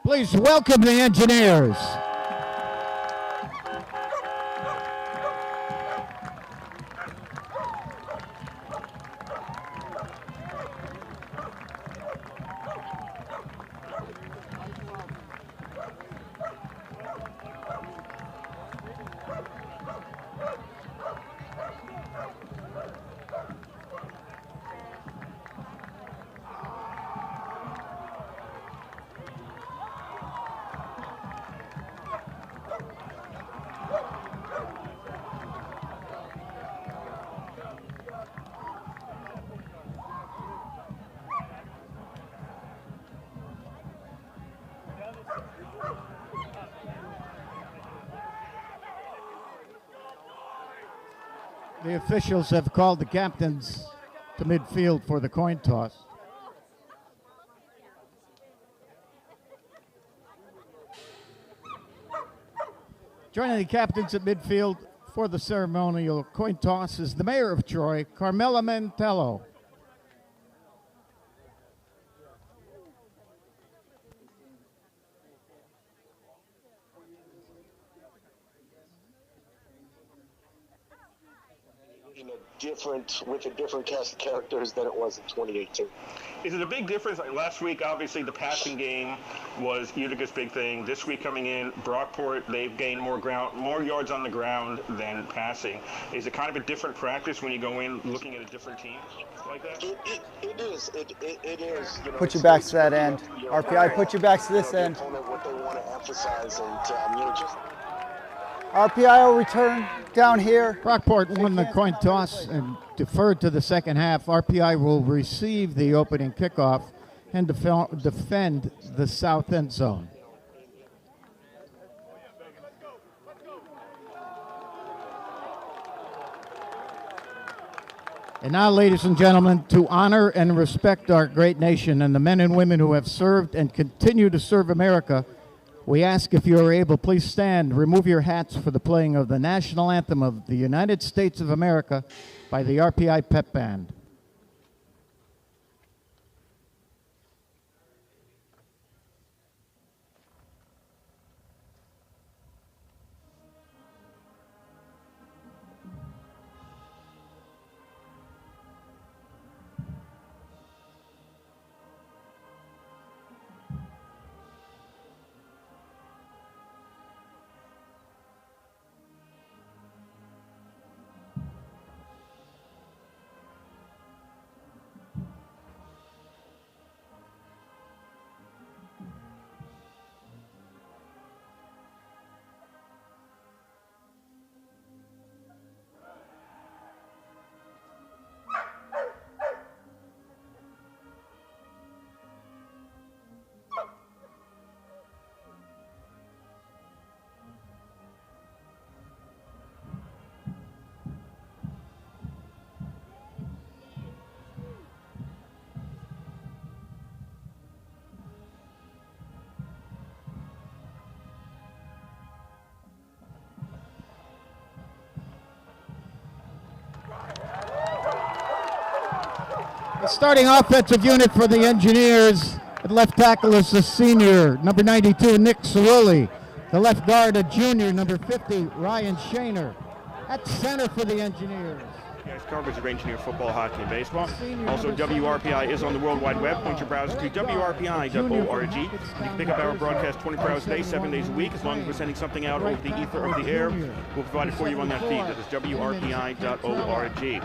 Please welcome the engineers. The officials have called the captains to midfield for the coin toss. Joining the captains at midfield for the ceremonial coin toss is the mayor of Troy, Carmela Mantello. With a different cast of characters than it was in 2018. Is it a big difference? Like last week, obviously, the passing game was Utica's big thing. This week coming in, Brockport, they've gained more yards on the ground than passing. Is it kind of a different practice when you go in looking at a different team like that? It is. It is. You know, put your backs to that end. RPI, put your backs to this end. What they want to emphasize, and just. RPI will return down here. Brockport won the coin toss and deferred to the second half. RPI will receive the opening kickoff and defend the south end zone. And now, ladies and gentlemen, to honor and respect our great nation and the men and women who have served and continue to serve America, we ask if you are able, please stand, remove your hats for the playing of the national anthem of the United States of America by the RPI Pep Band. The starting offensive unit for the Engineers at left tackle is the senior, number 92, Nick Cerulli. The left guard, a junior, number 50, Ryan Shaner. At center for the Engineers. Guys, coverage of Engineer football, hockey, and baseball. Also, WRPI is on the World Wide Web. Point your browser to WRPI.org. You can pick up our broadcast 24 hours a day, 7 days a week, as long as we're sending something out over the ether of the air. We'll provide it for you on that feed. That is WRPI.org.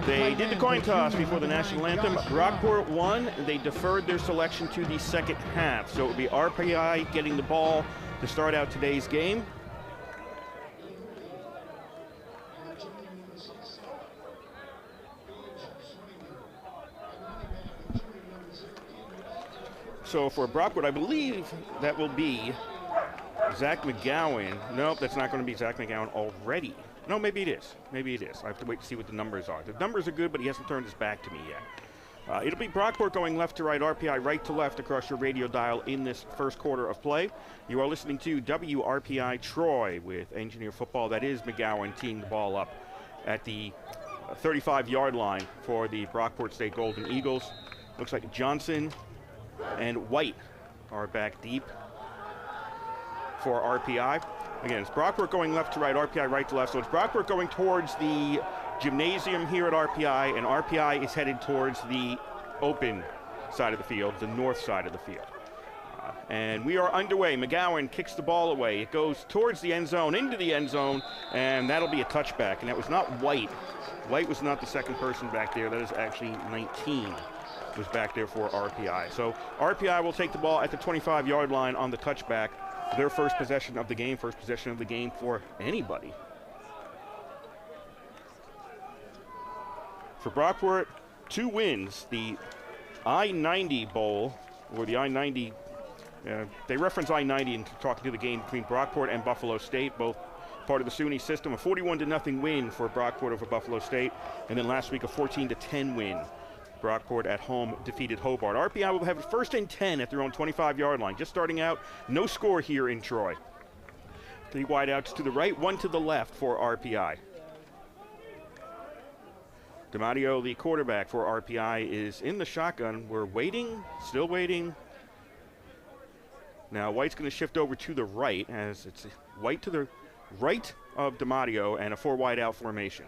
They did the coin toss before the national anthem. Brockport won. They deferred their selection to the second half. So it will be RPI getting the ball to start out today's game. So for Brockport, I believe that will be Zach McGowan. Nope, that's not going to be Zach McGowan already. No, maybe it is. Maybe it is. I have to wait to see what the numbers are. The numbers are good, but he hasn't turned his back to me yet. It'll be Brockport going left to right, RPI right to left across your radio dial in this first quarter of play. You are listening to WRPI Troy with Engineer Football. That is McGowan teeing the ball up at the 35-yard line for the Brockport State Golden Eagles. Looks like Johnson and White are back deep for RPI. Again, it's Brockport going left to right, RPI right to left. So it's Brockport going towards the gymnasium here at RPI, and RPI is headed towards the open side of the field, the north side of the field. And we are underway. McGowan kicks the ball away. It goes towards the end zone, into the end zone, and that'll be a touchback. And that was not White. White was not the second person back there. That is actually 19 was back there for RPI. So RPI will take the ball at the 25-yard line on the touchback. Their first possession of the game for anybody. For Brockport, 2 wins. The I-90 Bowl, or the I-90, they reference I-90 in talking to the game between Brockport and Buffalo State, both part of the SUNY system. A 41-0 win for Brockport over Buffalo State, and then last week a 14-10 win. Brockport at home defeated Hobart. RPI will have a 1st and 10 at their own 25-yard line. Just starting out, no score here in Troy. 3 wideouts to the right, 1 to the left for RPI. DiMatteo, the quarterback for RPI, is in the shotgun. We're waiting, still waiting. Now White's going to shift over to the right, as it's White to the right of DiMatteo and a 4 wideout formation.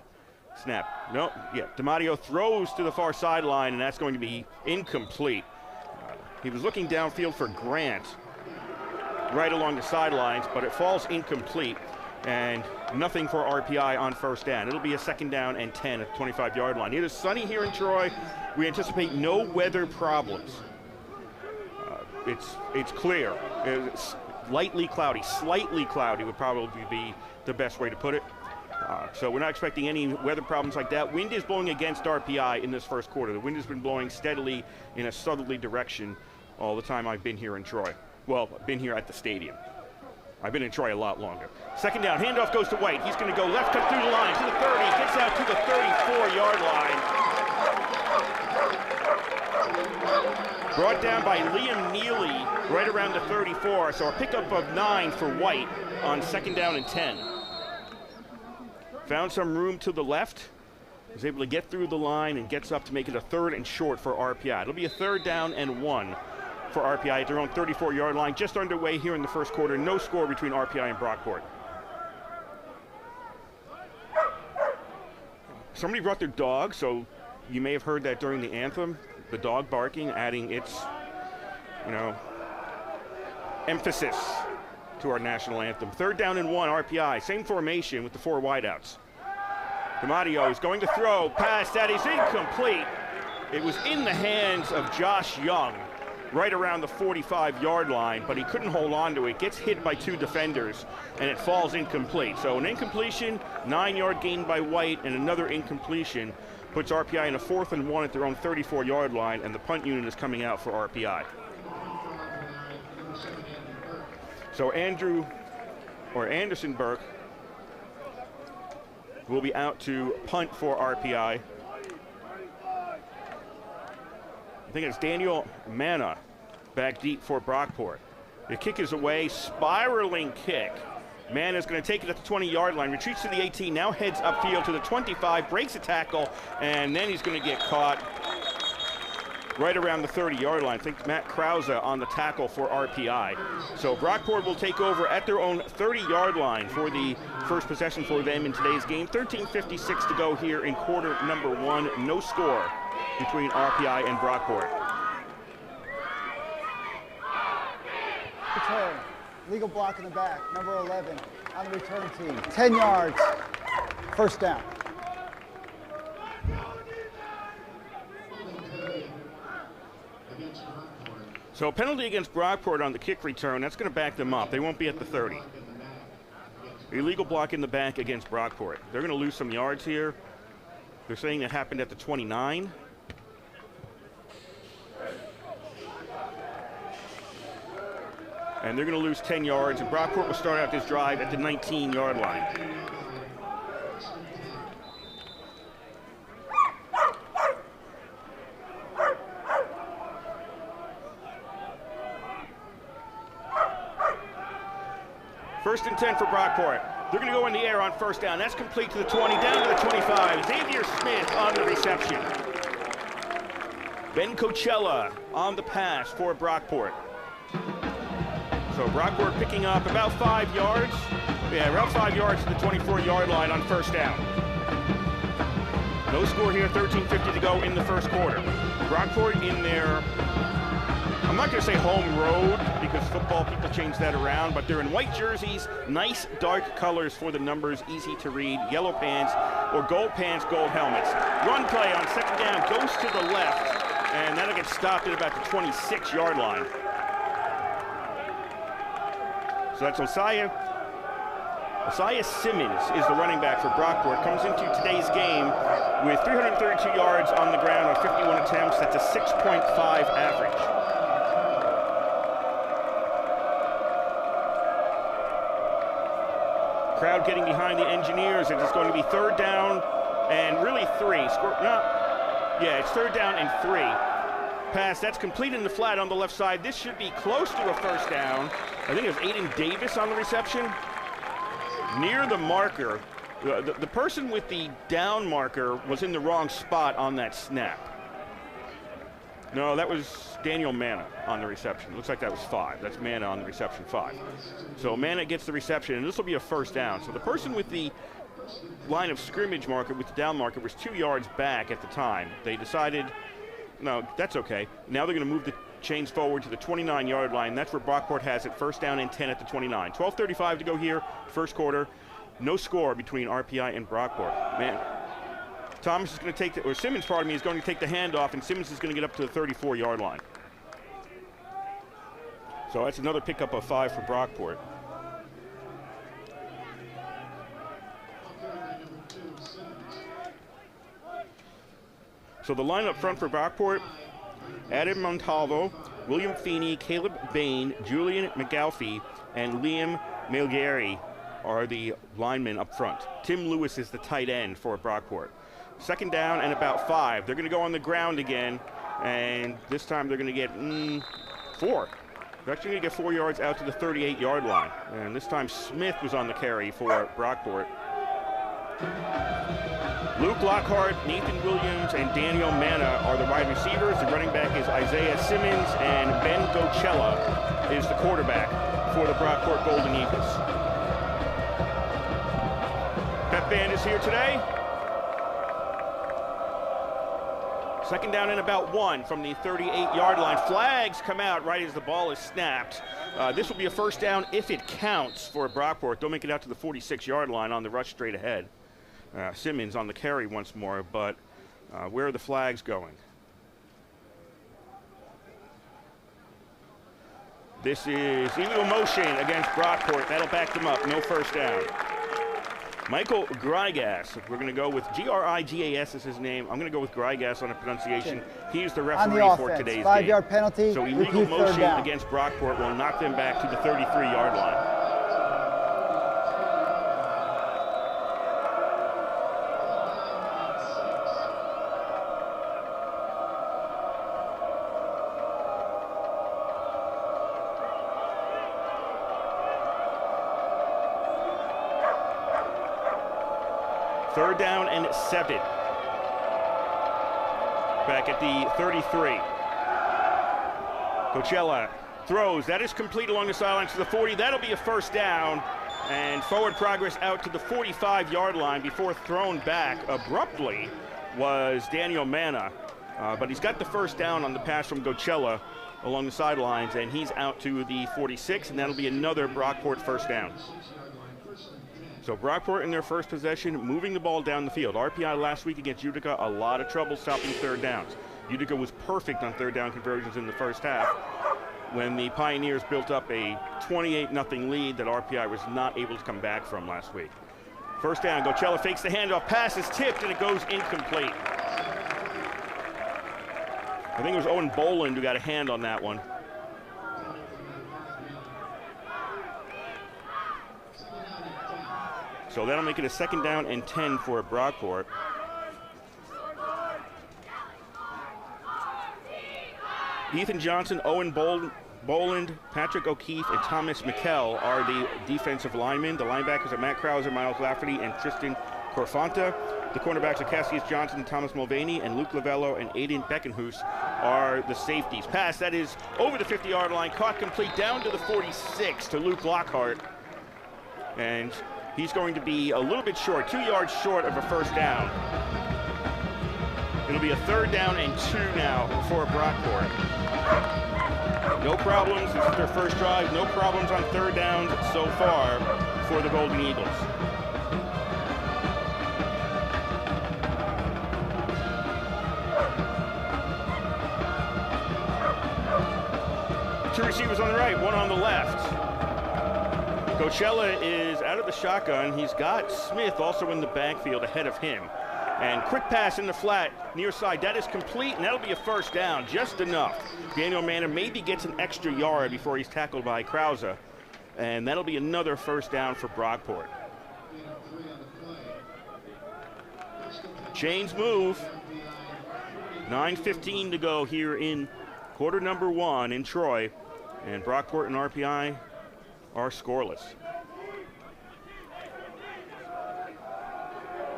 Snap. No, yeah. DiMatteo throws to the far sideline, and that's going to be incomplete. He was looking downfield for Grant right along the sidelines, but it falls incomplete, and nothing for RPI on 1st down. It'll be a 2nd down and 10 at the 25-yard line. It is sunny here in Troy. We anticipate no weather problems. It's clear. It's lightly cloudy, slightly cloudy would probably be the best way to put it. So we're not expecting any weather problems like that. Wind is blowing against RPI in this first quarter. The wind has been blowing steadily in a southerly direction all the time I've been here in Troy. Well, I've been here at the stadium. I've been in Troy a lot longer. 2nd down, handoff goes to White. He's going to go left, cut through the line to the 30, gets out to the 34-yard line. Brought down by Liam Neely right around the 34, so a pickup of 9 for White on 2nd down and 10. Found some room to the left, was able to get through the line and gets up to make it a 3rd and short for RPI. It'll be a 3rd down and 1 for RPI at their own 34-yard line. Just underway here in the first quarter. No score between RPI and Brockport. Somebody brought their dog, so you may have heard that during the anthem. The dog barking, adding its, emphasis to our national anthem. 3rd down and 1, RPI. Same formation with the 4 wideouts. DiMatteo is going to throw. Pass that is incomplete. It was in the hands of Josh Young right around the 45-yard line, but he couldn't hold on to it. Gets hit by 2 defenders, and it falls incomplete. So an incompletion, 9-yard gain by White, and another incompletion puts RPI in a 4th and 1 at their own 34-yard line, and the punt unit is coming out for RPI. So Anderson Burke will be out to punt for RPI. I think it's Daniel Manna back deep for Brockport. The kick is away, spiraling kick. Manna's going to take it at the 20-yard line, retreats to the 18, now heads upfield to the 25, breaks a tackle, and then he's going to get caught right around the 30-yard line. I think Matt Krause on the tackle for RPI. So Brockport will take over at their own 30-yard line for the first possession for them in today's game. 13:56 to go here in quarter number 1. No score between RPI and Brockport. Return. Legal block in the back, number 11 on the return team. 10 yards, 1st down. So a penalty against Brockport on the kick return, that's going to back them up. They won't be at the 30. Illegal block in the back against Brockport. They're going to lose some yards here. They're saying it happened at the 29. and they're going to lose 10 yards, and Brockport will start out this drive at the 19-yard line. First and 10 for Brockport. They're going to go in the air on first down. That's complete to the 20, down to the 25. Xavier Smith on the reception. Ben Coachella on the pass for Brockport. So Brockport picking up about 5 yards. Yeah, around 5 yards to the 24-yard line on first down. No score here, 13:50 to go in the first quarter. Brockport in their, I'm not going to say home road because football people change that around, but they're in white jerseys, nice dark colors for the numbers, easy to read, yellow pants or gold pants, gold helmets. Run play on second down goes to the left, and that'll get stopped at about the 26-yard line. So that's Osiah Simmons is the running back for Brockport. Comes into today's game with 332 yards on the ground on 51 attempts. That's a 6.5 average. Crowd getting behind the Engineers, and it's going to be third down and really 3. It's third down and 3. Pass, that's complete in the flat on the left side. This should be close to a first down. I think it was Aiden Davis on the reception. Near the marker, the person with the down marker was in the wrong spot on that snap. No, that was Daniel Manna on the reception. Looks like that was 5. That's Manna on the reception, 5. So Manna gets the reception, and this will be a first down. So the person with the line of scrimmage marker, with the down marker, was 2 yards back at the time. They decided, no, that's okay. Now they're going to move the chains forward to the 29-yard line. That's where Brockport has it, first down and 10 at the 29. 12:35 to go here, first quarter. No score between RPI and Brockport. Man, Thomas is going to take the, or Simmons, pardon me, is going to take the handoff, and Simmons is going to get up to the 34-yard line. So that's another pickup of 5 for Brockport. So the line up front for Brockport, Adam Montalvo, William Feeney, Caleb Bain, Julian McAlfee, and Liam Milgari are the linemen up front. Tim Lewis is the tight end for Brockport. Second down and about 5. They're going to go on the ground again, and this time they're going to get 4. They're actually going to get 4 yards out to the 38-yard line. And this time Smith was on the carry for Brockport. Luke Lockhart, Nathan Williams, and Daniel Manna are the wide receivers. The running back is Isaiah Simmons, and Ben Gochella is the quarterback for the Brockport Golden Eagles. Pep Band is here today. Second down and about 1 from the 38-yard line. Flags come out right as the ball is snapped. This will be a first down if it counts for Brockport. They'll make it out to the 46-yard line on the rush straight ahead. Simmons on the carry once more, but where are the flags going? This is illegal motion against Brockport. That'll back them up. No first down. Michael Grigas, we're going to go with Grigas is his name. I'm going to go with Grigas on the pronunciation. He's the referee for today's game. 5-yard penalty. So illegal motion against Brockport will knock them back to the 33-yard line. Third down and 7. Back at the 33. Coachella throws. That is complete along the sidelines to the 40. That'll be a first down. And forward progress out to the 45-yard line before thrown back abruptly was Daniel Manna. But he's got the first down on the pass from Coachella along the sidelines, and he's out to the 46, and that'll be another Brockport first down. So Brockport in their first possession, moving the ball down the field. RPI last week against Utica, a lot of trouble stopping third downs. Utica was perfect on third down conversions in the first half when the Pioneers built up a 28-0 lead that RPI was not able to come back from last week. First down, Coachella fakes the handoff, pass is tipped, and it goes incomplete. I think it was Owen Boland who got a hand on that one. So that'll make it a 2nd down and 10 for Brockport. Ethan Johnson, Owen Boland, Patrick O'Keefe, and Thomas McKell are the defensive linemen. The linebackers are Matt Krauser, Miles Lafferty, and Tristan Corfanta. The cornerbacks are Cassius Johnson, Thomas Mulvaney, and Luke Lavello and Aiden Beckenhuis are the safeties. Pass that is over the 50-yard line, caught complete down to the 46 to Luke Lockhart. And he's going to be a little bit short, 2 yards short of a 1st down. It'll be a 3rd down and 2 now for Brockport. No problems, this is their first drive, no problems on 3rd downs so far for the Golden Eagles. Two receivers on the right, one on the left. Coachella is out of the shotgun. He's got Smith also in the backfield ahead of him. And quick pass in the flat, near side. That is complete, and that'll be a 1st down, just enough. Daniel Manor maybe gets an extra yard before he's tackled by Krause. And that'll be another 1st down for Brockport. Chains move. 9:15 to go here in quarter number 1 in Troy. And Brockport and RPI are scoreless.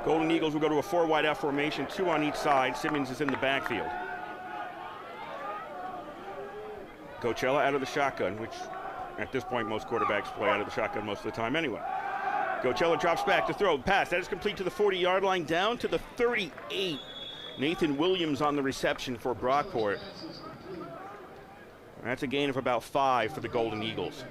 Golden Eagles will go to a 4 wide out formation, 2 on each side. Simmons is in the backfield. Coachella out of the shotgun, which at this point most quarterbacks play out of the shotgun most of the time anyway. Coachella drops back to throw. Pass, that is complete to the 40-yard line, down to the 38. Nathan Williams on the reception for Brockport. That's a gain of about 5 for the Golden Eagles.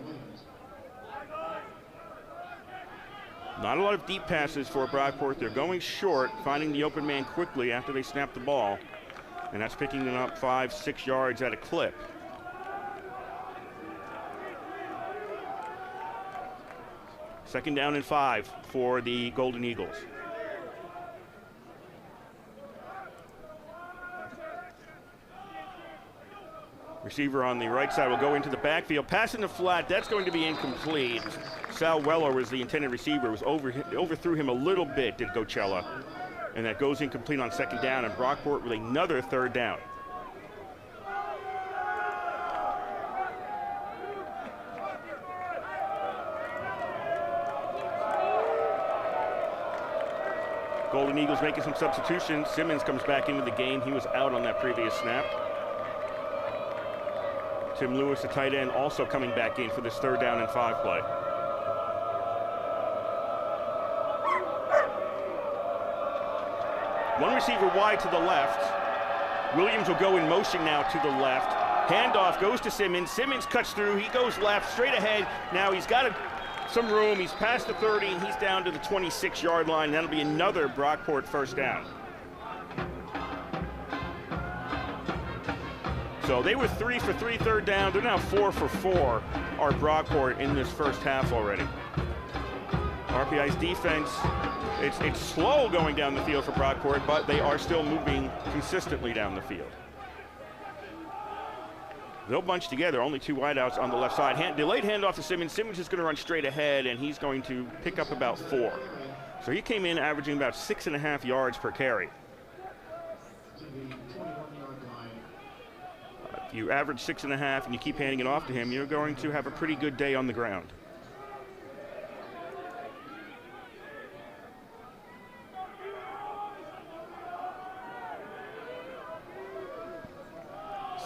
Not a lot of deep passes for Brockport. They're going short, finding the open man quickly after they snap the ball. And that's picking them up 5-6 yards at a clip. Second down and 5 for the Golden Eagles. Receiver on the right side will go into the backfield. Pass in the flat, that's going to be incomplete. Sal Weller was the intended receiver, was overthrew him a little bit, did Coachella. And that goes incomplete on 2nd down, and Brockport with another 3rd down. Golden Eagles making some substitutions. Simmons comes back into the game. He was out on that previous snap. Tim Lewis, the tight end, also coming back in for this 3rd down and 5 play. One receiver wide to the left. Williams will go in motion now to the left. Handoff goes to Simmons. Simmons cuts through. He goes left, straight ahead. Now he's got some room. He's past the 30, and he's down to the 26-yard line. That'll be another Brockport 1st down. So they were 3 for 3 3rd down. They're now 4 for 4, are Brockport in this first half already. RPI's defense, it's slow going down the field for Brockport, but they are still moving consistently down the field. They'll bunch together, only 2 wideouts on the left side. Delayed handoff to Simmons. Simmons is going to run straight ahead, and he's going to pick up about 4. So he came in averaging about 6.5 yards per carry. If you average 6.5 and you keep handing it off to him, you're going to have a pretty good day on the ground.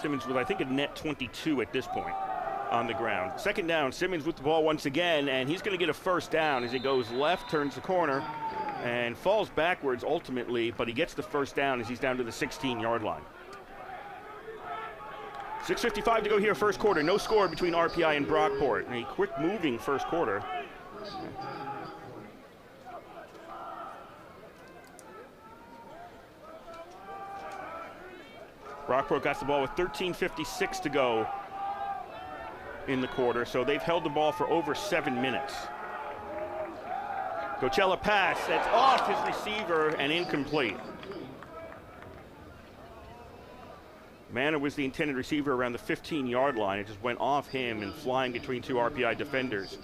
Simmons with, I think, a net 22 at this point on the ground. 2nd down, Simmons with the ball once again, and he's going to get a 1st down as he goes left, turns the corner, and falls backwards ultimately, but he gets the 1st down as he's down to the 16-yard line. 6:55 to go here, first quarter. No score between RPI and Brockport. A quick-moving first quarter. Brockport got the ball with 13:56 to go in the quarter, so they've held the ball for over 7 minutes. Coachella pass, that's off his receiver and incomplete. Manna was the intended receiver around the 15-yard line. It just went off him and flying between two RPI defenders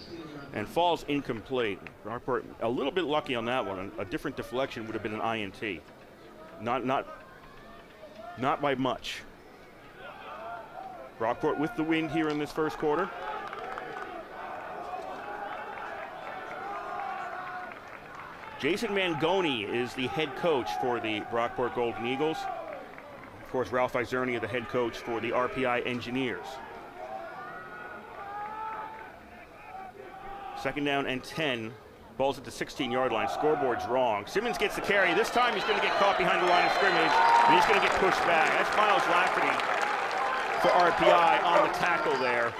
and falls incomplete. Brockport a little bit lucky on that one. A different deflection would have been an INT. Not by much. Brockport with the win here in this first quarter. Jason Mangoni is the head coach for the Brockport Golden Eagles. Of course, Ralph Isernia, the head coach for the RPI Engineers. 2nd down and 10. Ball's at the 16-yard line. Scoreboard's wrong. Simmons gets the carry. This time he's going to get caught behind the line of scrimmage, and he's going to get pushed back. That's Miles Lafferty for RPI on the tackle there.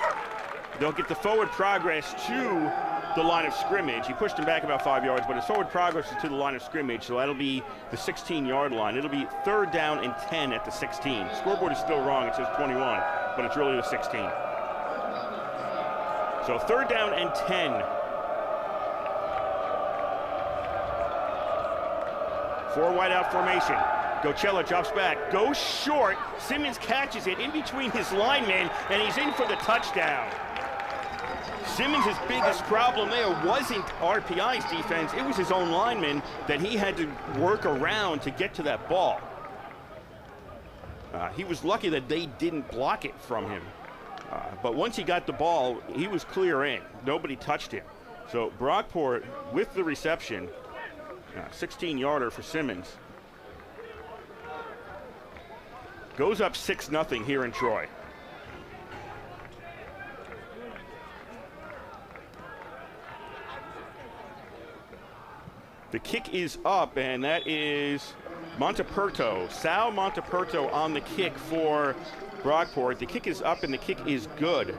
They'll get the forward progress to the line of scrimmage. He pushed him back about 5 yards, but his forward progress is to the line of scrimmage, so that'll be the 16-yard line. It'll be 3rd down and 10 at the 16. Scoreboard is still wrong. It says 21, but it's really the 16. So 3rd down and 10. 4 wide out formation. Gocella drops back, goes short. Simmons catches it in between his linemen, and he's in for the touchdown. Simmons' biggest problem there wasn't RPI's defense. It was his own lineman that he had to work around to get to that ball. He was lucky that they didn't block it from him. But once he got the ball, he was clear in. Nobody touched him. So Brockport with the reception, 16-yarder for Simmons. Goes up 6-0 here in Troy. The kick is up, and that is Monteperto. Sal Monteperto on the kick for Brockport. The kick is up, and the kick is good.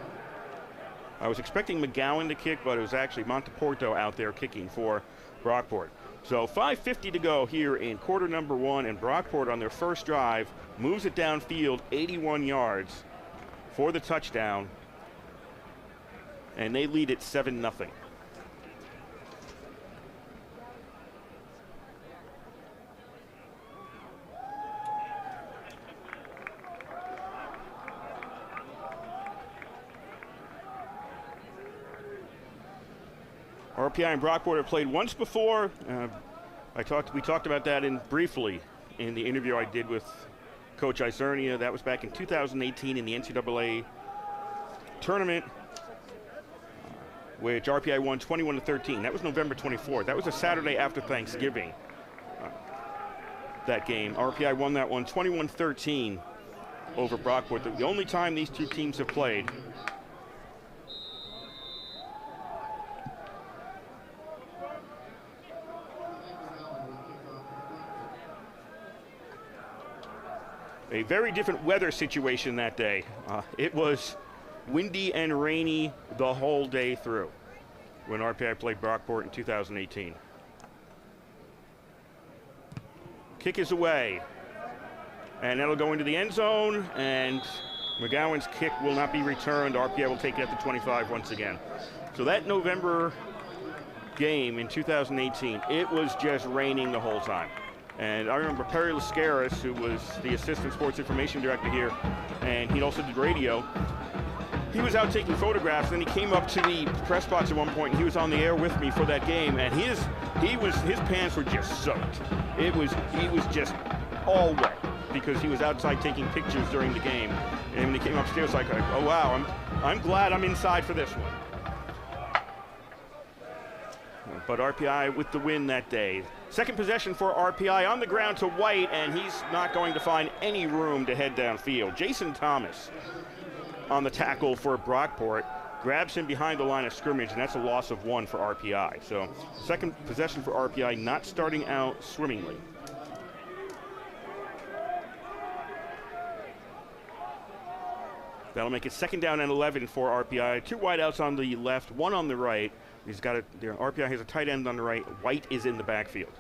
I was expecting McGowan to kick, but it was actually Monteperto out there kicking for Brockport. So 5:50 to go here in quarter number 1, and Brockport on their first drive moves it downfield 81 yards for the touchdown, and they lead it 7-0. RPI and Brockport have played once before. We talked about that briefly in the interview I did with Coach Isernia. That was back in 2018 in the NCAA tournament, which RPI won 21-13. That was November 24th. That was a Saturday after Thanksgiving. That game, RPI won that one 21-13 over Brockport. The only time these two teams have played. A very different weather situation that day. It was windy and rainy the whole day through when RPI played Brockport in 2018. Kick is away, and that'll go into the end zone, and McGowan's kick will not be returned. RPI will take it at the 25 once again. So that November game in 2018, it was just raining the whole time. And I remember Perry Lascaris, who was the assistant sports information director here, and he also did radio. He was out taking photographs, and he came up to the press box at one point, and he was on the air with me for that game, and his pants were just soaked. He was just all wet because he was outside taking pictures during the game. And when he came upstairs, like, oh wow, I'm glad I'm inside for this one. But RPI with the win that day. Second possession for RPI on the ground to White, and he's not going to find any room to head downfield. Jason Thomas on the tackle for Brockport grabs him behind the line of scrimmage, and that's a loss of 1 for RPI. So second possession for RPI not starting out swimmingly. That'll make it 2nd down and 11 for RPI. 2 wideouts on the left, 1 on the right. RPI has a tight end on the right. White is in the backfield.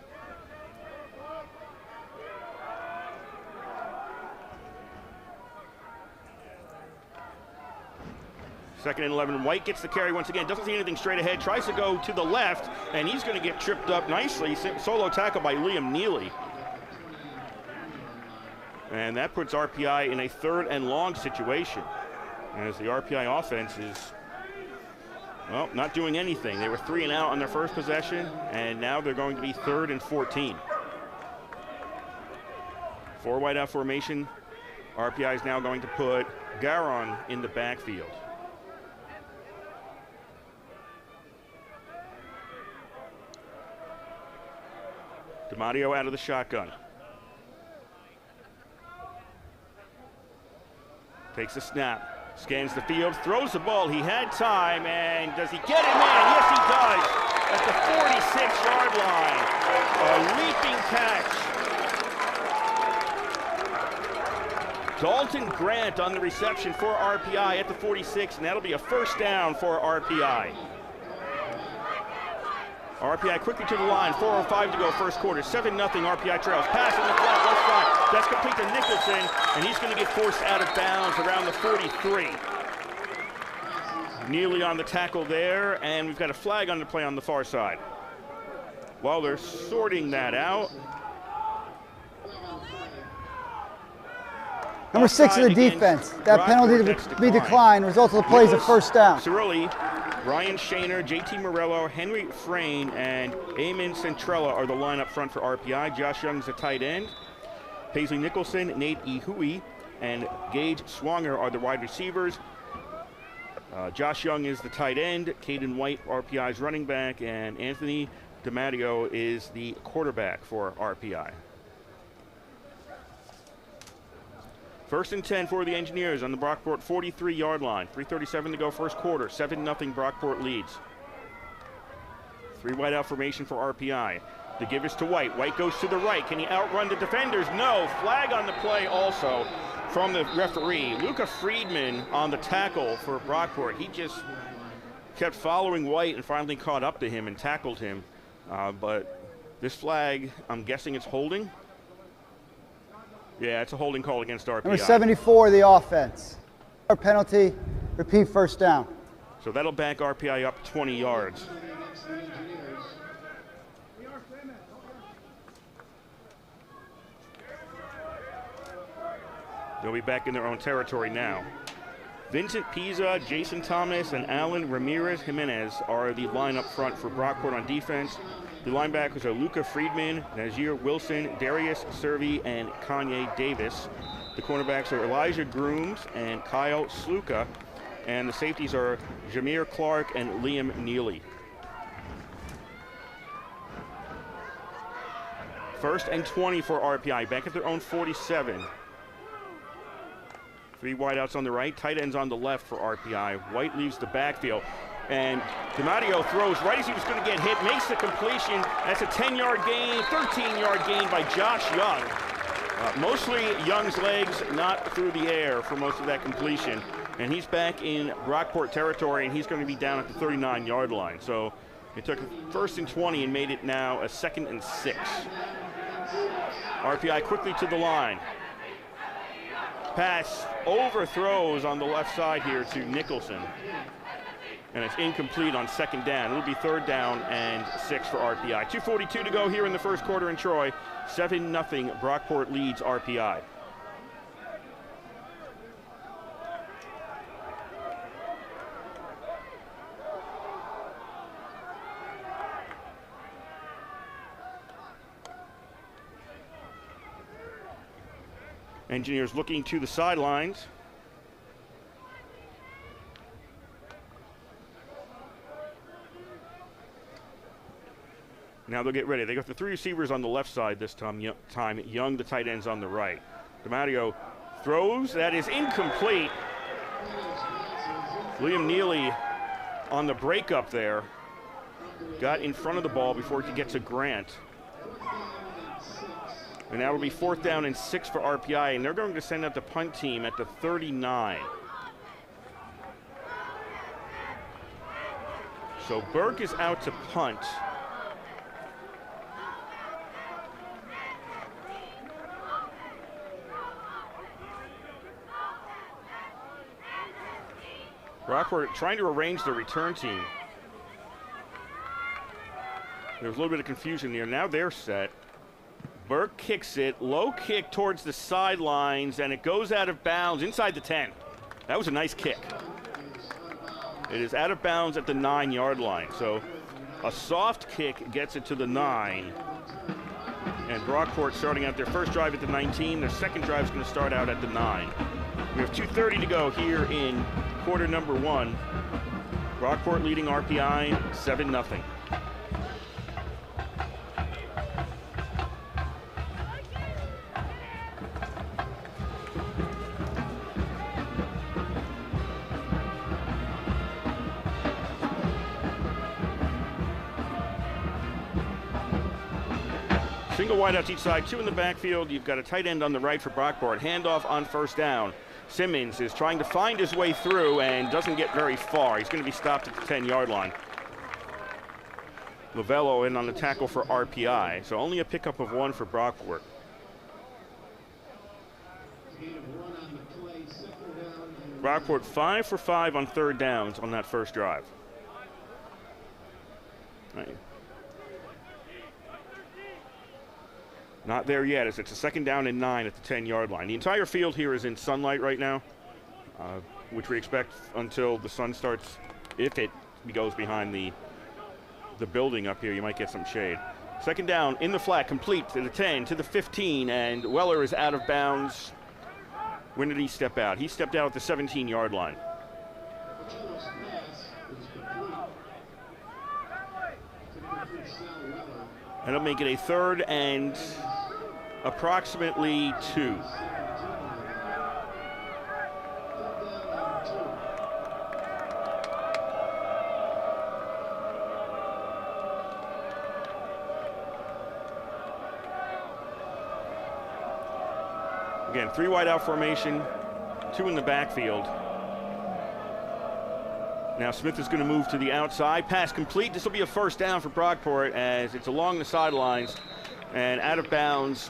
Second and 11. White gets the carry once again. Doesn't see anything straight ahead. Tries to go to the left, and he's going to get tripped up nicely. Solo tackle by Liam Neely. And that puts RPI in a 3rd and long situation, as the RPI offense is, well, not doing anything. They were 3 and out on their first possession, and now they're going to be 3rd and 14. 4 wide out formation. RPI is now going to put Garon in the backfield. DiMatteo out of the shotgun. Takes a snap, scans the field, throws the ball. He had time, and does he get him in? Yes, he does. At the 46-yard line. A leaping catch. Dalton Grant on the reception for RPI at the 46, and that'll be a 1st down for RPI. RPI quickly to the line, 4:05 to go, first quarter, 7-0 RPI trails. Pass in the flat, left side. That's complete to Nicholson, and he's going to get forced out of bounds around the 43. Neely on the tackle there, and we've got a flag on the play on the far side. While they're sorting that out. Number 6 of the defense. That penalty to be declined. Result of the play is a 1st down. Cirilli, Ryan Shaner, JT Morello, Henry Frayne, and Eamon Centrella are the line up front for RPI. Josh Young's the tight end. Paisley Nicholson, Nate Ihui, and Gage Swanger are the wide receivers. Josh Young is the tight end. Caden White, RPI's running back, and Anthony DiMatteo is the quarterback for RPI. 1st and 10 for the Engineers on the Brockport 43-yard line. 3:37 to go, first quarter. 7-0 Brockport leads. 3 wide out formation for RPI. The give is to White. White goes to the right. Can he outrun the defenders? No. Flag on the play also from the referee. Luca Friedman on the tackle for Brockport. He just kept following White and finally caught up to him and tackled him. But this flag, I'm guessing it's holding. Yeah, it's a holding call against RPI. Number 74, the offense. Our penalty, repeat 1st down. So that'll back RPI up 20 yards. They'll be back in their own territory now. Vincent Pisa, Jason Thomas, and Alan Ramirez Jimenez are the line up front for Brockport on defense. The linebackers are Luca Friedman, Nazir Wilson, Darius Servi, and Kanye Davis. The cornerbacks are Elijah Grooms and Kyle Sluka. And the safeties are Jameer Clark and Liam Neely. 1st and 20 for RPI, back at their own 47. 3 wideouts on the right, tight ends on the left for RPI. White leaves the backfield. And DiMatteo throws right as he was going to get hit, makes the completion. That's a 10-yard gain, 13-yard gain by Josh Young. Mostly Young's legs, not through the air for most of that completion. And he's back in Brockport territory, and he's going to be down at the 39-yard line. So it took 1st and 20 and made it now a 2nd and 6. RPI quickly to the line. Pass overthrows on the left side here to Nicholson. And it's incomplete on 2nd down. It'll be 3rd down and 6 for RPI. 2:42 to go here in the first quarter in Troy. 7-0 Brockport leads RPI. Engineers looking to the sidelines. Now they'll get ready. They got the 3 receivers on the left side this time. Young, the tight ends on the right. DiMatteo throws. That is incomplete. Liam Neely on the breakup there. Got in front of the ball before he could get to Grant. And now it'll be 4th down and 6 for RPI, and they're going to send out the punt team at the 39. So Burke is out to punt. Brockport trying to arrange the return team. There's a little bit of confusion there. Now they're set. Burke kicks it, low kick towards the sidelines, and it goes out of bounds inside the 10. That was a nice kick. It is out of bounds at the 9-yard line. So a soft kick gets it to the 9. And Brockport starting out their first drive at the 19. Their second drive is going to start out at the 9. We have 2:30 to go here in quarter number 1. Brockport leading RPI 7-0. Single wideouts each side, 2 in the backfield. You've got a tight end on the right for Brockport. Handoff on first down. Simmons is trying to find his way through and doesn't get very far. He's going to be stopped at the 10-yard line. Lovello in on the tackle for RPI, so only a pickup of 1 for Brockport. Brockport 5 for 5 on third downs on that first drive. Right. Not there yet, as it's a 2nd down and 9 at the 10-yard line. The entire field here is in sunlight right now, which we expect until the sun starts. If it goes behind the building up here, you might get some shade. 2nd down in the flat, complete to the 10, to the 15, and Weller is out of bounds. When did he step out? He stepped out at the 17-yard line. That'll make it a 3rd and approximately 2. Again, 3 wide out formation, 2 in the backfield. Now Smith is going to move to the outside. Pass complete. This will be a 1st down for Brockport as it's along the sidelines and out of bounds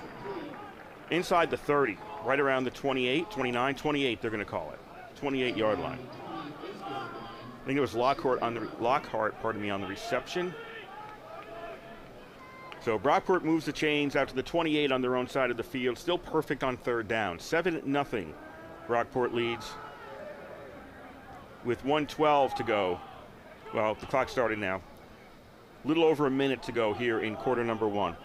inside the 30, right around the 28, 29, 28 they're going to call it. 28-yard line. I think it was Lockhart on the reception. So Brockport moves the chains out to the 28 on their own side of the field. Still perfect on 3rd down. 7-0. Brockport leads with 1:12 to go. Well, the clock started now. A little over a minute to go here in quarter number 1.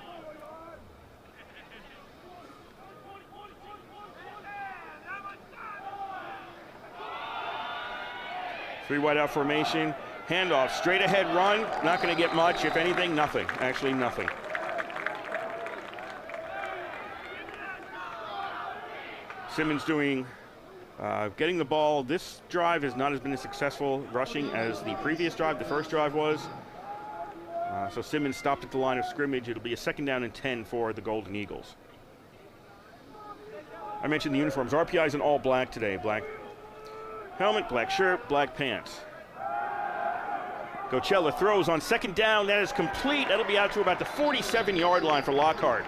Three wide out formation. Handoff, straight ahead run. Not going to get much. If anything, nothing. Actually, nothing. Simmons getting the ball. This drive has not been as successful rushing as the previous drive, the first drive was. So Simmons stopped at the line of scrimmage. It'll be a 2nd down and 10 for the Golden Eagles. I mentioned the uniforms. RPI is in all black today. Black helmet, black shirt, black pants. Gocella throws on 2nd down. That is complete. That'll be out to about the 47-yard line for Lockhart.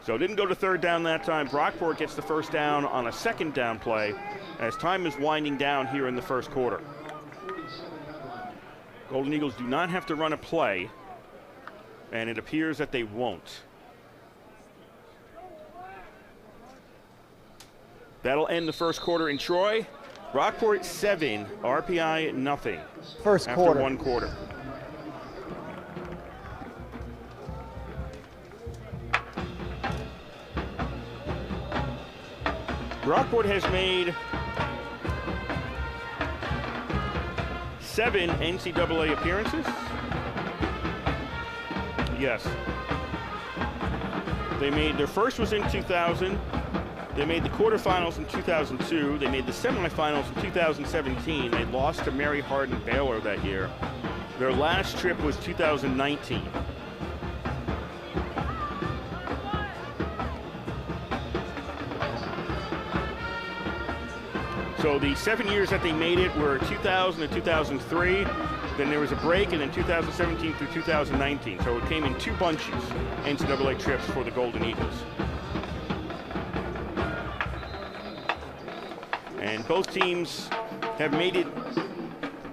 So didn't go to 3rd down that time. Brockport gets the 1st down on a 2nd down play as time is winding down here in the 1st quarter. Golden Eagles do not have to run a play, and it appears that they won't. That'll end the 1st quarter in Troy. Brockport 7, RPI nothing. First after quarter. 1 quarter. Brockport has made 7 NCAA appearances. Yes. Their first was in 2000. They made the quarterfinals in 2002. They made the semifinals in 2017. They lost to Mary Hardin Baylor that year. Their last trip was 2019. So the 7 years that they made it were 2000 to 2003. Then there was a break, and then 2017 through 2019. So it came in 2 bunches, NCAA trips for the Golden Eagles. And both teams have made it.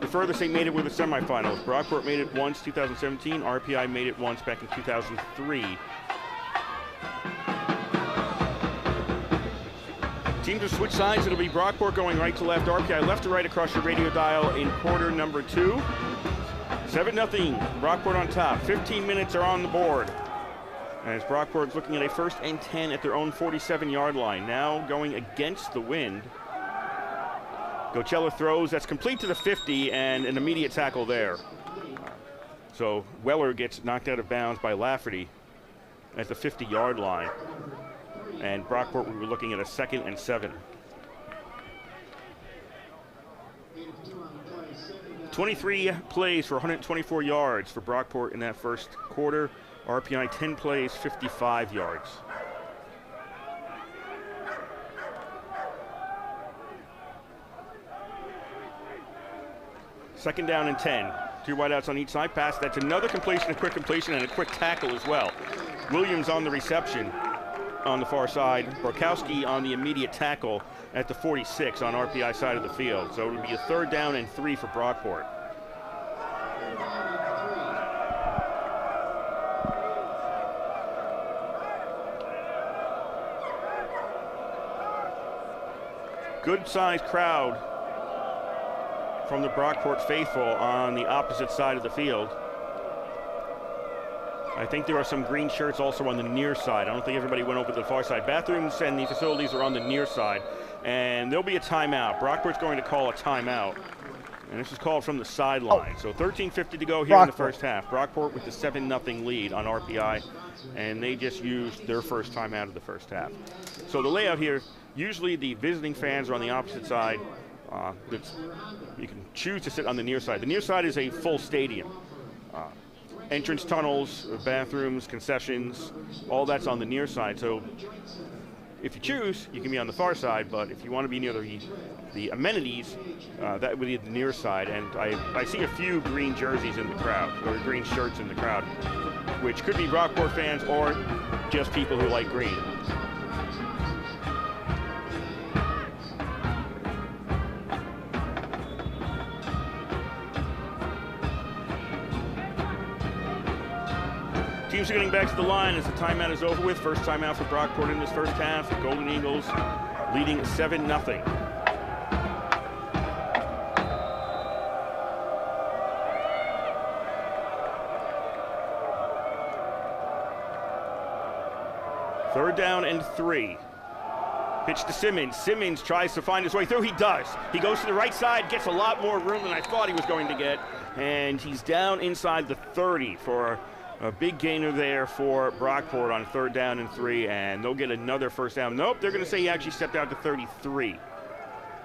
The the furthest they made it were the semifinals. Brockport made it once, 2017. RPI made it once back in 2003. Teams will switch sides. It'll be Brockport going right to left, RPI left to right across your radio dial in quarter number 2. 7-0, Brockport on top. 15 minutes are on the board. As Brockport's looking at a 1st and 10 at their own 47-yard line. Now going against the wind. Coachella throws, that's complete to the 50, and an immediate tackle there. So Weller gets knocked out of bounds by Lafferty at the 50-yard line. And Brockport, we were looking at a 2nd and 7. 23 plays for 124 yards for Brockport in that first quarter. RPI 10 plays, 55 yards. Second down and 10. 2 wideouts on each side. Pass, that's another completion, a quick completion, and a quick tackle as well. Williams on the reception on the far side. Borkowski on the immediate tackle at the 46 on RPI side of the field. So it'll be a 3rd down and 3 for Brockport. Good-sized crowd from the Brockport faithful on the opposite side of the field. I think there are some green shirts also on the near side. I don't think everybody went over to the far side. Bathrooms and the facilities are on the near side. And there'll be a timeout. Brockport's going to call a timeout. And this is called from the sideline. So 13:50 to go here in the first half. Brockport with the 7-0 lead on RPI. And they just used their first timeout of the first half. So the layout here, usually the visiting fans are on the opposite side. You can choose to sit on the near side. The near side is a full stadium. Entrance tunnels, bathrooms, concessions, all that's on the near side. So if you choose, you can be on the far side, but if you want to be near the amenities, that would be the near side. And I see a few green jerseys in the crowd, or green shirts in the crowd, which could be Brockport fans or just people who like green. Teams are getting back to the line as the timeout is over with. First timeout for Brockport in this first half. The Golden Eagles leading 7-0. Third down and 3. Pitch to Simmons. Simmons tries to find his way through. He does. He goes to the right side, gets a lot more room than I thought he was going to get, and he's down inside the 30 for a big gainer there for Brockport on 3rd down and 3, and they'll get another first down. Nope, they're going to say he actually stepped out to 33.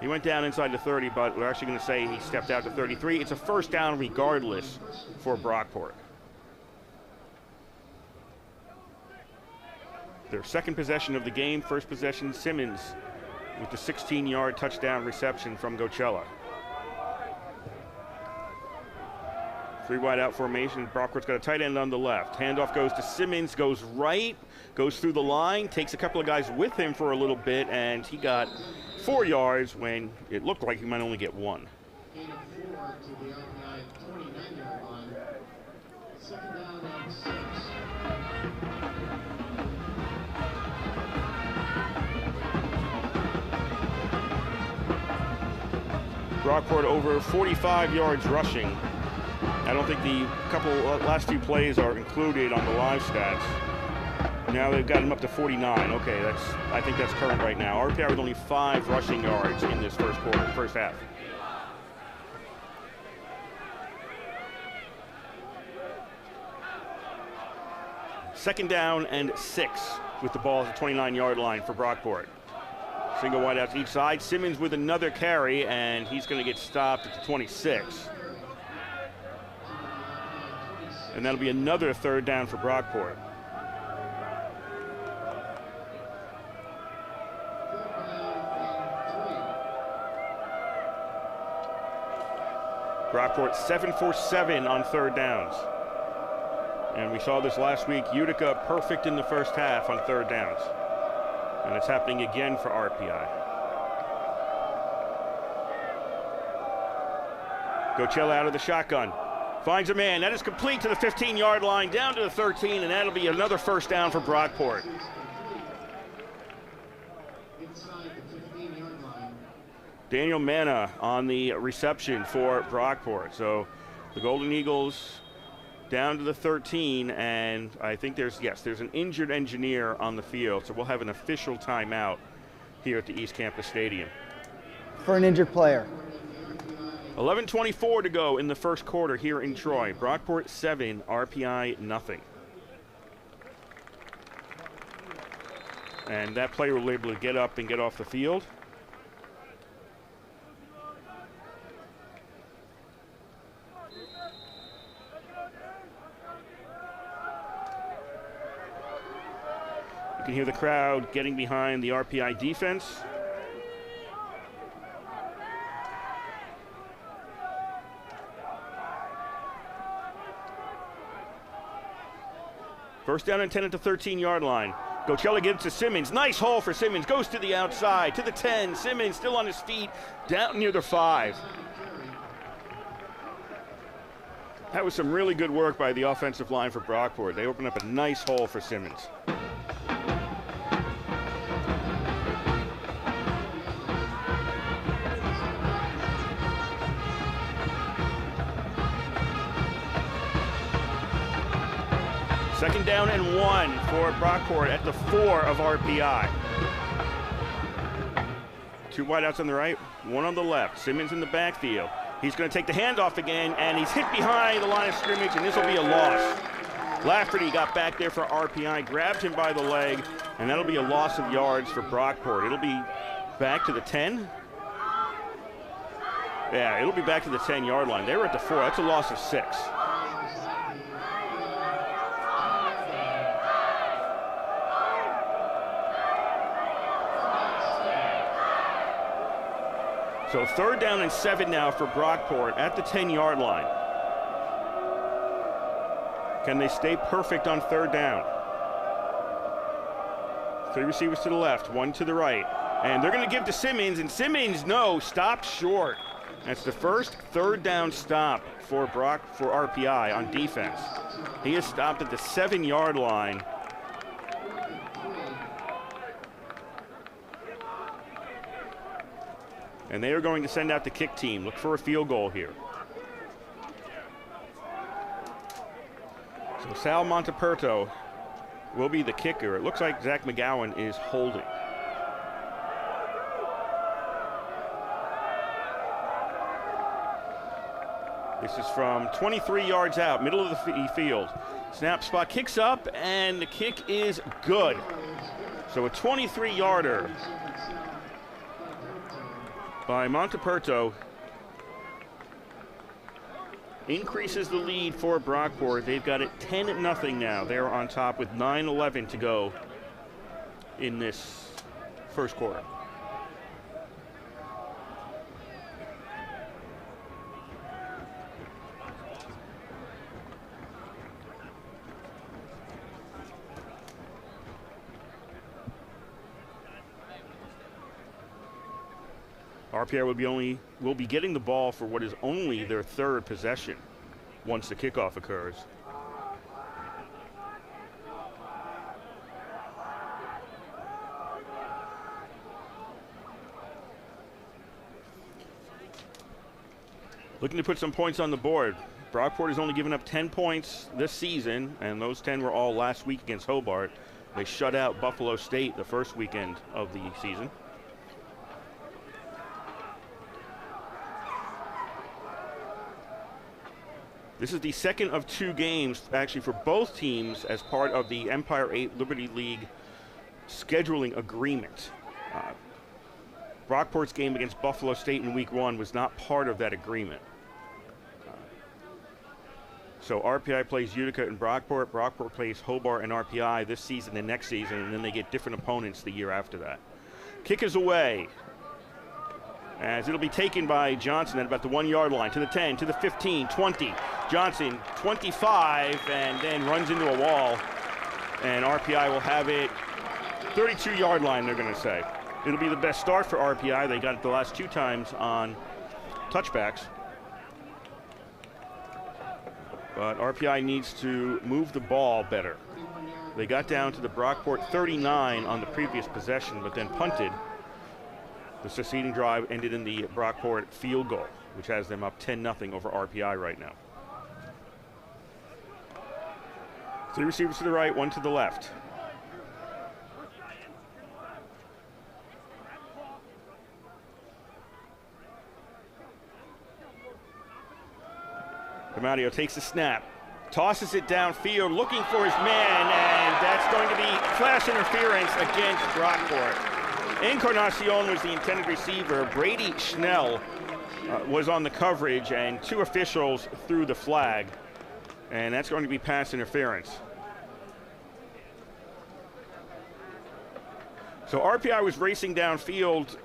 He went down inside the 30, but we're actually going to say he stepped out to 33. It's a first down regardless for Brockport. Their second possession of the game. First possession, Simmons with the 16-yard touchdown reception from Coachella. 3 wide out formation. Brockport's got a tight end on the left. Handoff goes to Simmons, goes right, goes through the line, takes a couple of guys with him for a little bit, and he got 4 yards when it looked like he might only get 1. Brockport over 45 yards rushing. I don't think the last few plays are included on the live stats. Now they've got him up to 49. Okay, I think that's current right now. RPI with only 5 rushing yards in this first half. Second down and 6 with the ball at the 29-yard line for Brockport. Single wide out to each side. Simmons with another carry, and he's going to get stopped at the 26. And that'll be another 3rd down for Brockport. Brockport 7 for 7 on 3rd downs. And we saw this last week. Utica perfect in the first half on 3rd downs. And it's happening again for RPI. Gochella out of the shotgun. Finds a man. That is complete to the 15-yard line, down to the 13, and that'll be another first down for Brockport. Daniel Manna on the reception for Brockport. So the Golden Eagles down to the 13, and I think there's an injured engineer on the field, so we'll have an official timeout here at the East Campus Stadium. For an injured player. 11:24 to go in the first quarter here in Troy. Brockport 7, RPI nothing. And that player will be able to get up and get off the field. You can hear the crowd getting behind the RPI defense. First down and 10 at the 13-yard line. Gochella gives to Simmons. Nice hole for Simmons. Goes to the outside, to the 10. Simmons still on his feet, down near the 5. That was some really good work by the offensive line for Brockport. They opened up a nice hole for Simmons. Second down and 1 for Brockport at the 4 of RPI. 2 wideouts on the right, 1 on the left. Simmons in the backfield. He's going to take the handoff again, and he's hit behind the line of scrimmage, and this will be a loss. Lafferty got back there for RPI, grabbed him by the leg, and that'll be a loss of yards for Brockport. It'll be back to the 10. Yeah, it'll be back to the 10-yard line. They were at the 4. That's a loss of 6. So third down and 7 now for Brockport at the 10-yard line. Can they stay perfect on third down? 3 receivers to the left, 1 to the right. And they're going to give to Simmons, and Simmons, no, stopped short. That's the first third down stop for RPI on defense. He is stopped at the 7-yard line. And they are going to send out the kick team. Look for a field goal here. So Sal Monteperto will be the kicker. It looks like Zach McGowan is holding. This is from 23 yards out, middle of the field. Snap spot, kicks up, and the kick is good. So a 23-yarder by Monteperto increases the lead for Brockport. They've got it 10-0 now. They're on top with 9:11 to go in this first quarter. RPI will be getting the ball for what is only their third possession once the kickoff occurs. Looking to put some points on the board. Brockport has only given up 10 points this season, and those 10 were all last week against Hobart. They shut out Buffalo State the first weekend of the season. This is the second of 2 games, actually, for both teams as part of the Empire 8 Liberty League scheduling agreement. Brockport's game against Buffalo State in week 1 was not part of that agreement. So RPI plays Utica and Brockport. Brockport plays Hobart and RPI this season and next season, and then they get different opponents the year after that. Kick is away, as it'll be taken by Johnson at about the 1-yard line, to the 10, to the 15, 20. Johnson, 25, and then runs into a wall. And RPI will have it 32-yard line, they're going to say. It'll be the best start for RPI. They got it the last 2 times on touchbacks. but RPI needs to move the ball better. They got down to the Brockport 39 on the previous possession, but then punted. The succeeding drive ended in the Brockport field goal, which has them up 10-0 over RPI right now. 3 receivers to the right, 1 to the left. Mario takes the snap, tosses it downfield, looking for his man, and that's going to be flash interference against Brockport. Encarnacion was the intended receiver. Brady Schnell was on the coverage, and 2 officials threw the flag, and that's going to be pass interference. So RPI was racing downfield,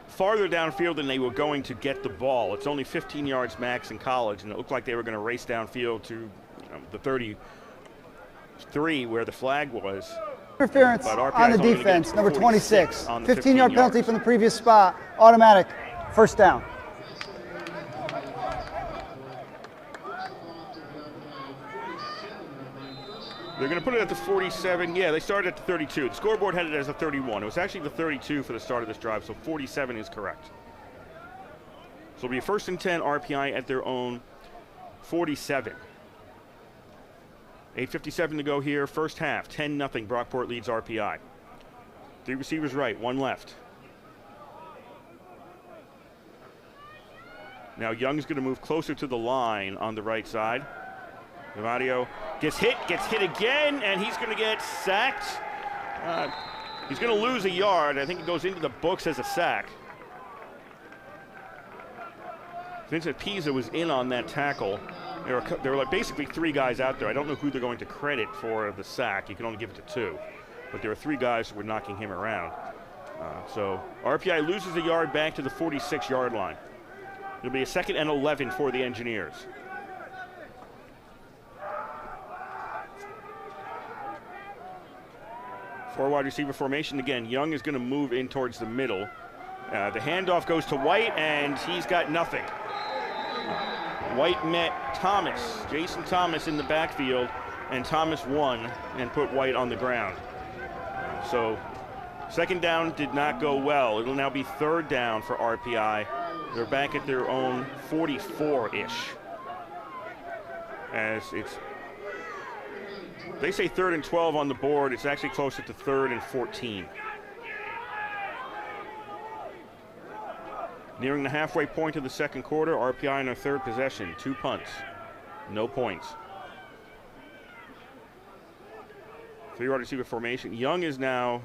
farther downfield than they were going to get the ball. It's only 15 yards max in college, and it looked like they were going to race downfield to the 33 where the flag was. Interference on the defense, number 26. 15-yard penalty from the previous spot, automatic, first down. They're going to put it at the 47. Yeah, they started at the 32. The scoreboard had it as a 31. It was actually the 32 for the start of this drive, so 47 is correct. So it'll be a 1st and 10, RPI at their own 47. 8:57 to go here, first half, 10-0. Brockport leads RPI. 3 receivers right, 1 left. Now Young's going to move closer to the line on the right side. Mario gets hit again, and he's going to get sacked. He's going to lose a yard. I think it goes into the books as a sack. Vincent Pisa was in on that tackle. There were like basically 3 guys out there. I don't know who they're going to credit for the sack. You can only give it to 2. But there were 3 guys who were knocking him around. So RPI loses a yard back to the 46-yard line. It'll be a 2nd and 11 for the Engineers. Four wide receiver formation. Again, Young is going to move in towards the middle. The handoff goes to White, and he's got nothing. White met Thomas, Jason Thomas, in the backfield, and Thomas won and put White on the ground. So 2nd down did not go well. It'll now be 3rd down for RPI. They're back at their own 44-ish. As it's, they say 3rd and 12 on the board. It's actually closer to 3rd and 14. Nearing the halfway point of the 2nd quarter, RPI in their 3rd possession. 2 punts, no points. 3 wide receiver formation. Young is now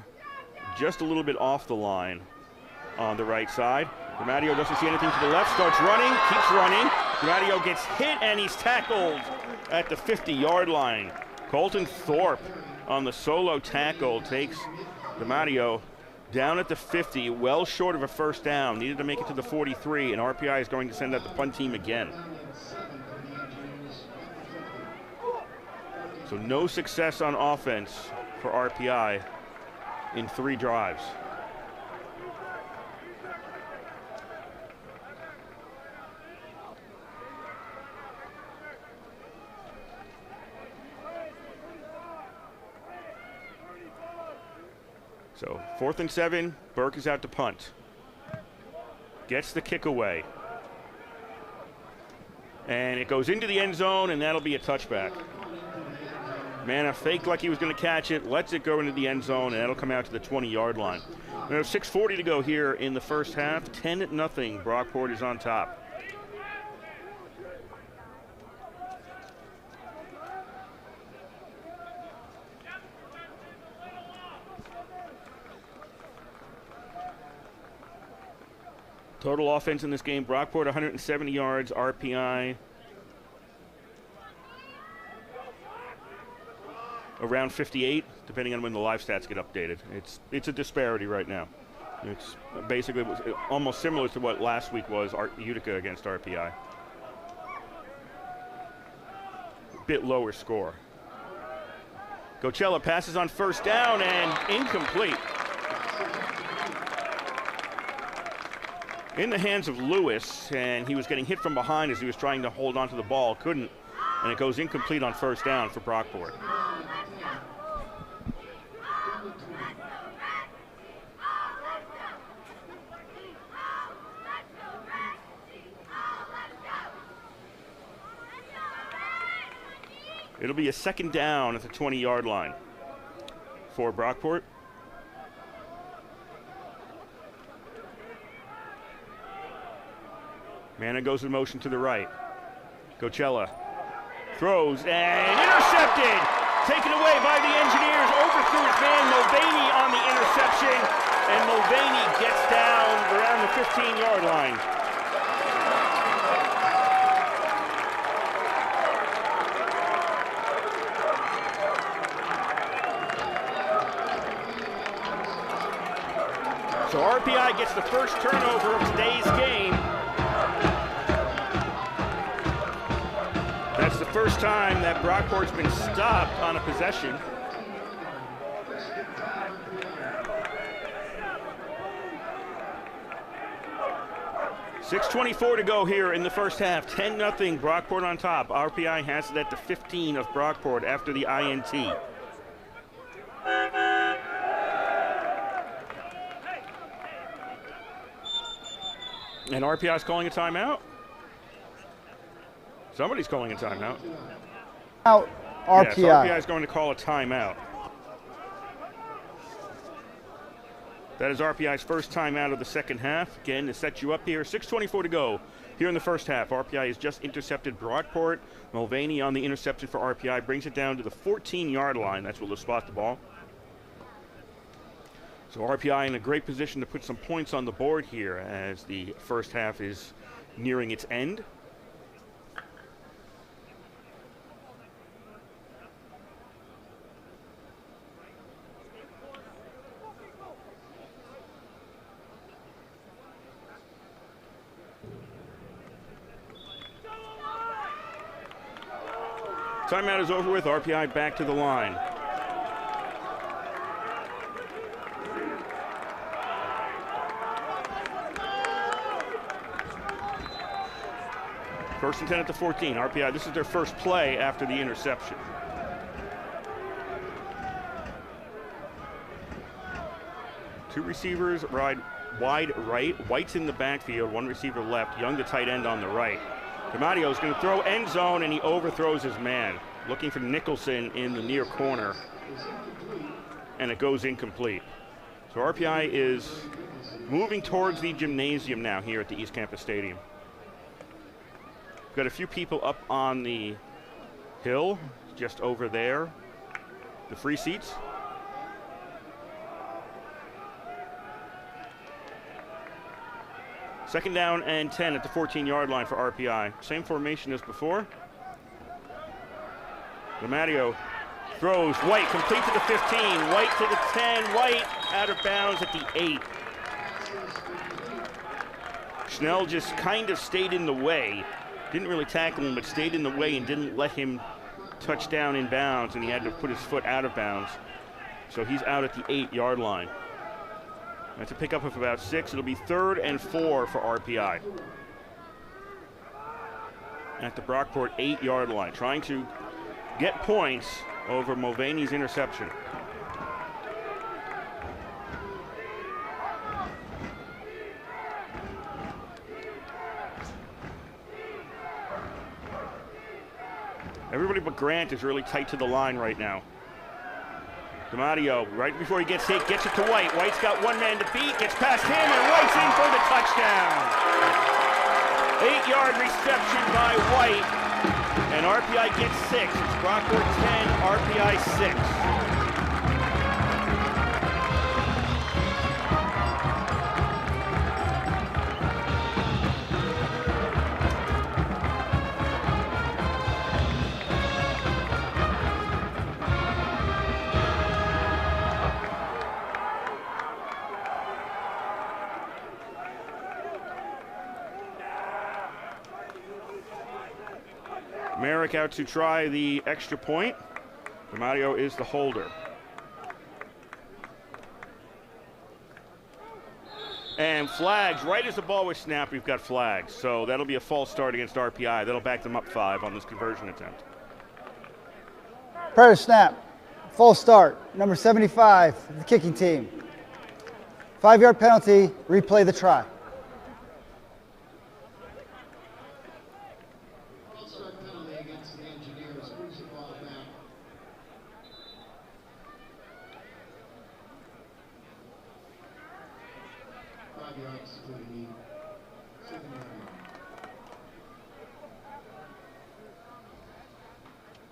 just a little bit off the line on the right side. Mario doesn't see anything to the left, starts running, keeps running. Mario gets hit, and he's tackled at the 50-yard line. Colton Thorpe on the solo tackle takes Mario down at the 50, well short of a 1st down. Needed to make it to the 43, and RPI is going to send out the punt team again. So no success on offense for RPI in 3 drives. So 4th and 7, Burke is out to punt. Gets the kick away. And it goes into the end zone, and that'll be a touchback. Mana faked like he was going to catch it, lets it go into the end zone, and that'll come out to the 20-yard line. There's 6:40 to go here in the first half. 10-0, Brockport is on top. Total offense in this game, Brockport 170 yards, RPI around 58, depending on when the live stats get updated. It's a disparity right now. It's basically almost similar to what last week was Utica against RPI. Bit lower score. Coachella passes on 1st down and incomplete. in the hands of Lewis, and he was getting hit from behind as he was trying to hold onto the ball. Couldn't, and it goes incomplete on first down for Brockport. It'll be a second down at the 20-yard line for Brockport. Manna goes in motion to the right. Coachella throws and intercepted. Taken away by the Engineers. Overthrew his man Mulvaney on the interception. And Mulvaney gets down around the 15-yard line. So RPI gets the first turnover of today's game. That's the first time that Brockport's been stopped on a possession. .6:24 to go here in the first half. 10-0 Brockport on top. RPI has it at the 15 of Brockport after the INT. And RPI is calling a timeout. Somebody's calling a timeout. Out RPI. Yes, RPI is going to call a timeout. That is RPI's first timeout of the second half. Again, to set you up here, 6:24 to go here in the first half. RPI has just intercepted Brockport. Mulvaney on the interception for RPI brings it down to the 14-yard line. That's where they'll spot the ball. So RPI in a great position to put some points on the board here as the first half is nearing its end. Timeout is over with. RPI back to the line. First and 10 at the 14. RPI, this is their first play after the interception. Two receivers wide right. White's in the backfield, one receiver left. Young, the tight end, on the right. DiMatteo is going to throw end zone, and he overthrows his man. Looking for Nicholson in the near corner, and it goes incomplete. So RPI is moving towards the gymnasium now here at the East Campus Stadium. We've got a few people up on the hill, just over there, the free seats. Second down and 10 at the 14-yard line for RPI. Same formation as before. DiMatteo throws. White complete to the 15. White to the 10. White out of bounds at the 8. Schnell just kind of stayed in the way. Didn't really tackle him, but stayed in the way and didn't let him touch down in bounds, and he had to put his foot out of bounds. So he's out at the 8-yard line. That's a pickup of about 6. It'll be 3rd and 4 for RPI. At the Brockport 8-yard line, trying to get points over Mulvaney's interception. Everybody but Grant is really tight to the line right now. DiMatteo, right before he gets hit, gets it to White. White's got one man to beat, gets past him, and White's in for the touchdown. 8-yard reception by White, and RPI gets 6. It's Brockport 10, RPI 6. Merrick out to try the extra point. DiMatteo is the holder. And flags, right as the ball was snapped, we've got flags. So that'll be a false start against RPI. That'll back them up 5 on this conversion attempt. Prior to snap, false start, number 75, the kicking team. 5-yard penalty, replay the try.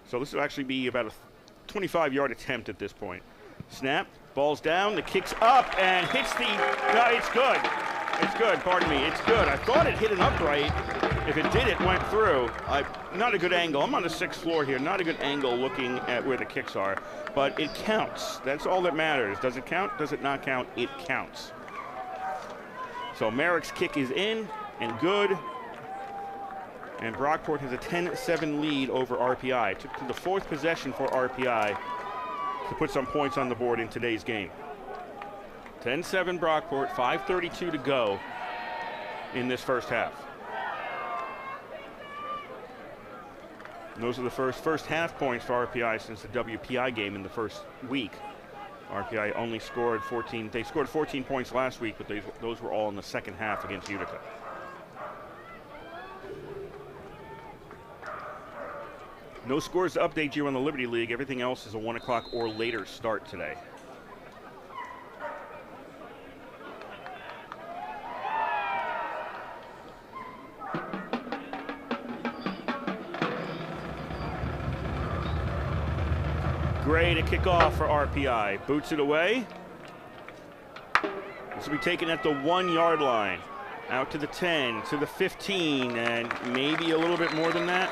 So this will actually be about a 25-yard attempt at this point. Snap, ball's down, the kick's up and hits the, no, it's good. It's good, pardon me, it's good. I thought it hit an upright. If it did, it went through. Not a good angle. I'm on the 6th floor here. Not a good angle looking at where the kicks are. But it counts. That's all that matters. Does it count? Does it not count? It counts. So Merrick's kick is in and good. And Brockport has a 10-7 lead over RPI. It took to the 4th possession for RPI to put some points on the board in today's game. 10-7 Brockport, 5:32 to go in this first half. And those are the first half points for RPI since the WPI game in the first week. RPI only scored 14. They scored 14 points last week, but those were all in the second half against Utica. No scores to update you on the Liberty League. Everything else is a 1 o'clock or later start today. Gray to kick off for RPI. Boots it away. This will be taken at the 1-yard line. Out to the 10, to the 15, and maybe a little bit more than that.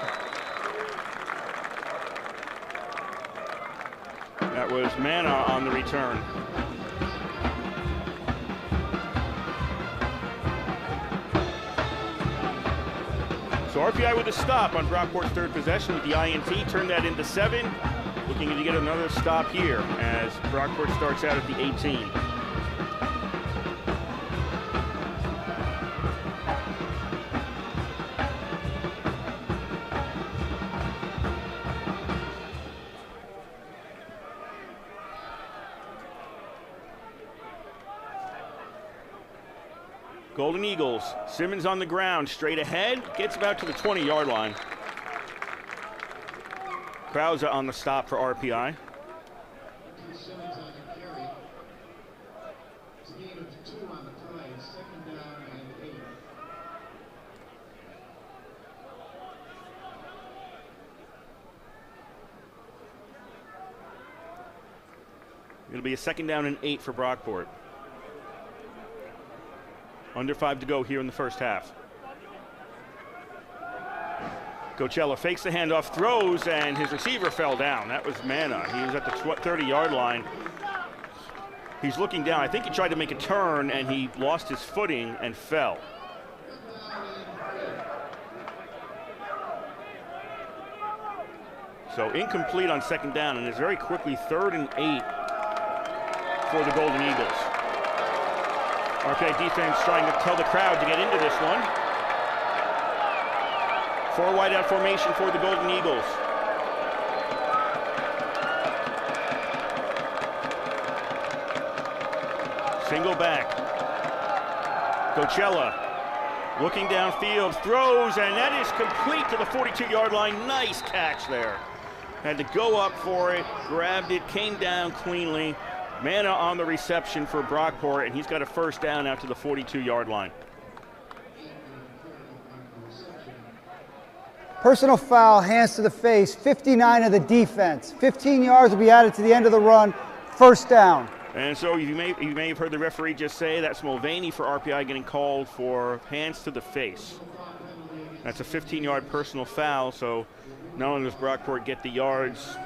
That was Mana on the return. So RPI with a stop on Brockport's 3rd possession with the INT, turned that into 7. Looking to get another stop here as Brockport starts out at the 18. Golden Eagles, Simmons on the ground, straight ahead, gets about to the 20-yard line. Krause on the stop for RPI. It'll be a 2nd down and 8 for Brockport. Under 5 to go here in the first half. Coachella fakes the handoff, throws, and his receiver fell down. That was Mana. He was at the 30-yard line. He's looking down. I think he tried to make a turn, and he lost his footing and fell. So incomplete on 2nd down, and it's very quickly 3rd and 8 for the Golden Eagles. RPI defense trying to tell the crowd to get into this one. 4 wideout formation for the Golden Eagles. Single back. Coachella looking downfield, throws, and that is complete to the 42-yard line. Nice catch there. Had to go up for it, grabbed it, came down cleanly. Mana on the reception for Brockport, and he's got a 1st down out to the 42-yard line. Personal foul, hands to the face, 59 of the defense. 15 yards will be added to the end of the run, 1st down. And so you may have heard the referee just say that's Mulvaney for RPI getting called for hands to the face. That's a 15-yard personal foul, so not only does Brockport get the yards,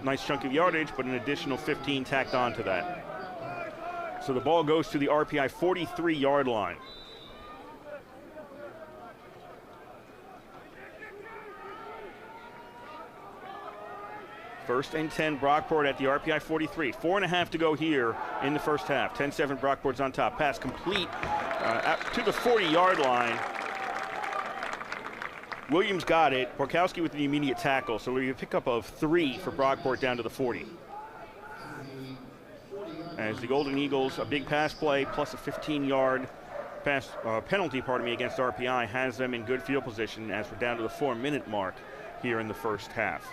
nice chunk of yardage, but an additional 15 tacked on to that. So the ball goes to the RPI 43-yard line. First and 10, Brockport at the RPI 43. 4.5 to go here in the first half. 10-7, Brockport's on top. Pass complete to the 40-yard line. Williams got it. Borkowski with the immediate tackle. So we have a pickup of 3 for Brockport down to the 40. As the Golden Eagles, a big pass play plus a 15-yard penalty, against RPI has them in good field position as we're down to the 4-minute mark here in the first half.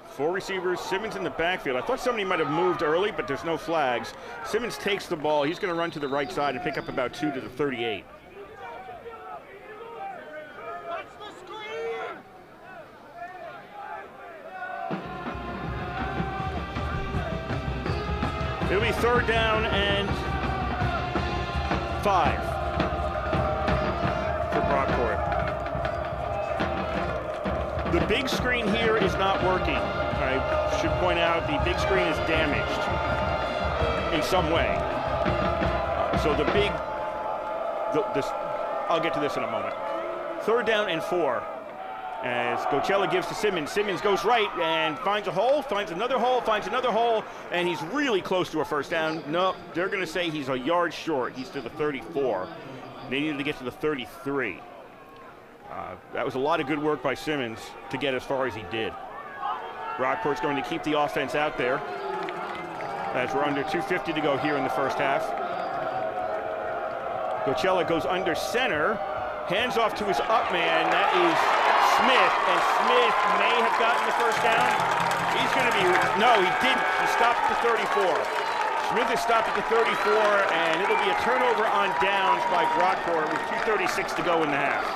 Four receivers, Simmons in the backfield. I thought somebody might have moved early, but there's no flags. Simmons takes the ball. He's going to run to the right side and pick up about 2 to the 38. It'll be 3rd down and 5 for Brockport. The big screen here is not working. I should point out the big screen is damaged in some way. I'll get to this in a moment. 3rd down and 4. As Gocella gives to Simmons. Simmons goes right and finds a hole, finds another hole, and he's really close to a first down. No, they're going to say he's a yard short. He's to the 34. They needed to get to the 33. That was a lot of good work by Simmons to get as far as he did. Brockport's going to keep the offense out there as we're under 2:50 to go here in the first half. Gocella goes under center, hands off to his up man. That is Smith, and Smith may have gotten the first down. He's going to be, no, he didn't. He stopped at the 34. Smith is stopped at the 34, and it'll be a turnover on downs by Brockport with 2:36 to go in the half.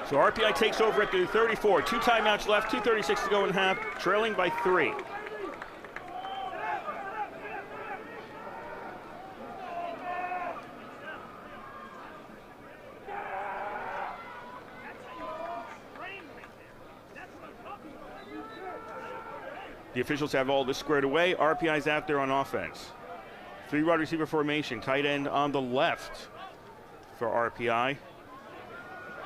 So RPI takes over at the 34. 2 timeouts left, 2:36 to go in half, trailing by 3. The officials have all this squared away. RPI's out there on offense. 3 wide receiver formation, tight end on the left for RPI.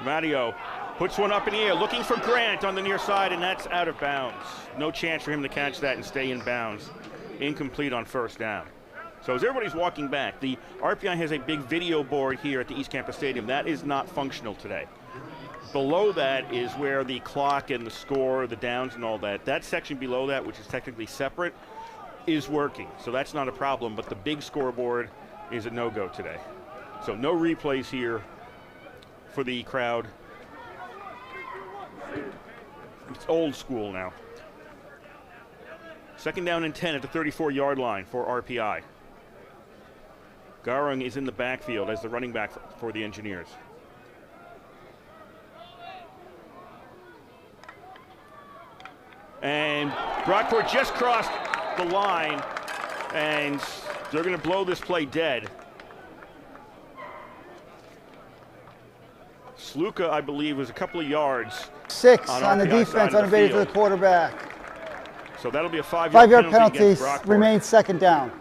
Mario puts one up in the air, looking for Grant on the near side, and that's out of bounds. No chance for him to catch that and stay in bounds. Incomplete on first down. So as everybody's walking back, the RPI has a big video board here at the East Campus Stadium. That is not functional today. Below that is where the clock and the score, the downs and all that, that section below that, which is technically separate, is working. So that's not a problem, but the big scoreboard is a no-go today. So no replays here for the crowd. It's old school now. 2nd down and 10 at the 34-yard line for RPI. Garung is in the backfield as the running back for the Engineers. And Brockport just crossed the line, and they're going to blow this play dead. Sluka, I believe, was a couple of yards. 6 on the defense, unabated to the quarterback. So that'll be a 5-yard penalty. Remains 2nd down.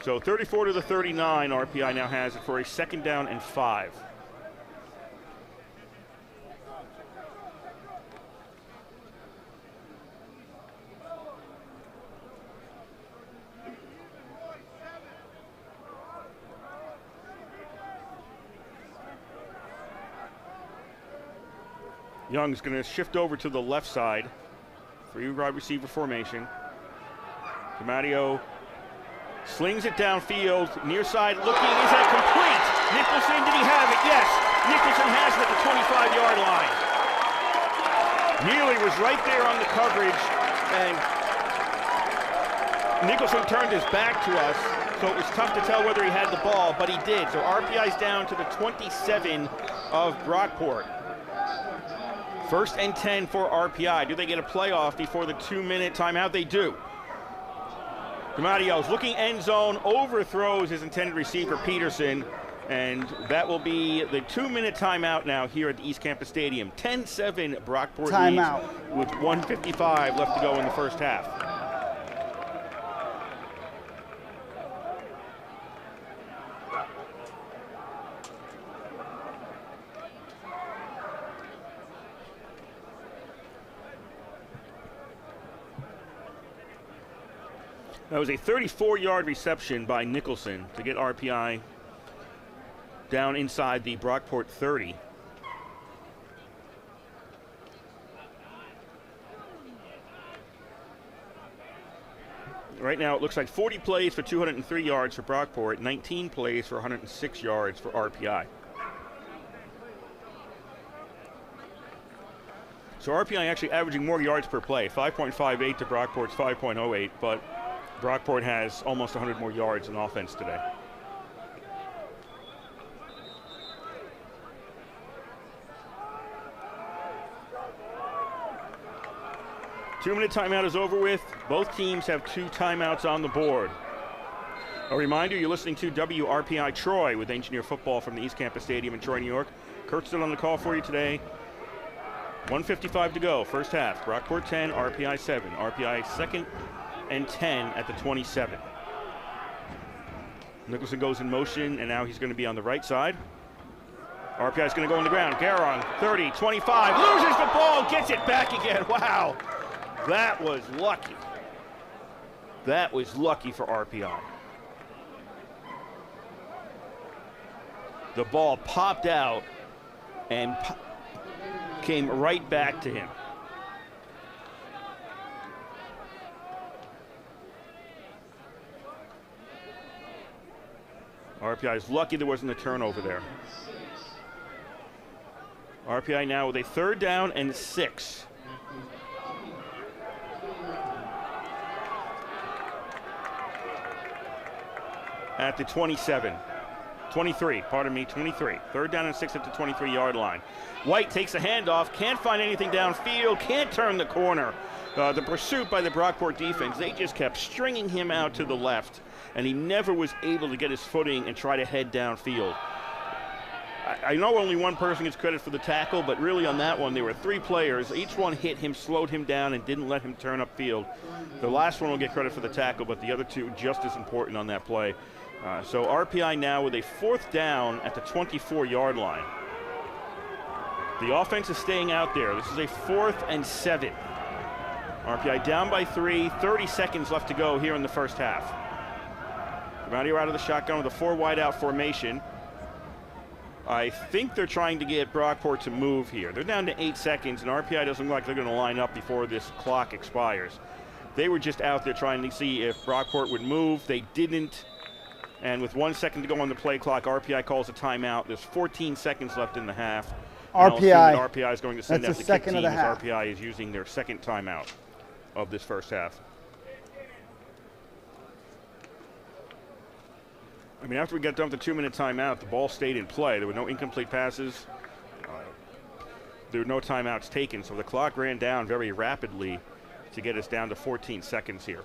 So 34 to the 39, RPI now has it for a 2nd down and 5. Young's going to shift over to the left side. 3 wide receiver formation. DiMatteo slings it downfield, near side looking. Is that complete? Nicholson, did he have it? Yes. Nicholson has it at the 25-yard line. Neely was right there on the coverage, and Nicholson turned his back to us, so it was tough to tell whether he had the ball, but he did. So RPI's down to the 27 of Brockport. 1st and 10 for RPI. Do they get a playoff before the 2-minute timeout? They do. DiMattio's looking end zone, overthrows his intended receiver, Peterson, And that will be the 2-minute timeout now here at the East Campus Stadium. 10-7 Brockport Timeout. leads with 1:55 left to go in the first half. That was a 34-yard reception by Nicholson to get RPI down inside the Brockport 30. Right now it looks like 40 plays for 203 yards for Brockport, 19 plays for 106 yards for RPI. So RPI actually averaging more yards per play, 5.58 to Brockport's 5.08, but Brockport has almost 100 more yards in offense today. Two-minute timeout is over with. Both teams have 2 timeouts on the board. A reminder, you're listening to WRPI Troy with Engineer Football from the East Campus Stadium in Troy, New York. Kurt's still on the call for you today. 1:55 to go, first half. Brockport 10, RPI 7. RPI second and 10 at the 27. Nicholson goes in motion, and now he's going to be on the right side. RPI is going to go on the ground. Garong, 30, 25, loses the ball, gets it back again. Wow, that was lucky. That was lucky for RPI. The ball popped out and came right back to him. RPI is lucky there wasn't a turnover there. RPI now with a 3rd down and 6. At the 23, 23. 3rd down and 6 at the 23-yard line. White takes a handoff, can't find anything downfield, can't turn the corner. The pursuit by the Brockport defense, they just kept stringing him out to the left, and he never was able to get his footing and try to head downfield. I know only one person gets credit for the tackle, but really on that one, there were 3 players. Each one hit him, slowed him down, and didn't let him turn upfield. The last one will get credit for the tackle, but the other 2 just as important on that play. So RPI now with a 4th down at the 24-yard line. The offense is staying out there. This is a 4th and 7. RPI down by 3, 30 seconds left to go here in the first half. Mario out of the shotgun with a 4 wide out formation. I think they're trying to get Brockport to move here. They're down to 8 seconds, and RPI doesn't look like they're going to line up before this clock expires. They were just out there trying to see if Brockport would move. They didn't. And with 1 second to go on the play clock, RPI calls a timeout. There's 14 seconds left in the half. RPI is going to send out the kick team as RPI is using their 2nd timeout of this first half. I mean, after we got done with the 2-minute timeout, the ball stayed in play. There were no incomplete passes. There were no timeouts taken, so the clock ran down very rapidly to get us down to 14 seconds here.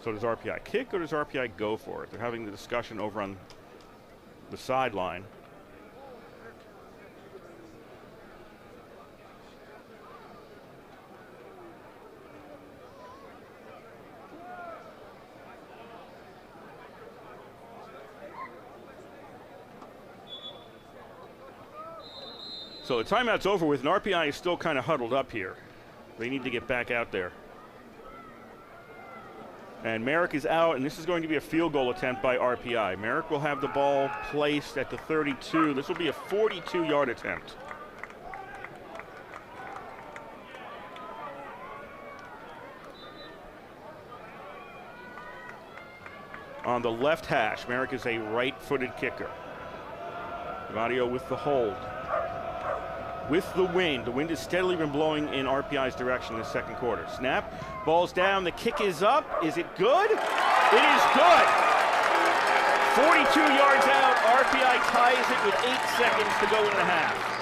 So does RPI kick or does RPI go for it? They're having the discussion over on the sideline. So the timeout's over with, and RPI is still kind of huddled up here. They need to get back out there. And Merrick is out, and this is going to be a field goal attempt by RPI. Merrick will have the ball placed at the 32. This will be a 42-yard attempt. On the left hash, Merrick is a right-footed kicker. Mario with the hold. With the wind has steadily been blowing in RPI's direction in the 2nd quarter. Snap, ball's down, the kick is up. Is it good? It is good. 42 yards out, RPI ties it with 8 seconds to go in the half.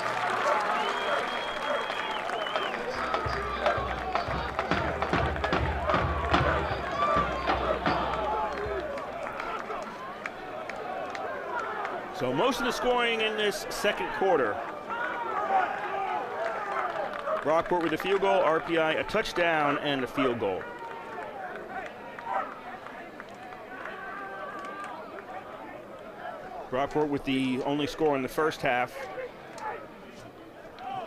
So most of the scoring in this second quarter. Brockport with a field goal, RPI a touchdown and a field goal. Brockport with the only score in the first half,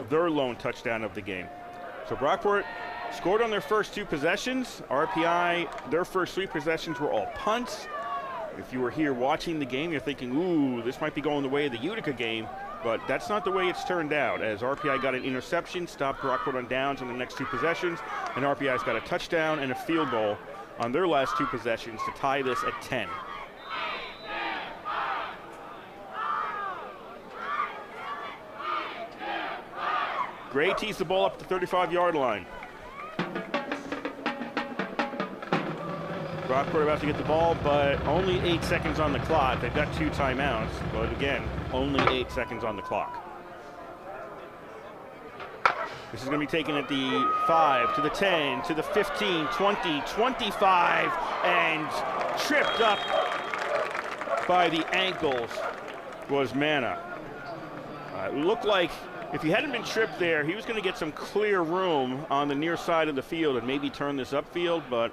their lone touchdown of the game. So Brockport scored on their first 2 possessions. RPI, their first 3 possessions were all punts. If you were here watching the game, you're thinking, ooh, this might be going the way of the Utica game, but that's not the way it's turned out, as RPI got an interception, stopped Brockport on downs on the next 2 possessions, and RPI's got a touchdown and a field goal on their last 2 possessions to tie this at 10. Gray tees the ball up to the 35-yard line. Brockport about to get the ball, but only 8 seconds on the clock. They've got 2 timeouts, but again, only 8 seconds on the clock. This is going to be taken at the 5, to the 10, to the 15, 20, 25, and tripped up by the ankles was Mana. It looked like if he hadn't been tripped there, he was going to get some clear room on the near side of the field and maybe turn this upfield, but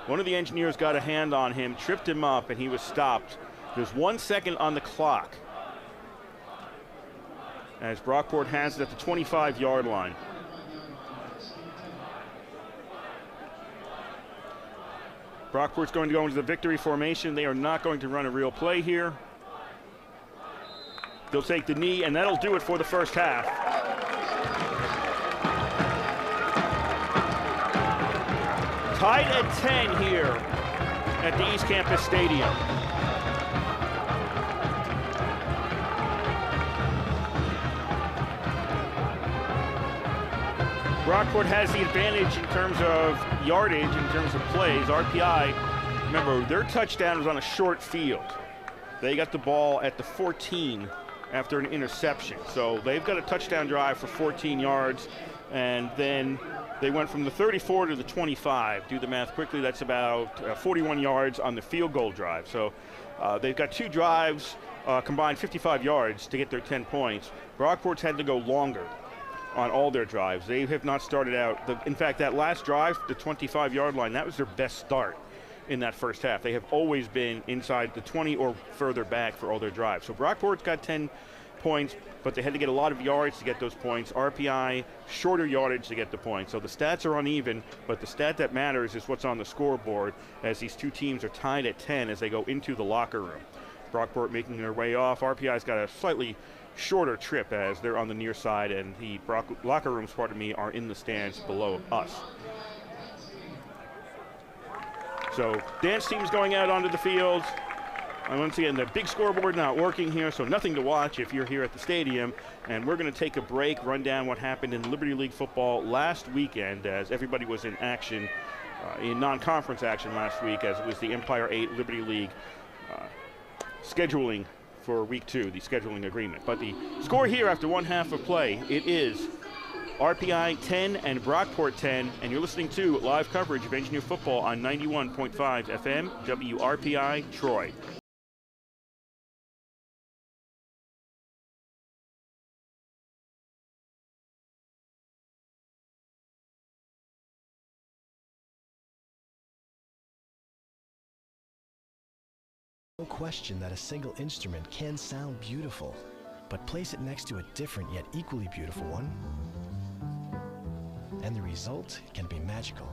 one of the engineers got a hand on him, tripped him up, and he was stopped. There's 1 second on the clock as Brockport has it at the 25-yard line. Brockport's going to go into the victory formation. They are not going to run a real play here. They'll take the knee, and that'll do it for the first half. Tied at 10 here at the East Campus Stadium. Brockport has the advantage in terms of yardage, in terms of plays. RPI, remember, their touchdown was on a short field. They got the ball at the 14 after an interception. So they've got a touchdown drive for 14 yards, and then they went from the 34 to the 25. Do the math quickly, that's about 41 yards on the field goal drive. So they've got 2 drives, combined 55 yards to get their 10 points. Brockport's had to go longer on all their drives. They have not started out, in fact, that last drive, the 25-yard line, that was their best start in that first half. They have always been inside the 20 or further back for all their drives. So Brockport's got 10 points, but they had to get a lot of yards to get those points. RPI, shorter yardage to get the points. So the stats are uneven, but the stat that matters is what's on the scoreboard as these 2 teams are tied at 10 as they go into the locker room. Brockport making their way off. RPI's got a slightly shorter trip as they're on the near side, and the locker rooms, pardon me, are in the stands below us. So dance team's going out onto the field. And once again, the big scoreboard not working here, so nothing to watch if you're here at the stadium. And we're going to take a break, run down what happened in Liberty League football last weekend as everybody was in action, in non-conference action last week, as it was the Empire 8 Liberty League scheduling for week 2, the scheduling agreement. But the score here after 1 half of play, it is RPI 10 and Brockport 10, and you're listening to live coverage of Engineer football on 91.5 FM, WRPI Troy. No question that a single instrument can sound beautiful, but place it next to a different yet equally beautiful one, and the result can be magical.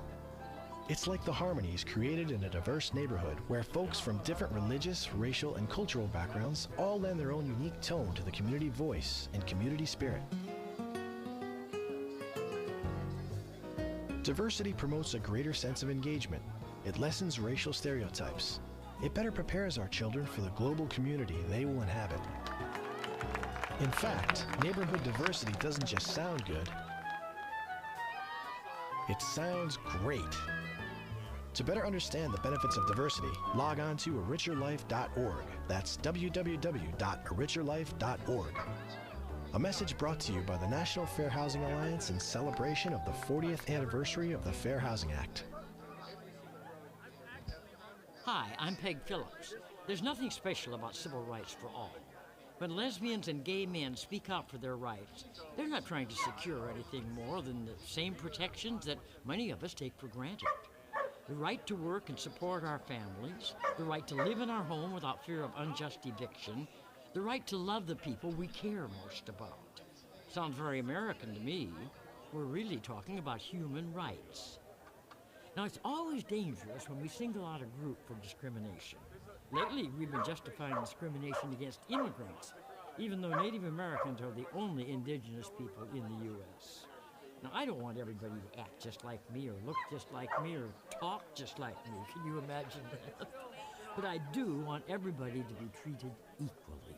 It's like the harmonies created in a diverse neighborhood where folks from different religious, racial, and cultural backgrounds all lend their own unique tone to the community voice and community spirit. Diversity promotes a greater sense of engagement. It lessens racial stereotypes. It better prepares our children for the global community they will inhabit. In fact, neighborhood diversity doesn't just sound good, it sounds great. To better understand the benefits of diversity, log on to aricherlife.org. That's www.aricherlife.org. A message brought to you by the National Fair Housing Alliance in celebration of the 40th anniversary of the Fair Housing Act. Hi, I'm Peg Phillips. There's nothing special about civil rights for all. When lesbians and gay men speak out for their rights, they're not trying to secure anything more than the same protections that many of us take for granted. The right to work and support our families, the right to live in our home without fear of unjust eviction, the right to love the people we care most about. Sounds very American to me. We're really talking about human rights. Now, it's always dangerous when we single out a group for discrimination. Lately, we've been justifying discrimination against immigrants, even though Native Americans are the only indigenous people in the U.S. Now, I don't want everybody to act just like me, or look just like me, or talk just like me. Can you imagine that? But I do want everybody to be treated equally.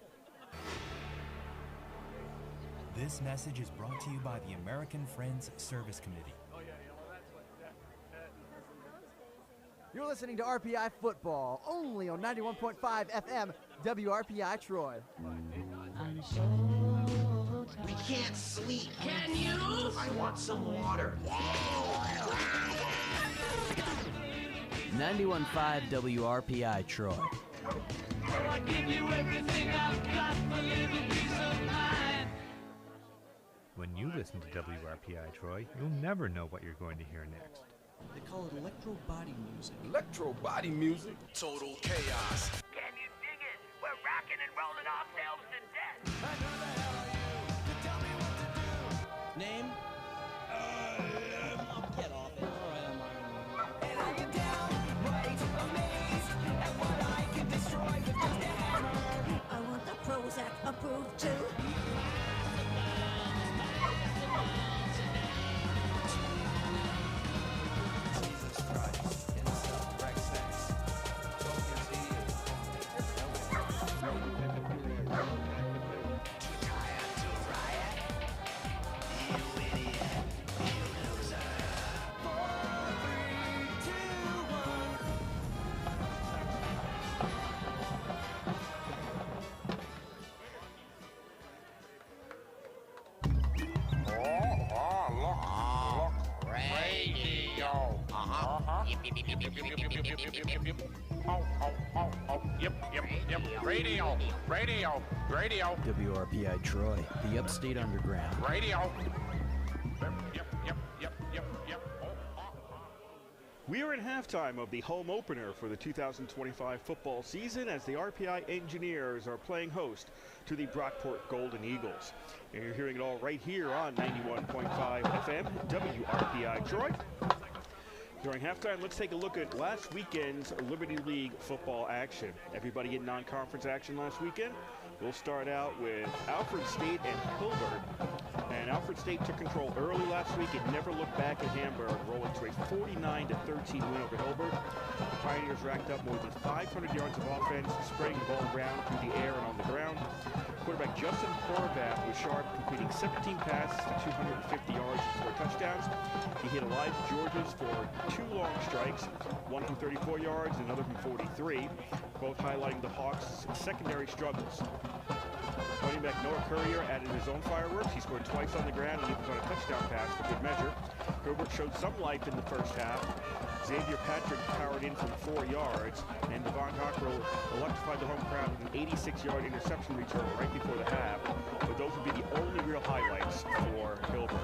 This message is brought to you by the American Friends Service Committee. You're listening to RPI Football, only on 91.5 FM, WRPI Troy. I'm so tired. We can't sleep. Can you? I want some water. 91.5 WRPI Troy. I give you everything I've got for little peace of mind. When you listen to WRPI Troy, you'll never know what you're going to hear next. They call it electro body music. Electro body music? Total chaos. Can you dig it? We're rocking and rolling ourselves to death. And who the hell are you to tell me what to do? Name? I'll get off it. All right, I'm on. And I am downright amazed at what I can destroy with just a hammer. I want the Prozac approved too. Radio. WRPI Troy, the Upstate Underground. Radio. We are in halftime of the home opener for the 2025 football season as the RPI Engineers are playing host to the Brockport Golden Eagles. And you're hearing it all right here on 91.5 FM, WRPI Troy. During halftime, let's take a look at last weekend's Liberty League football action. Everybody in non-conference action last weekend. We'll start out with Alfred State and Hilbert. And Alfred State took control early last week and never looked back at Hamburg, rolling to a 49-13 win over Hilbert. The Pioneers racked up more than 500 yards of offense, spreading the ball around through the air and on the ground. Quarterback Justin Horvath was sharp, completing 17 passes to 250 yards and 4 touchdowns. He hit Elijah Georges for 2 long strikes, one from 34 yards and another from 43, both highlighting the Hawks' secondary struggles. Running back Noah Courier added his own fireworks. He scored twice on the ground and he was on a touchdown pass for good measure. Herbert showed some life in the first half. Xavier Patrick powered in from 4 yards, and Devon Cockrell electrified the home crowd with an 86-yard interception return right before the half. But those would be the only real highlights for Hilbert.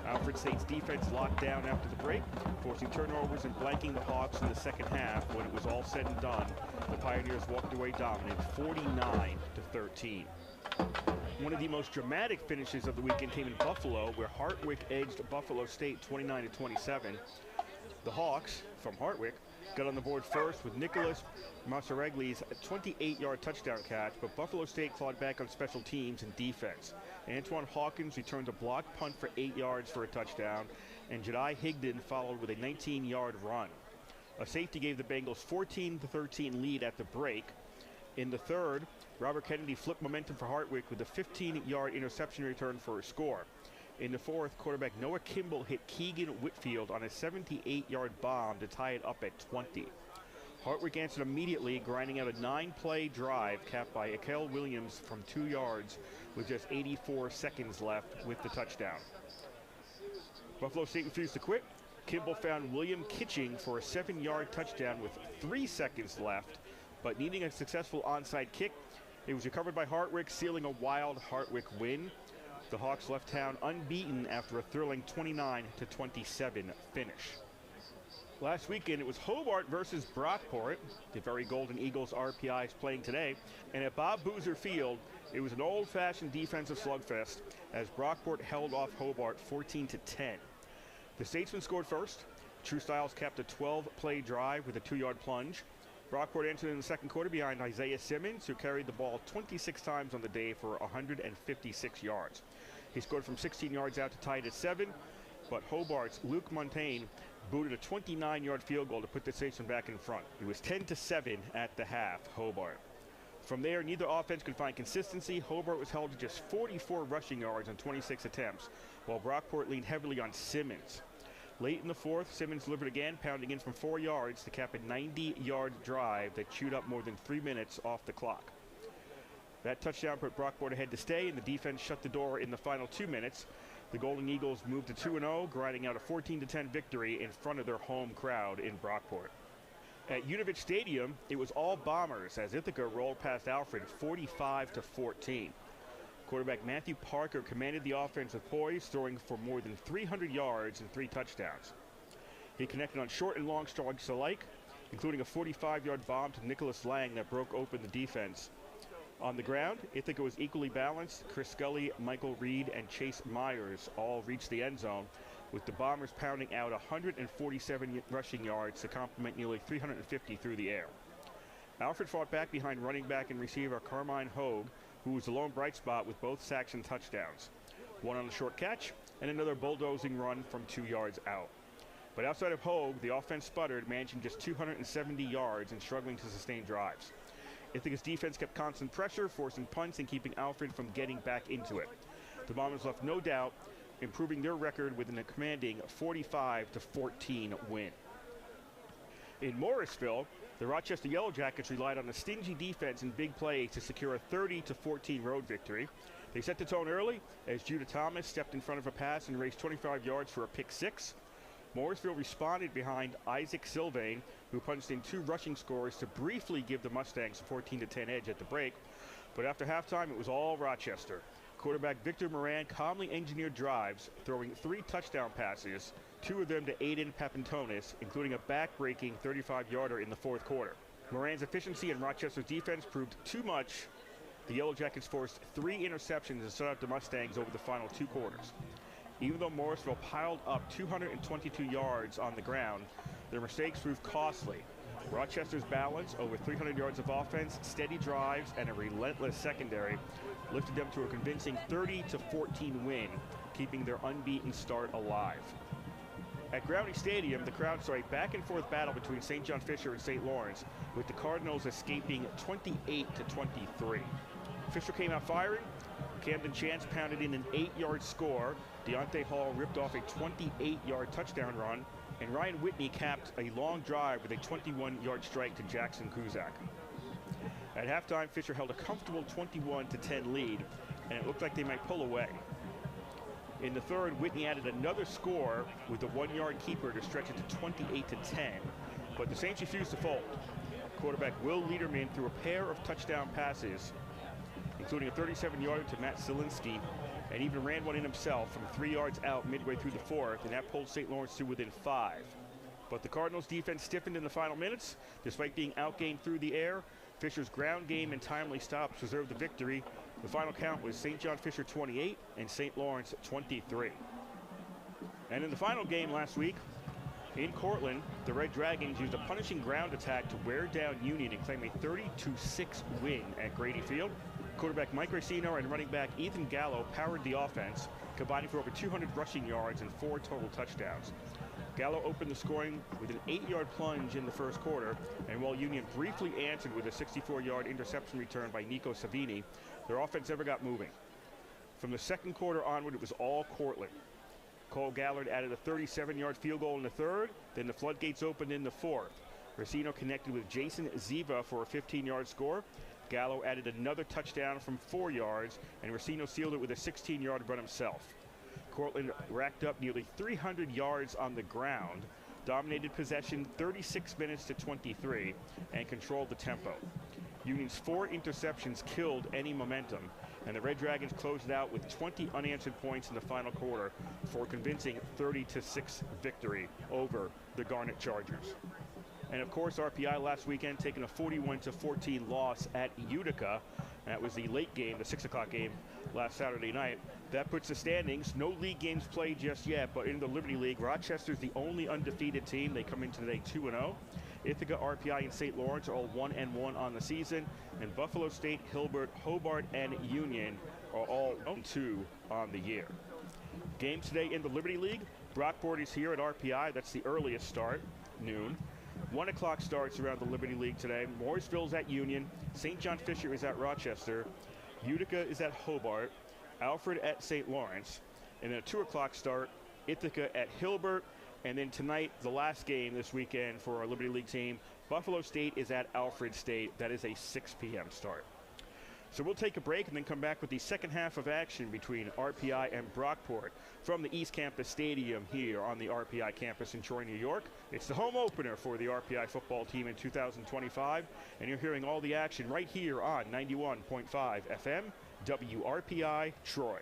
Alfred State's defense locked down after the break, forcing turnovers and blanking the Hawks in the second half. When it was all said and done, the Pioneers walked away dominant, 49-13. One of the most dramatic finishes of the weekend came in Buffalo, where Hartwick edged Buffalo State 29-27. The Hawks, from Hartwick, got on the board first with Nicholas Massaregli's 28-yard touchdown catch, but Buffalo State clawed back on special teams and defense. Antoine Hawkins returned a blocked punt for 8 yards for a touchdown, and Jedi Higdon followed with a 19-yard run. A safety gave the Bengals 14-13 lead at the break. In the third, Robert Kennedy flipped momentum for Hartwick with a 15-yard interception return for a score. In the fourth, quarterback Noah Kimball hit Keegan Whitfield on a 78-yard bomb to tie it up at 20. Hartwick answered immediately, grinding out a 9-play drive capped by Akel Williams from 2 yards with just 84 seconds left with the touchdown. Buffalo State refused to quit. Kimball found William Kitching for a 7-yard touchdown with 3 seconds left, but needing a successful onside kick, It was recovered by Hartwick, sealing a wild Hartwick win. The Hawks left town unbeaten after a thrilling 29-27 finish. Last weekend, it was Hobart versus Brockport. The very Golden Eagles RPI is playing today. And at Bob Boozer Field, it was an old-fashioned defensive slugfest as Brockport held off Hobart 14-10. The Statesmen scored first. True Styles capped a 12-play drive with a 2-yard plunge. Brockport entered in the second quarter behind Isaiah Simmons, who carried the ball 26 times on the day for 156 yards. He scored from 16 yards out to tie it at 7, but Hobart's Luke Montaigne booted a 29-yard field goal to put the Statesmen back in front. It was 10-7 at the half, Hobart. From there, neither offense could find consistency. Hobart was held to just 44 rushing yards on 26 attempts, while Brockport leaned heavily on Simmons. Late in the fourth, Simmons delivered again, pounding in from 4 yards to cap a 90-yard drive that chewed up more than 3 minutes off the clock. That touchdown put Brockport ahead to stay, and the defense shut the door in the final 2 minutes. The Golden Eagles moved to 2-0, grinding out a 14-10 victory in front of their home crowd in Brockport. At Unovich Stadium, it was all Bombers as Ithaca rolled past Alfred 45-14. Quarterback Matthew Parker commanded the offense with poise, throwing for more than 300 yards and 3 touchdowns. He connected on short and long strikes alike, including a 45-yard bomb to Nicholas Lang that broke open the defense. On the ground, Ithaca was equally balanced. Chris Scully, Michael Reed, and Chase Myers all reached the end zone, with the Bombers pounding out 147 rushing yards to complement nearly 350 through the air. Alfred fought back behind running back and receiver Carmine Hogue, who was the lone bright spot with both sacks and touchdowns. One on a short catch and another bulldozing run from 2 yards out. But outside of Hogue, the offense sputtered, managing just 270 yards and struggling to sustain drives. Ithaca's defense kept constant pressure, forcing punts and keeping Alfred from getting back into it. The Bombers left no doubt, improving their record with a commanding 45-14 win. In Morrisville, the Rochester Yellow Jackets relied on a stingy defense and big plays to secure a 30-14 road victory. They set the tone early as Judah Thomas stepped in front of a pass and raced 25 yards for a pick 6. Morrisville responded behind Isaac Sylvain, who punched in 2 rushing scores to briefly give the Mustangs a 14-10 edge at the break. But after halftime, it was all Rochester. Quarterback Victor Moran calmly engineered drives, throwing 3 touchdown passes, 2 of them to Aiden Papantonis, including a back-breaking 35-yarder in the fourth quarter. Moran's efficiency and Rochester's defense proved too much. The Yellow Jackets forced 3 interceptions to shut out the Mustangs over the final 2 quarters. Even though Morrisville piled up 222 yards on the ground, their mistakes proved costly. Rochester's balance, over 300 yards of offense, steady drives, and a relentless secondary lifted them to a convincing 30-14 win, keeping their unbeaten start alive. At Growney Stadium, the crowd saw a back-and-forth battle between St. John Fisher and St. Lawrence, with the Cardinals escaping 28-23. Fisher came out firing. Camden Chance pounded in an 8-yard score. Deontay Hall ripped off a 28-yard touchdown run, and Ryan Whitney capped a long drive with a 21-yard strike to Jackson Kuzak. At halftime, Fisher held a comfortable 21-10 lead, and it looked like they might pull away. In the third, Whitney added another score with a 1-yard keeper to stretch it to 28-10, but the Saints refused to fold. Quarterback Will Lederman threw a pair of touchdown passes, including a 37-yarder to Matt Zielinski, and even ran one in himself from 3 yards out midway through the fourth, and that pulled St. Lawrence to within 5. But the Cardinals' defense stiffened in the final minutes. Despite being outgained through the air, Fisher's ground game and timely stops preserved the victory. The final count was St. John Fisher 28 and St. Lawrence 23. And in the final game last week, in Cortland, the Red Dragons used a punishing ground attack to wear down Union and claim a 30-6 win at Grady Field. Quarterback Mike Racino and running back Ethan Gallo powered the offense, combining for over 200 rushing yards and 4 total touchdowns. Gallo opened the scoring with an 8-yard plunge in the first quarter, and while Union briefly answered with a 64-yard interception return by Nico Savini, their offense never got moving. From the second quarter onward, it was all Cortland. Cole Gallard added a 37-yard field goal in the third, then the floodgates opened in the fourth. Racino connected with Jason Ziva for a 15-yard score. Gallo added another touchdown from 4 yards, and Racino sealed it with a 16-yard run himself. Cortland racked up nearly 300 yards on the ground, dominated possession 36 minutes to 23, and controlled the tempo. Union's 4 interceptions killed any momentum, and the Red Dragons closed it out with 20 unanswered points in the final quarter for a convincing 30-6 victory over the Garnet Chargers. And of course, RPI last weekend taking a 41-14 loss at Utica. That was the late game, the 6 o'clock game last Saturday night. That puts the standings, no league games played just yet, but in the Liberty League, Rochester's the only undefeated team. They come in today 2-0. Ithaca, RPI, and St. Lawrence are all 1-1 on the season, and Buffalo State, Hilbert, Hobart, and Union are all 0-2 on the year. Games today in the Liberty League, Brockport is here at RPI. That's the earliest start, noon. 1 o'clock starts around the Liberty League today. Mooresville's at Union. St. John Fisher is at Rochester. Utica is at Hobart. Alfred at St. Lawrence. And then a 2 o'clock start, Ithaca at Hilbert. And then tonight, the last game this weekend for our Liberty League team, Buffalo State is at Alfred State. That is a 6 p.m. start. So we'll take a break and then come back with the second half of action between RPI and Brockport from the East Campus Stadium here on the RPI campus in Troy, New York. It's the home opener for the RPI football team in 2025, and you're hearing all the action right here on 91.5 FM, WRPI Troy.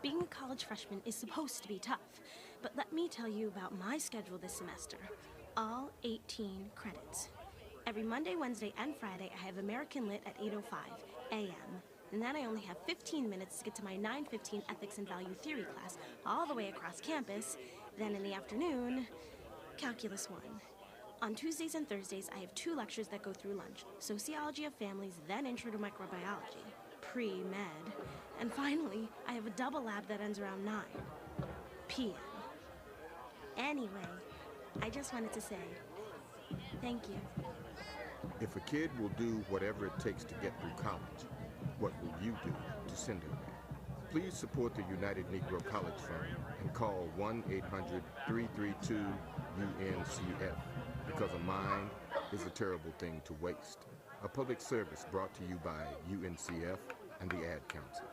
Being a college freshman is supposed to be tough, but let me tell you about my schedule this semester. All 18 credits. Every Monday, Wednesday, and Friday, I have American Lit at 8:05 a.m. And then I only have 15 minutes to get to my 9:15 Ethics and Value Theory class all the way across campus. Then in the afternoon, Calculus 1. On Tuesdays and Thursdays, I have 2 lectures that go through lunch. Sociology of Families, then Intro to Microbiology. Pre-med. And finally, I have a double lab that ends around 9 p.m. Anyway, I just wanted to say thank you. If a kid will do whatever it takes to get through college, what will you do to send him there? Please support the United Negro College Fund and call 1-800-332-UNCF, because a mind is a terrible thing to waste. A public service brought to you by UNCF and the Ad Council.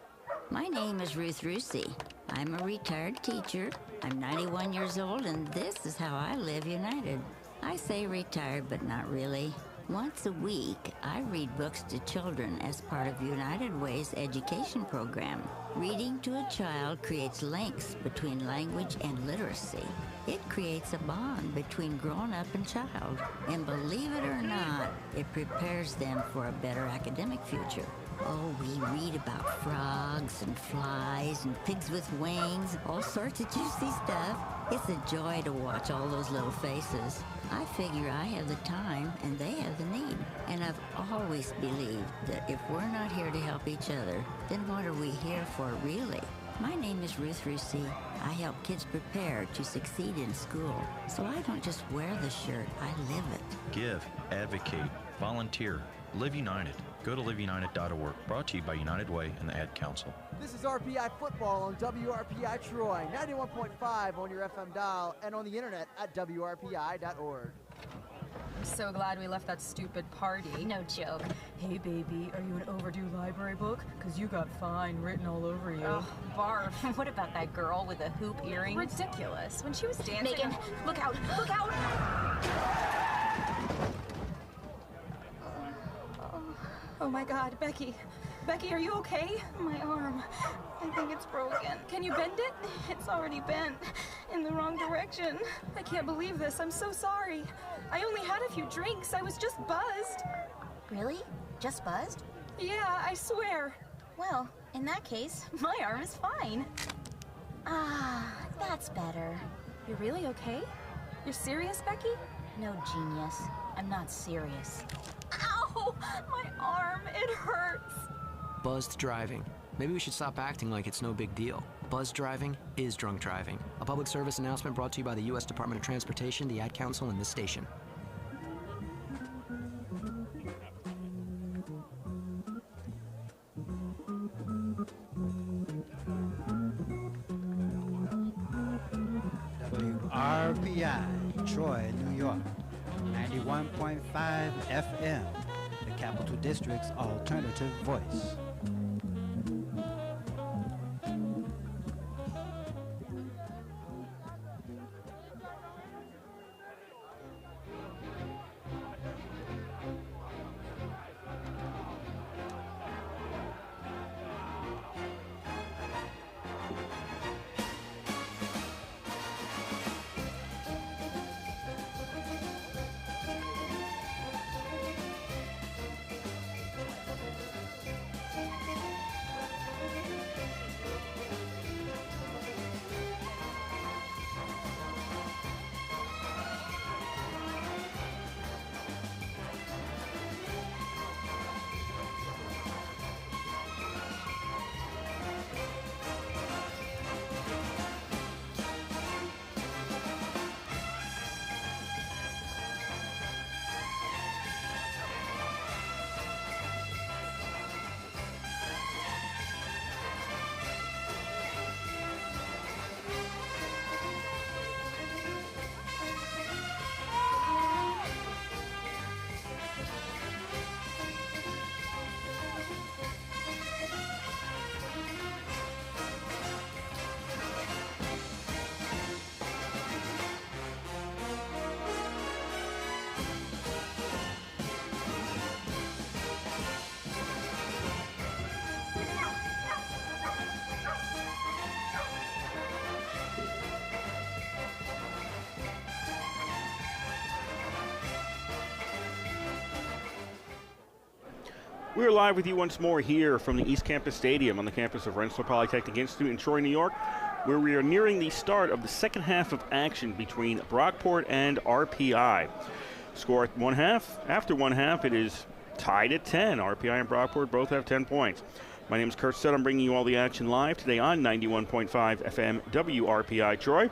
My name is Ruth Rusi. I'm a retired teacher. I'm 91 years old, and this is how I live united. I say retired, but not really. Once a week, I read books to children as part of United Way's education program. Reading to a child creates links between language and literacy. It creates a bond between grown-up and child. And believe it or not, it prepares them for a better academic future. Oh, we read about frogs and flies and pigs with wings, all sorts of juicy stuff. It's a joy to watch all those little faces. I figure I have the time and they have the need. And I've always believed that if we're not here to help each other, then what are we here for really? My name is Ruth Rusi. I help kids prepare to succeed in school. So I don't just wear the shirt, I live it. Give, advocate, volunteer, live united. Go to liveunited.org. Brought to you by United Way and the Ad Council. This is RPI Football on WRPI Troy, 91.5 on your FM dial and on the internet at WRPI.org. I'm so glad we left that stupid party. No joke. Hey, baby, are you an overdue library book? Because you got fine written all over you. Oh, barf. What about that girl with the hoop earrings? Ridiculous. When she was dancing... Megan, look out! Look out! Oh my God, Becky. Becky, are you okay? My arm. I think it's broken. Can you bend it? It's already bent. In the wrong direction. I can't believe this. I'm so sorry. I only had a few drinks. I was just buzzed. Really? Just buzzed? Yeah, I swear. Well, in that case, my arm is fine. Ah, that's better. You're really okay? You're serious, Becky? No, genius. I'm not serious. Ow! My arm, it hurts. Buzzed driving. Maybe we should stop acting like it's no big deal. Buzzed driving is drunk driving. A public service announcement brought to you by the U.S. Department of Transportation, the Ad Council, and this station. WRPI, Troy, New York, 91.5 FM, the Capital District's alternative voice. We're live with you once more here from the East Campus Stadium on the campus of Rensselaer Polytechnic Institute in Troy, New York, where we are nearing the start of the second half of action between Brockport and RPI. Score at one half. After one half, it is tied at 10. RPI and Brockport both have 10 points. My name is Kurt Sett. I'm bringing you all the action live today on 91.5 FM WRPI Troy.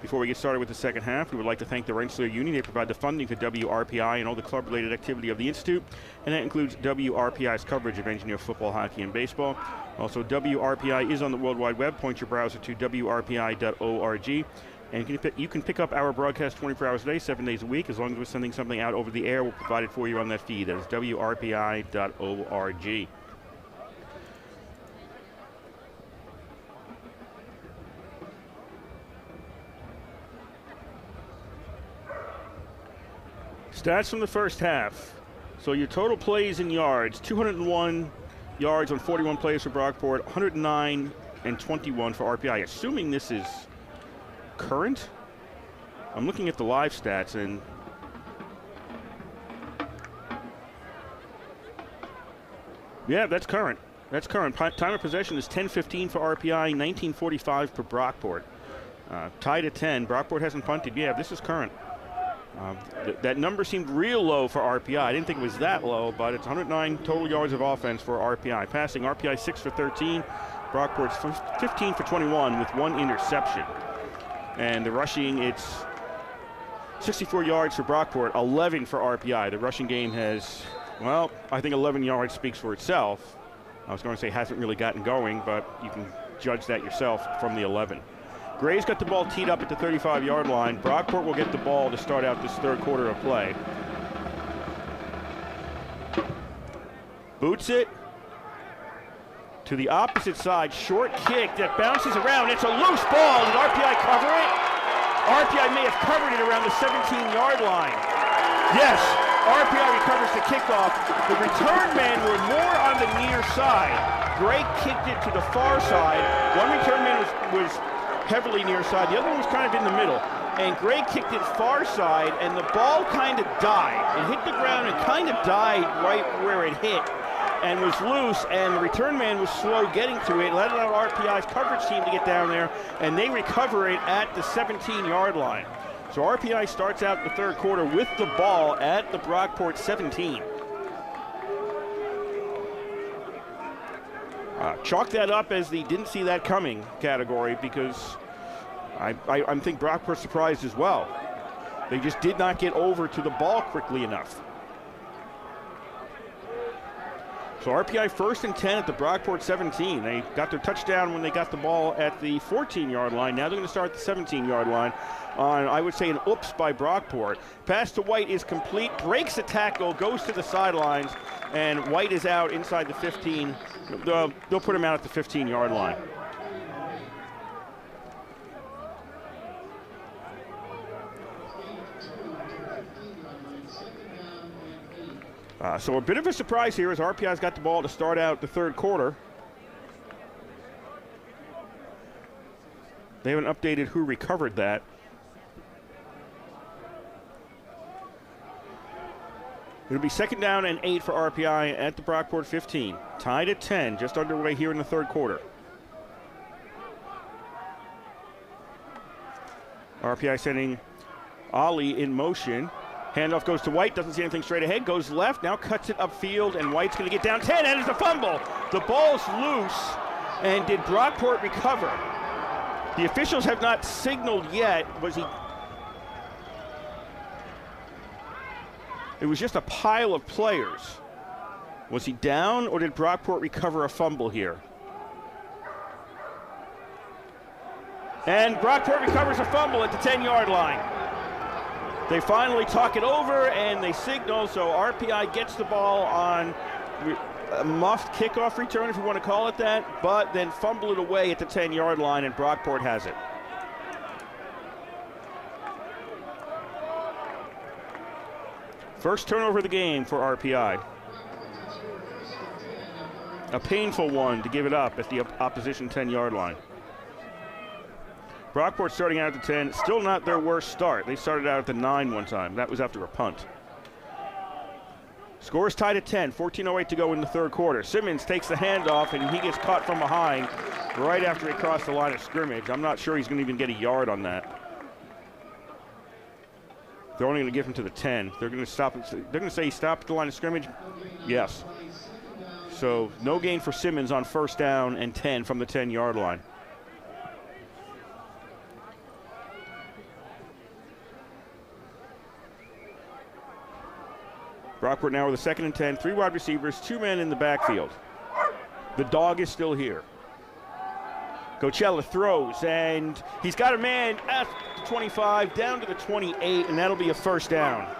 Before we get started with the second half, we would like to thank the Rensselaer Union. They provide the funding for WRPI and all the club-related activity of the Institute, and that includes WRPI's coverage of engineer football, hockey, and baseball. Also, WRPI is on the World Wide Web. Point your browser to WRPI.org, and you can pick up our broadcast 24 hours a day, 7 days a week. As long as we're sending something out over the air, we'll provide it for you on that feed. That is WRPI.org. Stats from the first half. So your total plays in yards, 201 yards on 41 plays for Brockport, 109 and 21 for RPI. Assuming this is current, I'm looking at the live stats, and yeah, that's current. That's current. Time of possession is 10:15 for RPI, 19:45 for Brockport. Tied at 10. Brockport hasn't punted. Yeah, this is current. That number seemed real low for RPI. I didn't think it was that low, but it's 109 total yards of offense for RPI. Passing, RPI 6 for 13. Brockport's 15 for 21 with one interception. And the rushing, it's 64 yards for Brockport, 11 for RPI. The rushing game has, well, I think 11 yards speaks for itself. I was going to say hasn't really gotten going, but you can judge that yourself from the 11. Gray's got the ball teed up at the 35-yard line. Brockport will get the ball to start out this third quarter of play. Boots it to the opposite side. Short kick that bounces around. It's a loose ball. Did RPI cover it? RPI may have covered it around the 17-yard line. Yes, RPI recovers the kickoff. The return men were more on the near side. Gray kicked it to the far side. One return man was heavily near side. The other one was kind of in the middle. And Gray kicked it far side, and the ball kind of died. It hit the ground and kind of died right where it hit and was loose, and the return man was slow getting to it. Let allow RPI's coverage team to get down there, and they recover it at the 17-yard line. So RPI starts out the third quarter with the ball at the Brockport 17. Chalk that up as the didn't see that coming category, because I think Brockport surprised as well. They just did not get over to the ball quickly enough. So RPI 1st and 10 at the Brockport 17. They got their touchdown when they got the ball at the 14-yard line. Now they're going to start at the 17-yard line on, I would say, an oops by Brockport. Pass to White is complete, breaks a tackle, goes to the sidelines. and White is out inside the 15. They'll put him out at the 15-yard line. So a bit of a surprise here as RPI's got the ball to start out the third quarter. They haven't updated who recovered that. It'll be 2nd down and 8 for RPI at the Brockport 15. Tied at 10, just underway here in the third quarter. RPI sending Ali in motion. Handoff goes to White, doesn't see anything straight ahead, goes left, now cuts it upfield, and White's going to get down 10, and it's a fumble. The ball's loose, and did Brockport recover? The officials have not signaled yet. It was just a pile of players. Was he down, or did Brockport recover a fumble here? And Brockport recovers a fumble at the 10-yard line. They finally talk it over, and they signal, so RPI gets the ball on a muffed kickoff return, if you want to call it that, but then fumble it away at the 10-yard line, and Brockport has it. First turnover of the game for RPI. A painful one to give it up at the opposition 10-yard line. Brockport starting out at the 10, still not their worst start. They started out at the 9 one time. That was after a punt. Score is tied at 10, 14:08 to go in the third quarter. Simmons takes the handoff, and he gets caught from behind right after he crossed the line of scrimmage. I'm not sure he's going to even get a yard on that. They're only going to give him to the 10. They're going to stop. They're going to say he stopped at the line of scrimmage. Yes. So no gain for Simmons on 1st down and 10 from the 10-yard line. Brockport now with a 2nd and 10, 3 wide receivers, 2 men in the backfield. The dog is still here. Coachella throws, and he's got a man at the 25, down to the 28, and that'll be a 1st down.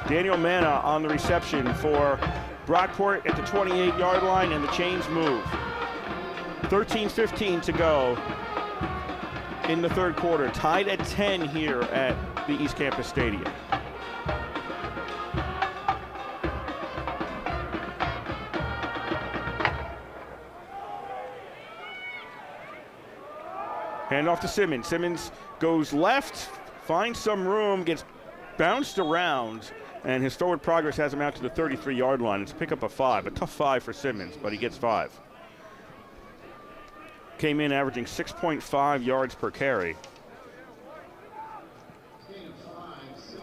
Daniel Manna on the reception for Brockport at the 28-yard line, and the chains move. 13:15 to go in the third quarter, tied at 10 here at the East Campus Stadium. Hand off to Simmons. Simmons goes left, finds some room, gets bounced around, and his forward progress has him out to the 33-yard line. It's a pickup of 5, a tough 5 for Simmons, but he gets 5. Came in averaging 6.5 yards per carry.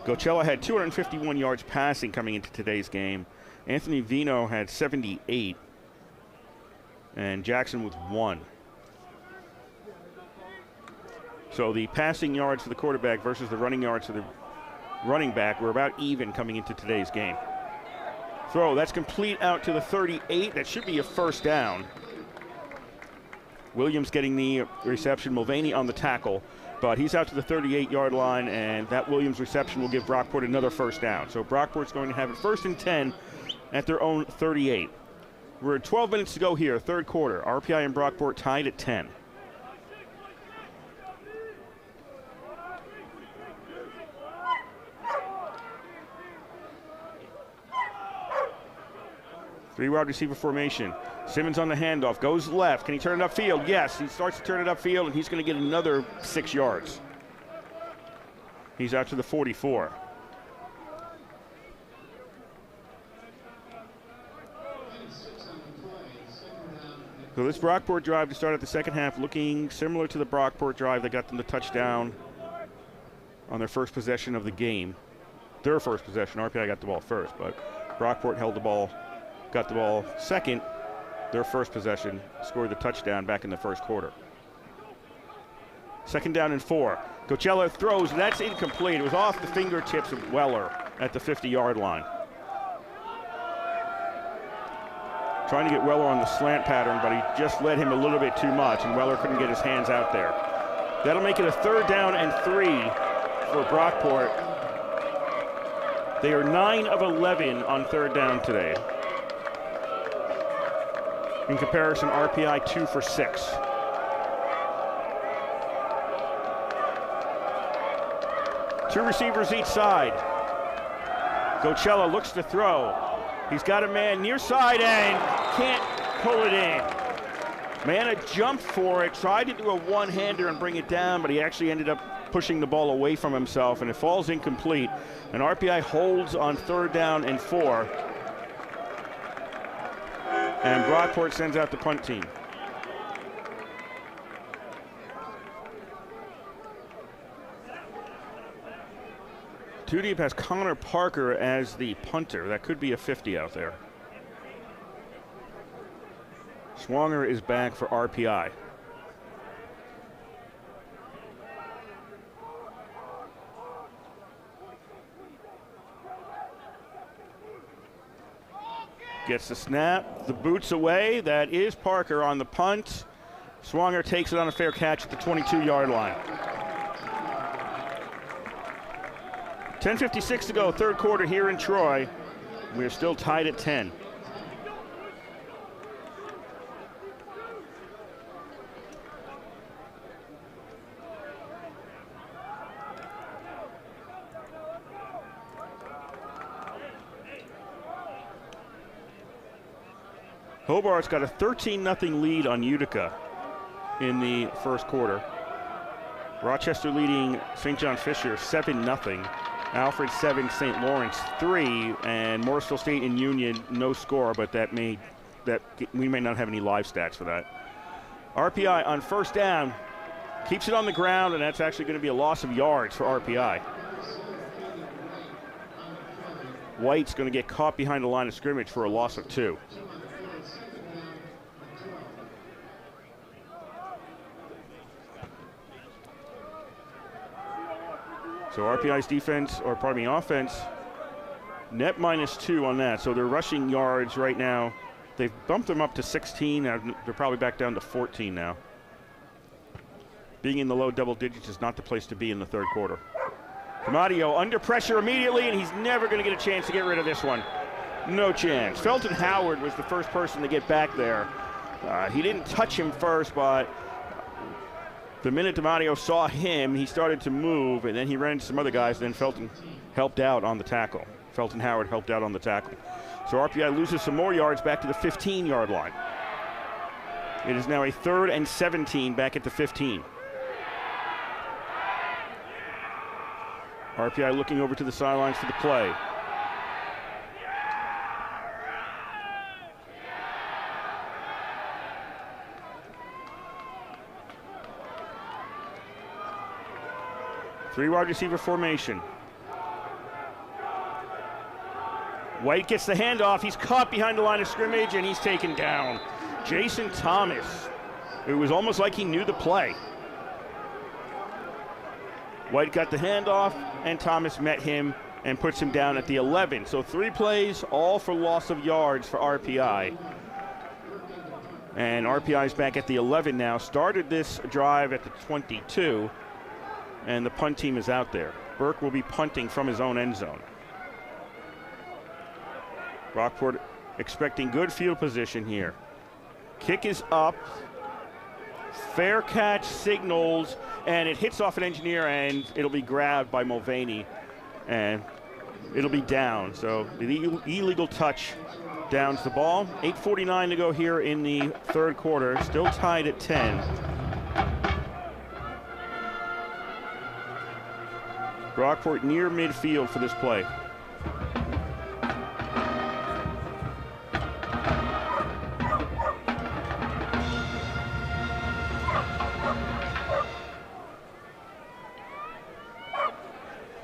Coachella had 251 yards passing coming into today's game. Anthony Vino had 78, and Jackson with 1. So the passing yards for the quarterback versus the running yards for the running back were about even coming into today's game. Throw, that's complete out to the 38. That should be a 1st down. Williams getting the reception, Mulvaney on the tackle, but he's out to the 38-yard line, and that Williams reception will give Brockport another 1st down. So Brockport's going to have it 1st and 10 at their own 38. We're at 12 minutes to go here, third quarter. RPI and Brockport tied at 10. Three wide receiver formation. Simmons on the handoff, goes left. Can he turn it upfield? Yes, he starts to turn it upfield, and he's going to get another 6 yards. He's out to the 44. So this Brockport drive to start at the second half looking similar to the Brockport drive that got them the touchdown on their first possession of the game. Their first possession. RPI got the ball first, but Brockport held the ball, got the ball second. Their first possession, scored the touchdown back in the first quarter. 2nd down and 4. Coachella throws, and that's incomplete. It was off the fingertips of Weller at the 50-yard line. Trying to get Weller on the slant pattern, but he just led him a little bit too much, and Weller couldn't get his hands out there. That'll make it a 3rd down and 3 for Brockport They are 9 of 11 on third down today. In comparison, RPI 2 for 6. Two receivers each side. Gocella looks to throw. He's got a man near side and can't pull it in. Manna jumped for it, tried to do a one-hander and bring it down, but he actually ended up pushing the ball away from himself, and it falls incomplete. And RPI holds on third down and 4. And Brockport sends out the punt team. Two deep has Connor Parker as the punter. That could be a 50 out there. Swanger is back for RPI. Gets the snap, the boots away. That is Parker on the punt. Swanger takes it on a fair catch at the 22-yard line. 10:56 to go, third quarter here in Troy. We're still tied at 10. Hobart's got a 13-0 lead on Utica in the first quarter. Rochester leading St. John Fisher 7-0. Alfred 7, St. Lawrence 3, and Morrisville State and Union no score, but we may not have any live stats for that. RPI on first down keeps it on the ground, and that's actually going to be a loss of yards for RPI. White's going to get caught behind the line of scrimmage for a loss of 2. So RPI's defense, or pardon me, offense, net -2 on that. So their rushing yards right now, they've bumped them up to 16. They're probably back down to 14 now. Being in the low double digits is not the place to be in the third quarter. Camadio under pressure immediately, and he's never going to get a chance to get rid of this one. No chance. Felton Howard was the first person to get back there. He didn't touch him first, but the minute DiMatteo saw him, he started to move, and then he ran into some other guys, and then Felton helped out on the tackle. Felton Howard helped out on the tackle. So RPI loses some more yards back to the 15-yard line. It is now a 3rd and 17 back at the 15. RPI looking over to the sidelines for the play. Three wide receiver formation. White gets the handoff. He's caught behind the line of scrimmage, and he's taken down. Jason Thomas. It was almost like he knew the play. White got the handoff, and Thomas met him and puts him down at the 11. So 3 plays, all for loss of yards for RPI. And RPI's back at the 11 now. Started this drive at the 22. And the punt team is out there. Burke will be punting from his own end zone. Brockport expecting good field position here. Kick is up. Fair catch signals, and it hits off an engineer, and it'll be grabbed by Mulvaney, and it'll be down. So the illegal touch downs the ball. 8:49 to go here in the third quarter. Still tied at 10. Brockport near midfield for this play.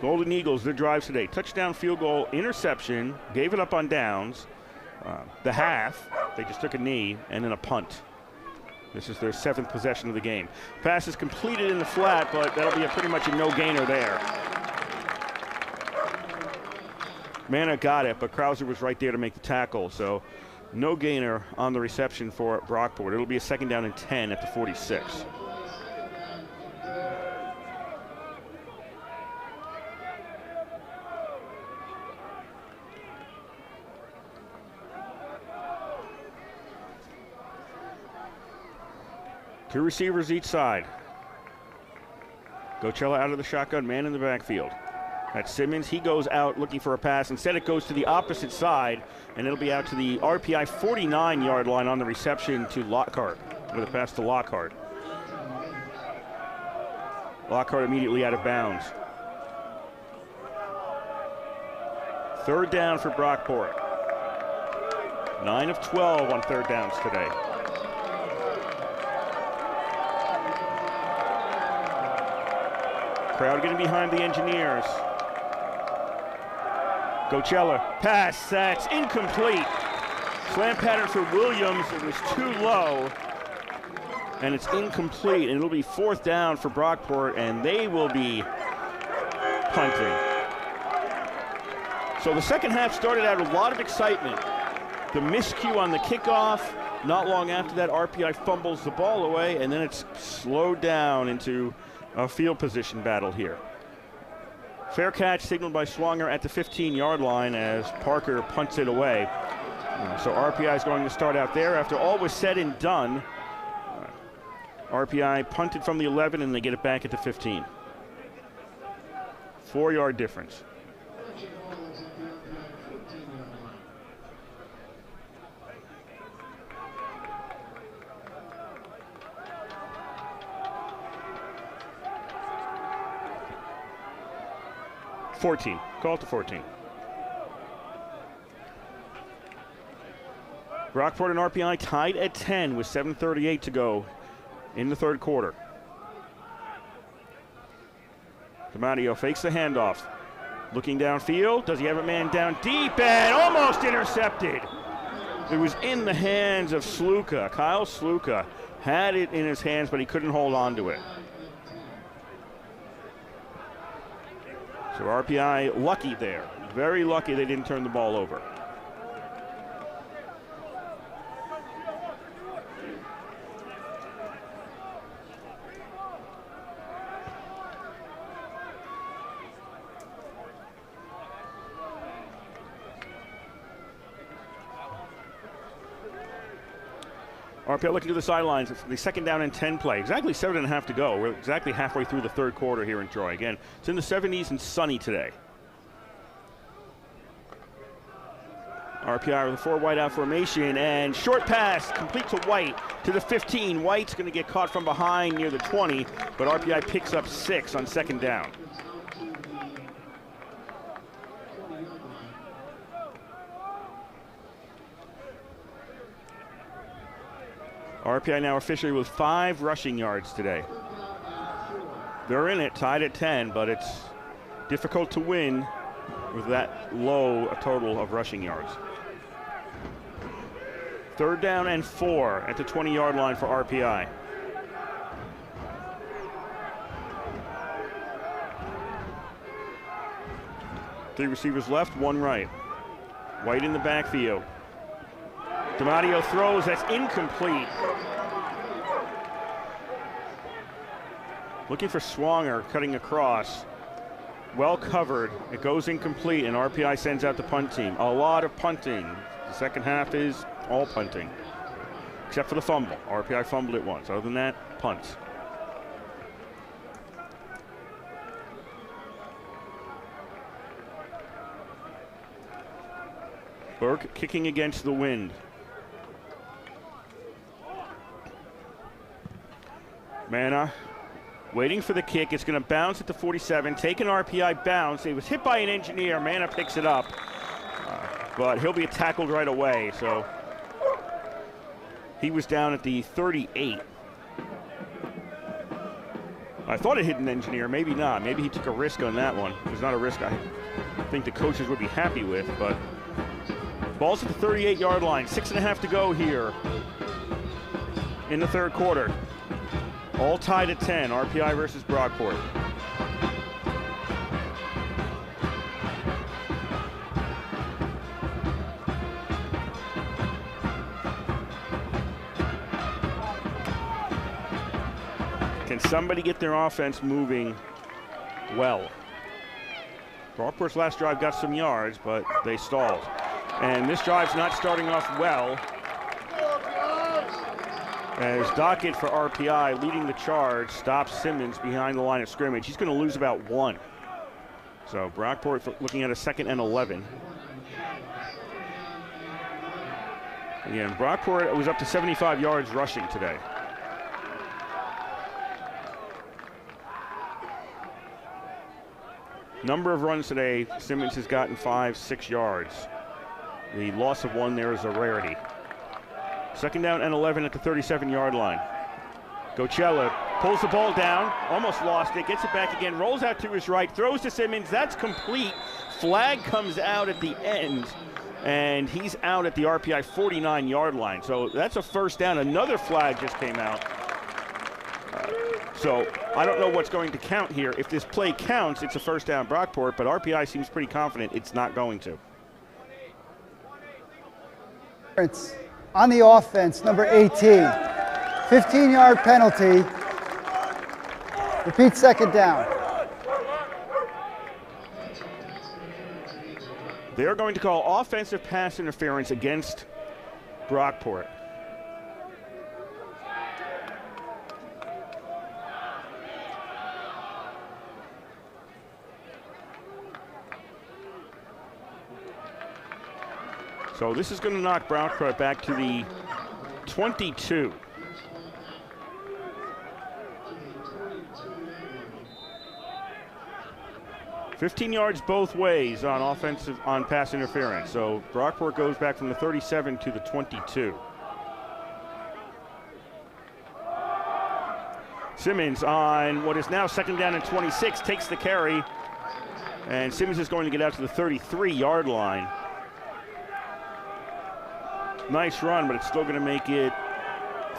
Golden Eagles, their drives today. Touchdown, field goal, interception, gave it up on downs. The half, they just took a knee, and then a punt. This is their 7th possession of the game. Pass is completed in the flat, but that'll be pretty much a no-gainer there. Manna got it, but Krauser was right there to make the tackle, so no gainer on the reception for Brockport. It'll be a 2nd down and 10 at the 46. Two receivers each side. Coachella out of the shotgun, man in the backfield. That's Simmons. He goes out looking for a pass. Instead, it goes to the opposite side, and it'll be out to the RPI 49-yard line on the reception to Lockhart, with a pass to Lockhart. Lockhart immediately out of bounds. Third down for Brockport. 9 of 12 on third downs today. Crowd getting behind the Engineers. Coachella, pass, that's incomplete. Slam pattern for Williams, it was too low. And it's incomplete, and it'll be fourth down for Brockport, and they will be punting. So the second half started out with a lot of excitement. The miscue on the kickoff, not long after that, RPI fumbles the ball away, and then it's slowed down into a field position battle here. Fair catch signaled by Swanger at the 15-yard line as Parker punts it away. So RPI is going to start out there. After all was said and done, RPI punted from the 11 and they get it back at the 15. 4-yard difference. Call it to 14. Brockport and RPI tied at 10 with 7:38 to go in the third quarter. Damadio fakes the handoff. Looking downfield. Does he have a man down deep and almost intercepted? It was in the hands of Sluka. Kyle Sluka had it in his hands, but he couldn't hold on to it. So RPI lucky there. Very lucky they didn't turn the ball over. RPI looking to the sidelines. It's the second down and 10 play. Exactly 7.5 to go. We're exactly halfway through the third quarter here in Troy. Again, it's in the 70s and sunny today. RPI with a 4 wide out formation and short pass complete to White to the 15. White's going to get caught from behind near the 20, but RPI picks up 6 on second down. RPI now officially with 5 rushing yards today. They're in it, tied at 10, but it's difficult to win with that low a total of rushing yards. Third down and 4 at the 20-yard line for RPI. Three receivers left, 1 right. White in the backfield. Damadio throws, that's incomplete. Looking for Swanger, cutting across. Well covered, it goes incomplete, and RPI sends out the punt team. A lot of punting. The second half is all punting, except for the fumble. RPI fumbled it once. Other than that, punts. Burke kicking against the wind. Manna waiting for the kick. It's going to bounce at the 47. Take an RPI bounce. It was hit by an Engineer. Manna picks it up. But he'll be tackled right away. So he was down at the 38. I thought it hit an Engineer. Maybe not. Maybe he took a risk on that one. It was not a risk I think the coaches would be happy with. But ball's at the 38-yard line. 6.5 to go here in the third quarter. All tied at 10, RPI versus Brockport. Can somebody get their offense moving well? Brockport's last drive got some yards, but they stalled. And this drive's not starting off well. As Dockett for RPI leading the charge stops Simmons behind the line of scrimmage. He's going to lose about 1. So Brockport looking at a 2nd and 11. Again, Brockport was up to 75 yards rushing today. Number of runs today, Simmons has gotten 5-6 yards. The loss of 1 there is a rarity. 2nd down and 11 at the 37-yard line. Coachella pulls the ball down, almost lost it, gets it back again, rolls out to his right, throws to Simmons. That's complete. Flag comes out at the end, and he's out at the RPI 49-yard line. So that's a 1st down. Another flag just came out. So I don't know what's going to count here. If this play counts, it's a 1st down Brockport, but RPI seems pretty confident it's not going to. On the offense, number 18, 15-yard penalty. Repeat 2nd down. They're going to call offensive pass interference against Brockport. So this is going to knock Brockport back to the 22. $15 yards both ways on pass interference. So Brockport goes back from the 37 to the 22. Simmons on what is now 2nd down and 26 takes the carry, and Simmons is going to get out to the 33-yard line. Nice run, but it's still going to make it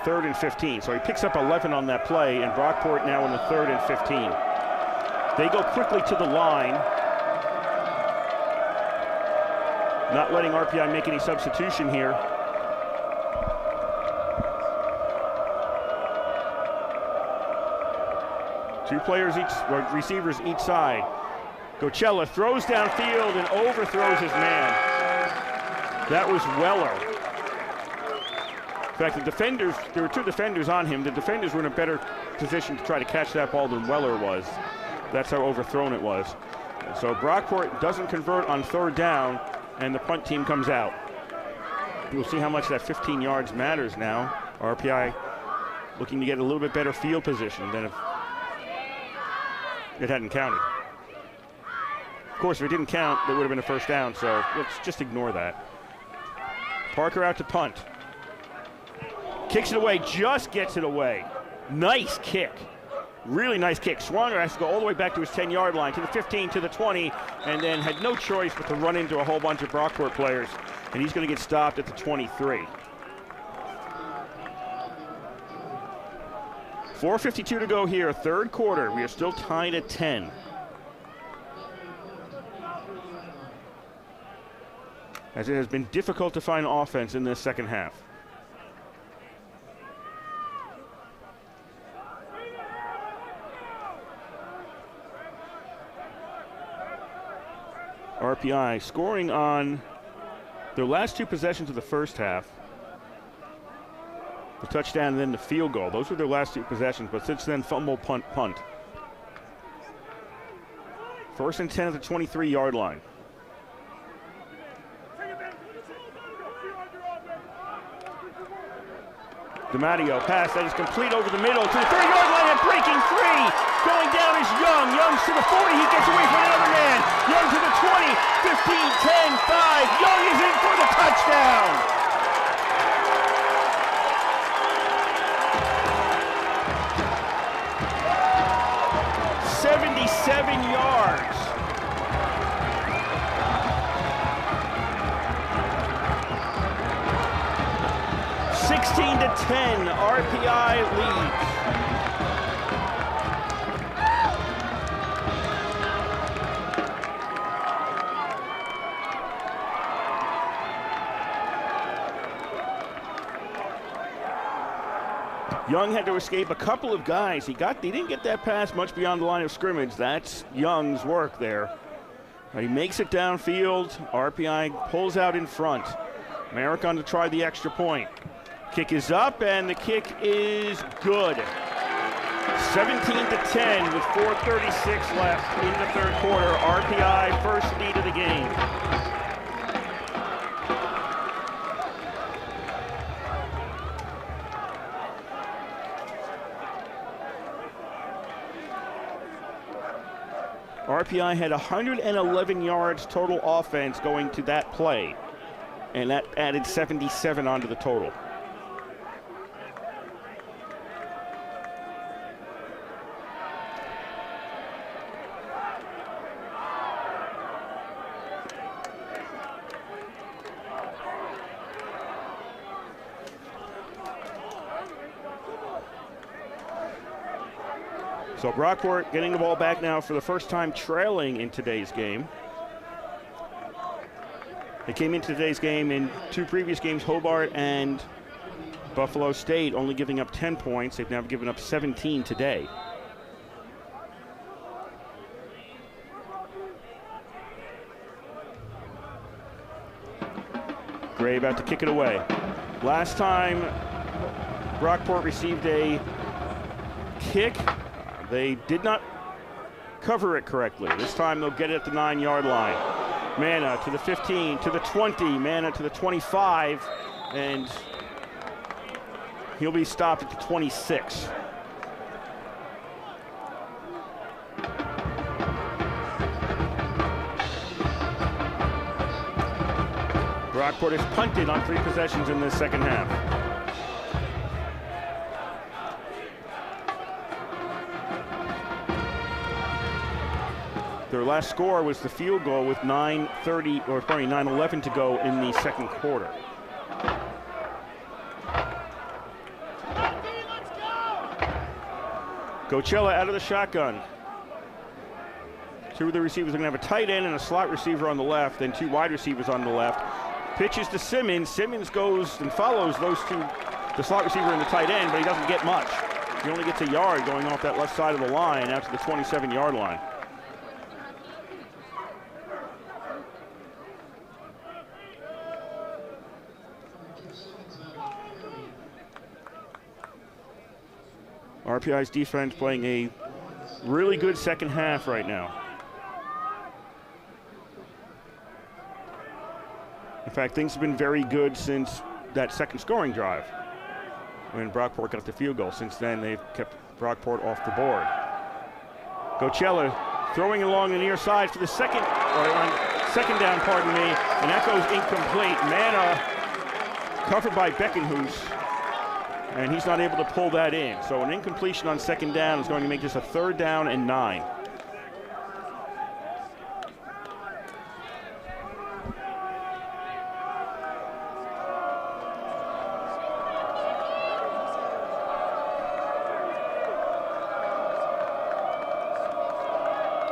3rd and 15. So he picks up 11 on that play, and Brockport now in the 3rd and 15. They go quickly to the line, not letting RPI make any substitution here. Two players receivers each side. Coachella throws downfield and overthrows his man. That was Weller. In fact, the defenders, there were 2 defenders on him. The defenders were in a better position to try to catch that ball than Weller was. That's how overthrown it was. So Brockport doesn't convert on 3rd down, and the punt team comes out. We'll see how much that 15 yards matters now. RPI looking to get a little bit better field position than if it hadn't counted. Of course, if it didn't count, it would have been a 1st down, so let's just ignore that. Parker out to punt. Kicks it away, just gets it away. Nice kick. Really nice kick. Swanger has to go all the way back to his 10-yard line, to the 15, to the 20, and then had no choice but to run into a whole bunch of Brockport players, and he's going to get stopped at the 23. 4:52 to go here, 3rd quarter. We are still tied at 10. As it has been difficult to find offense in this 2nd half. RPI scoring on their last 2 possessions of the 1st half. The touchdown and then the field goal. Those were their last 2 possessions, but since then, fumble, punt. 1st and 10 at the 23-yard line. DiMatteo pass that is complete over the middle to the 30-yard line and breaking free. Going down is Young. Young's to the 40. He gets away from another man. Young to the 20, 15, 10, 5. Young is in for the touchdown. yards. to 10, RPI leads. Young had to escape a couple of guys. He didn't get that pass much beyond the line of scrimmage. That's Young's work there. But he makes it downfield. RPI pulls out in front. Merrick on to try the extra point. Kick is up, and the kick is good. 17-10 with 4:36 left in the third quarter. RPI first lead of the game. RPI had 111 yards total offense going to that play, and that added 77 onto the total. So Brockport getting the ball back now for the first time, trailing in today's game. They came into today's game in two previous games, Hobart and Buffalo State, only giving up 10 points. They've now given up 17 today. Gray about to kick it away. Last time Brockport received a kick, they did not cover it correctly. This time they'll get it at the 9-yard line. Manna to the 15, to the 20, Manna to the 25, and he'll be stopped at the 26. Brockport has punted on 3 possessions in this second half. Their last score was the field goal with 9:11 to go in the second quarter. Coachella out of the shotgun. Two of the receivers are going to have a tight end and a slot receiver on the left, and 2 wide receivers on the left. Pitches to Simmons. Simmons goes and follows those two, the slot receiver and the tight end, but he doesn't get much. He only gets a yard going off that left side of the line out to the 27-yard line. RPI's defense playing a really good second half right now. In fact, things have been very good since that second scoring drive when Brockport got the field goal. Since then, they've kept Brockport off the board. Coachella throwing along the near side for the second down, pardon me, and that goes incomplete. Manna covered by Beckenhuis, and he's not able to pull that in. So an incompletion on second down is going to make this a 3rd down and 9.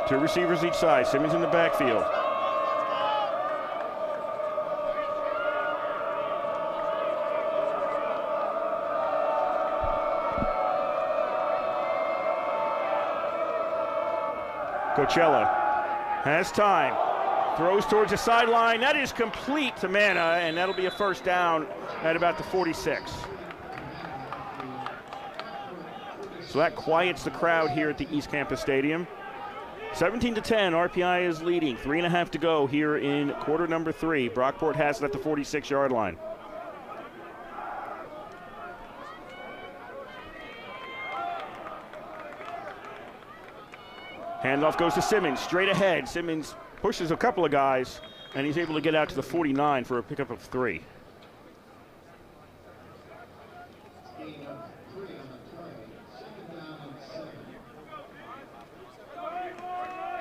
Two receivers each side. Simmons in the backfield. Coachella has time. Throws towards the sideline. That is complete to Manna, and that'll be a 1st down at about the 46. So that quiets the crowd here at the East Campus Stadium. 17-10, RPI is leading. 3.5 to go here in quarter number 3. Brockport has it at the 46-yard line. Handoff goes to Simmons, straight ahead. Simmons pushes a couple of guys, and he's able to get out to the 49 for a pickup of 3.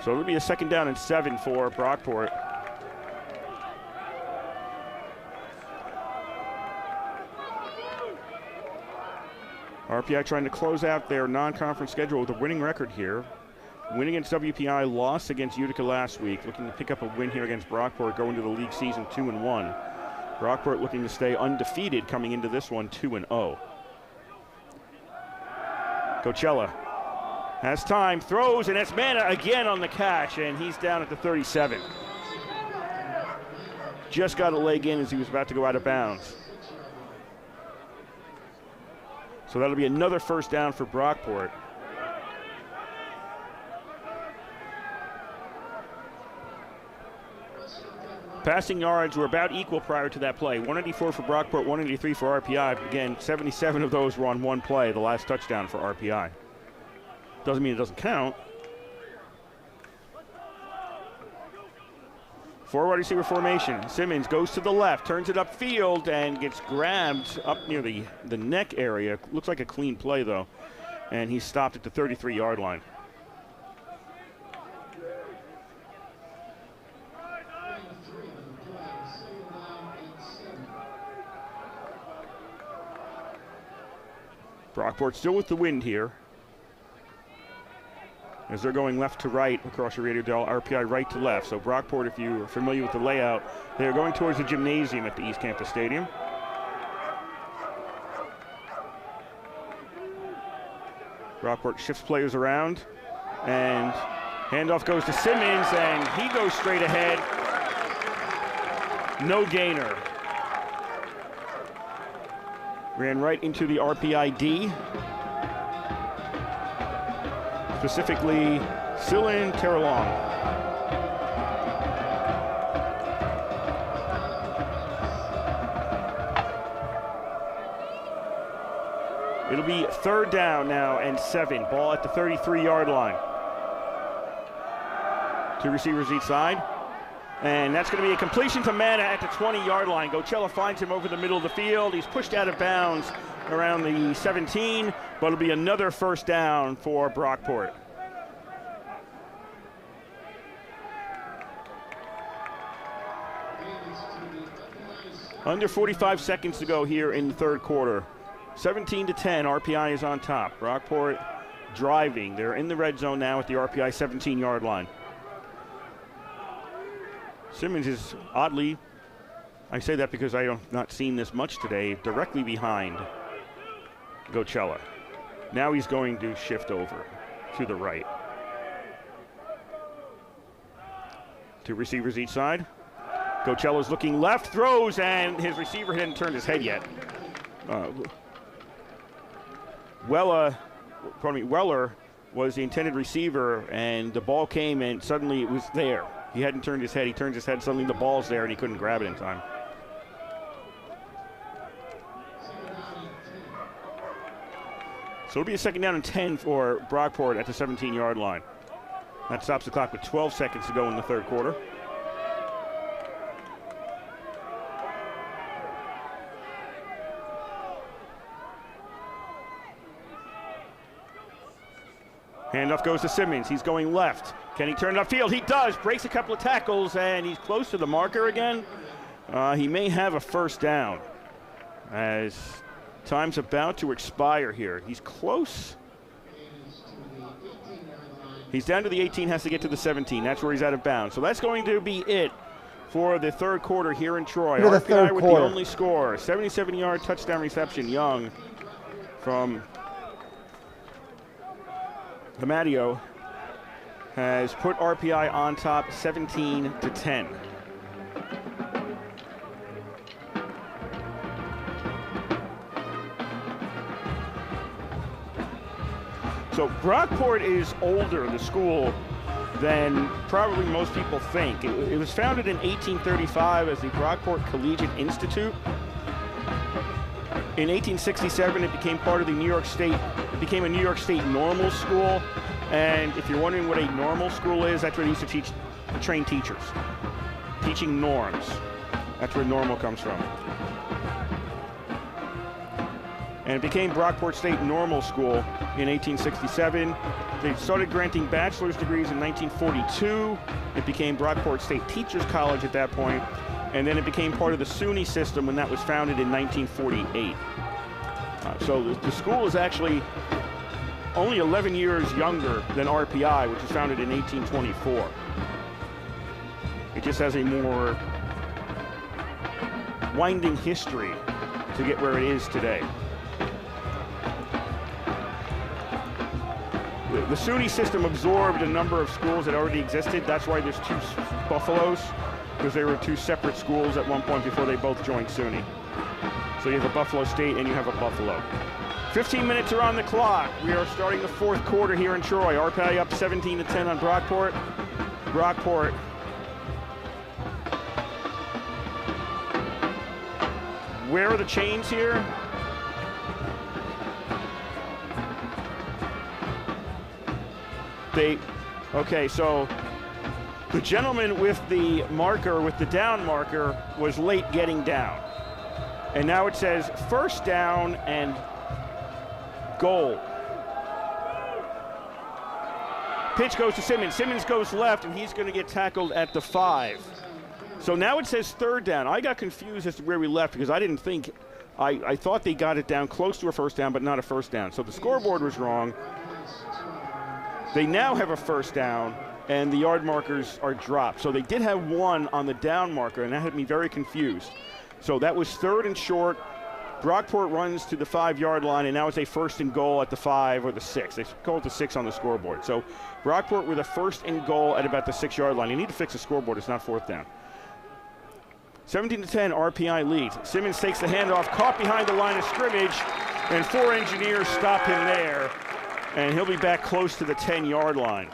So it'll be a 2nd down and 7 for Brockport. RPI trying to close out their non-conference schedule with a winning record here. Win against WPI, loss against Utica last week. Looking to pick up a win here against Brockport, going to the league season 2-1. Brockport looking to stay undefeated coming into this one 2-0. Coachella has time, throws, and it's Manna again on the catch, and he's down at the 37. Just got a leg in as he was about to go out of bounds. So that'll be another first down for Brockport. Passing yards were about equal prior to that play. 184 for Brockport, 183 for RPI. Again, 77 of those were on one play, the last touchdown for RPI. Doesn't mean it doesn't count. Four wide receiver formation. Simmons goes to the left, turns it upfield, and gets grabbed up near the neck area. Looks like a clean play, though. And he's stopped at the 33-yard line. Brockport still with the wind here, as they're going left to right across your radio dial, RPI right to left. So Brockport, if you are familiar with the layout, they're going towards the gymnasium at the East Campus Stadium. Brockport shifts players around, and handoff goes to Simmons, and he goes straight ahead. No gainer. Ran right into the RPI D. Specifically, Silin Terralong. It'll be third down now and 7. Ball at the 33-yard line. Two receivers each side. And that's going to be a completion to Mana at the 20-yard line. Gocella finds him over the middle of the field. He's pushed out of bounds around the 17, but it'll be another first down for Brockport. Under 45 seconds to go here in the third quarter. 17-10, RPI is on top. Brockport driving. They're in the red zone now at the RPI 17-yard line. Simmons is oddly, I say that because I have not seen this much today, directly behind Gocella. Now he's going to shift over to the right. Two receivers each side. Gocella's looking left, throws, and his receiver hadn't turned his head yet. Weller was the intended receiver, and the ball came, and suddenly it was there. He hadn't turned his head. He turns his head, suddenly the ball's there, and he couldn't grab it in time. So it'll be a second down and 10 for Brockport at the 17-yard line. That stops the clock with 12 seconds to go in the third quarter. Handoff goes to Simmons. He's going left. Can he turn it upfield? He does. Breaks a couple of tackles, and he's close to the marker again. He may have a first down as time's about to expire here. He's close. He's down to the 18, has to get to the 17. That's where he's out of bounds. So that's going to be it for the third quarter here in Troy. RPI with the only score. 77-yard touchdown reception. Young from Hamadio has put RPI on top 17-10. So Brockport is older, the school, than probably most people think. It was founded in 1835 as the Brockport Collegiate Institute. In 1867, it became part of the New York State. It became a New York State normal school. And if you're wondering what a normal school is, that's where they used to train teachers. Teaching norms. That's where normal comes from. And it became Brockport State Normal School in 1867. They started granting bachelor's degrees in 1942. It became Brockport State Teachers College at that point. And then it became part of the SUNY system when that was founded in 1948. So the school is actually only 11 years younger than RPI, which was founded in 1824. It just has a more winding history to get where it is today. The SUNY system absorbed a number of schools that already existed. That's why there's two Buffaloes, because they were two separate schools at one point before they both joined SUNY. So you have a Buffalo State and you have a Buffalo. 15 minutes are on the clock. We are starting the fourth quarter here in Troy. RPI up 17-10 on Brockport. Brockport where are the chains here? Okay, so the gentleman with the marker, with the down marker, was late getting down. And now it says first down and goal. Pitch goes to Simmons. Simmons goes left, and he's going to get tackled at the 5. So now it says third down. I got confused as to where we left because I didn't think, I thought they got it down close to a first down, but not a first down. So the scoreboard was wrong. They now have a first down, and the yard markers are dropped. So they did have one on the down marker, and that had me very confused. So that was third and short. Brockport runs to the 5-yard line, and now it's a first and goal at the 5 or the 6. They call it the 6 on the scoreboard. So Brockport with a first and goal at about the 6-yard line. You need to fix the scoreboard. It's not fourth down. 17-10, RPI leads. Simmons takes the handoff, caught behind the line of scrimmage, and 4 engineers stop him there, and he'll be back close to the 10-yard line.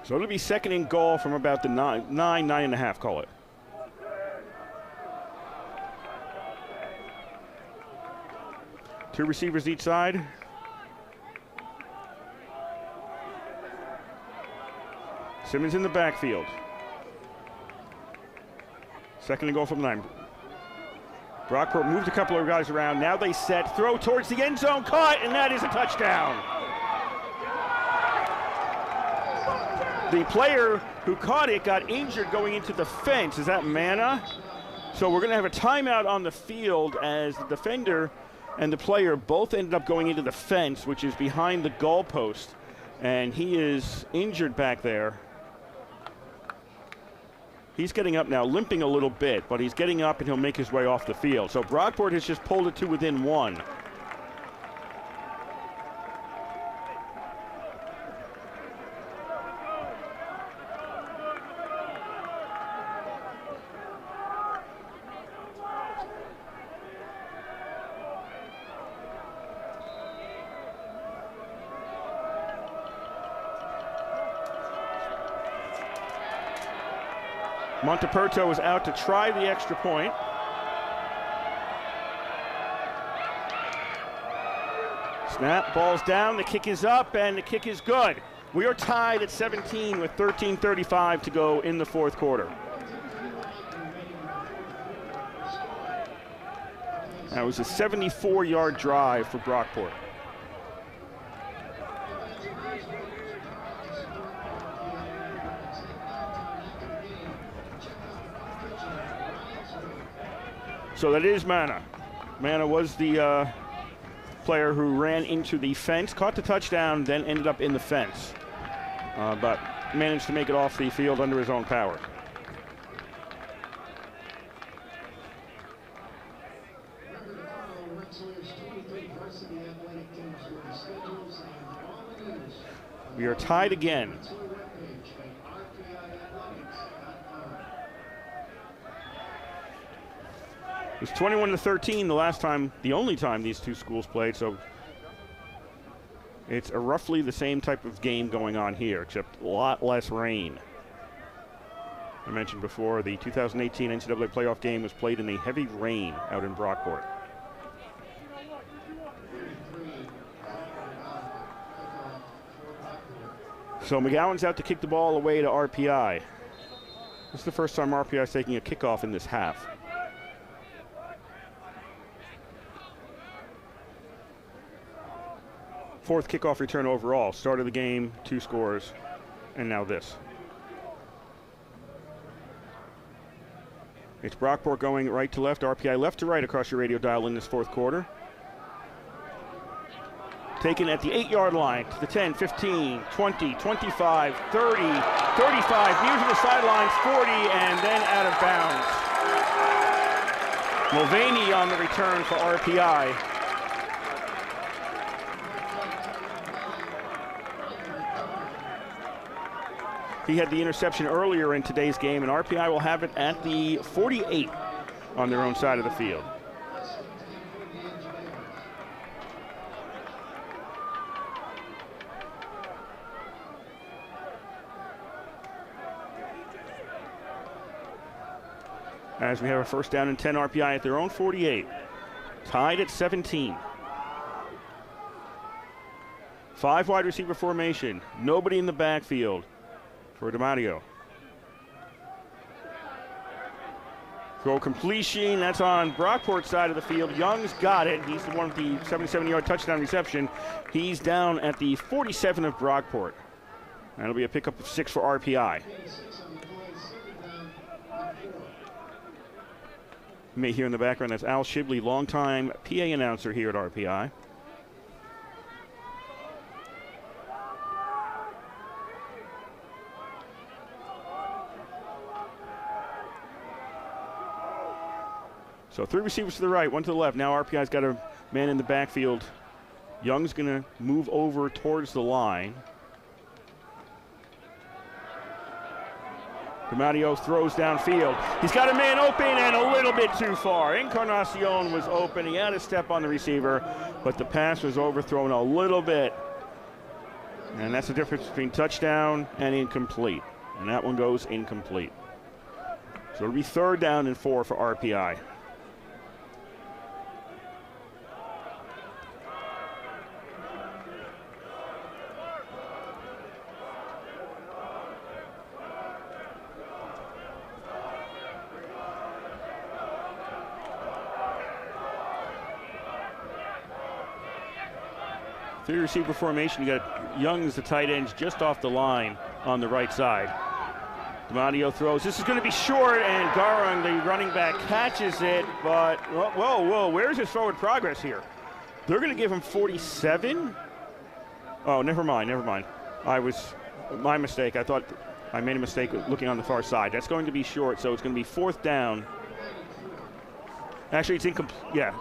So it'll be second and goal from about the 9.5, call it. Two receivers each side. Simmons in the backfield. Second and goal from 9. Brockport moved a couple of guys around. Now they set, throw towards the end zone, caught, and that is a touchdown. The player who caught it got injured going into the fence. Is that Manna? So we're going to have a timeout on the field as the defender and the player both ended up going into the fence, which is behind the goalpost, and he is injured back there. He's getting up now, limping a little bit, but he's getting up and he'll make his way off the field. So Brockport has just pulled it to within 1. Monteperto is out to try the extra point. Snap, ball's down, the kick is up, and the kick is good. We are tied at 17 with 13:35 to go in the fourth quarter. That was a 74-yard drive for Brockport. So that is Manna. Manna was the player who ran into the fence, caught the touchdown, then ended up in the fence, but managed to make it off the field under his own power. We are tied again. It was 21-13 the last time, the only time these two schools played, so it's a roughly the same type of game going on here, except a lot less rain. I mentioned before, the 2018 NCAA playoff game was played in the heavy rain out in Brockport. So McGowan's out to kick the ball away to RPI. This is the first time RPI is taking a kickoff in this half. Fourth kickoff return overall. Start of the game, 2 scores, and now this. It's Brockport going right to left, RPI left to right across your radio dial in this fourth quarter. Taken at the 8-yard line to the 10, 15, 20, 25, 30, 35, near to the sidelines, 40, and then out of bounds. Mulvaney on the return for RPI. He had the interception earlier in today's game, and RPI will have it at the 48 on their own side of the field. As we have a first down and 10, RPI at their own 48. Tied at 17. 5 wide receiver formation. Nobody in the backfield for DiMatteo. Throw completion. That's on Brockport's side of the field. Young's got it. He's the one with the 77-yard touchdown reception. He's down at the 47 of Brockport. That'll be a pickup of 6 for RPI. You may hear in the background, that's Al Shibley, longtime PA announcer here at RPI. So 3 receivers to the right, 1 to the left. Now RPI's got a man in the backfield. Young's going to move over towards the line. DiMatteo throws downfield. He's got a man open and a little bit too far. Encarnacion was open. He had a step on the receiver, but the pass was overthrown a little bit. And that's the difference between touchdown and incomplete. And that one goes incomplete. So it'll be 3rd down and 4 for RPI. Three receiver formation. You got Young's the tight end just off the line on the right side. DiMatteo throws. This is going to be short, and Garung, the running back, catches it. But whoa! Where's his forward progress here? They're going to give him 47. Oh, never mind. My mistake. I thought I made a mistake looking on the far side. That's going to be short, so it's going to be 4th down. Actually, it's incomplete. Yeah.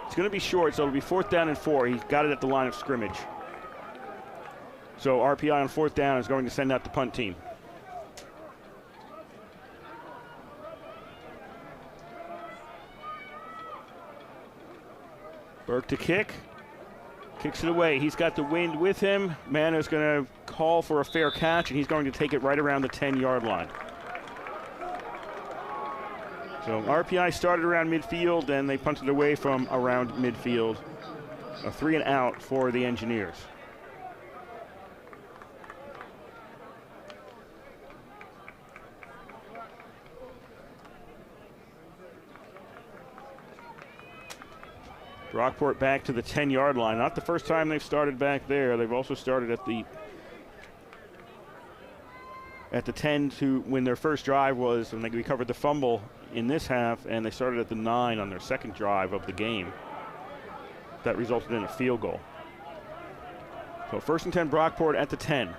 It's going to be short, so it'll be 4th down and 4. He got it at the line of scrimmage. So RPI on 4th down is going to send out the punt team. Burke to kick. Kicks it away. He's got the wind with him. Mano's going to call for a fair catch, and he's going to take it right around the 10-yard line. So RPI started around midfield, and they punted away from around midfield. A 3 and out for the Engineers. Brockport back to the 10-yard line. Not the first time they've started back there. They've also started at the 10 to when their first drive was when they recovered the fumble in this half, and they started at the 9 on their second drive of the game. That resulted in a field goal. So 1st and 10, Brockport at the 10.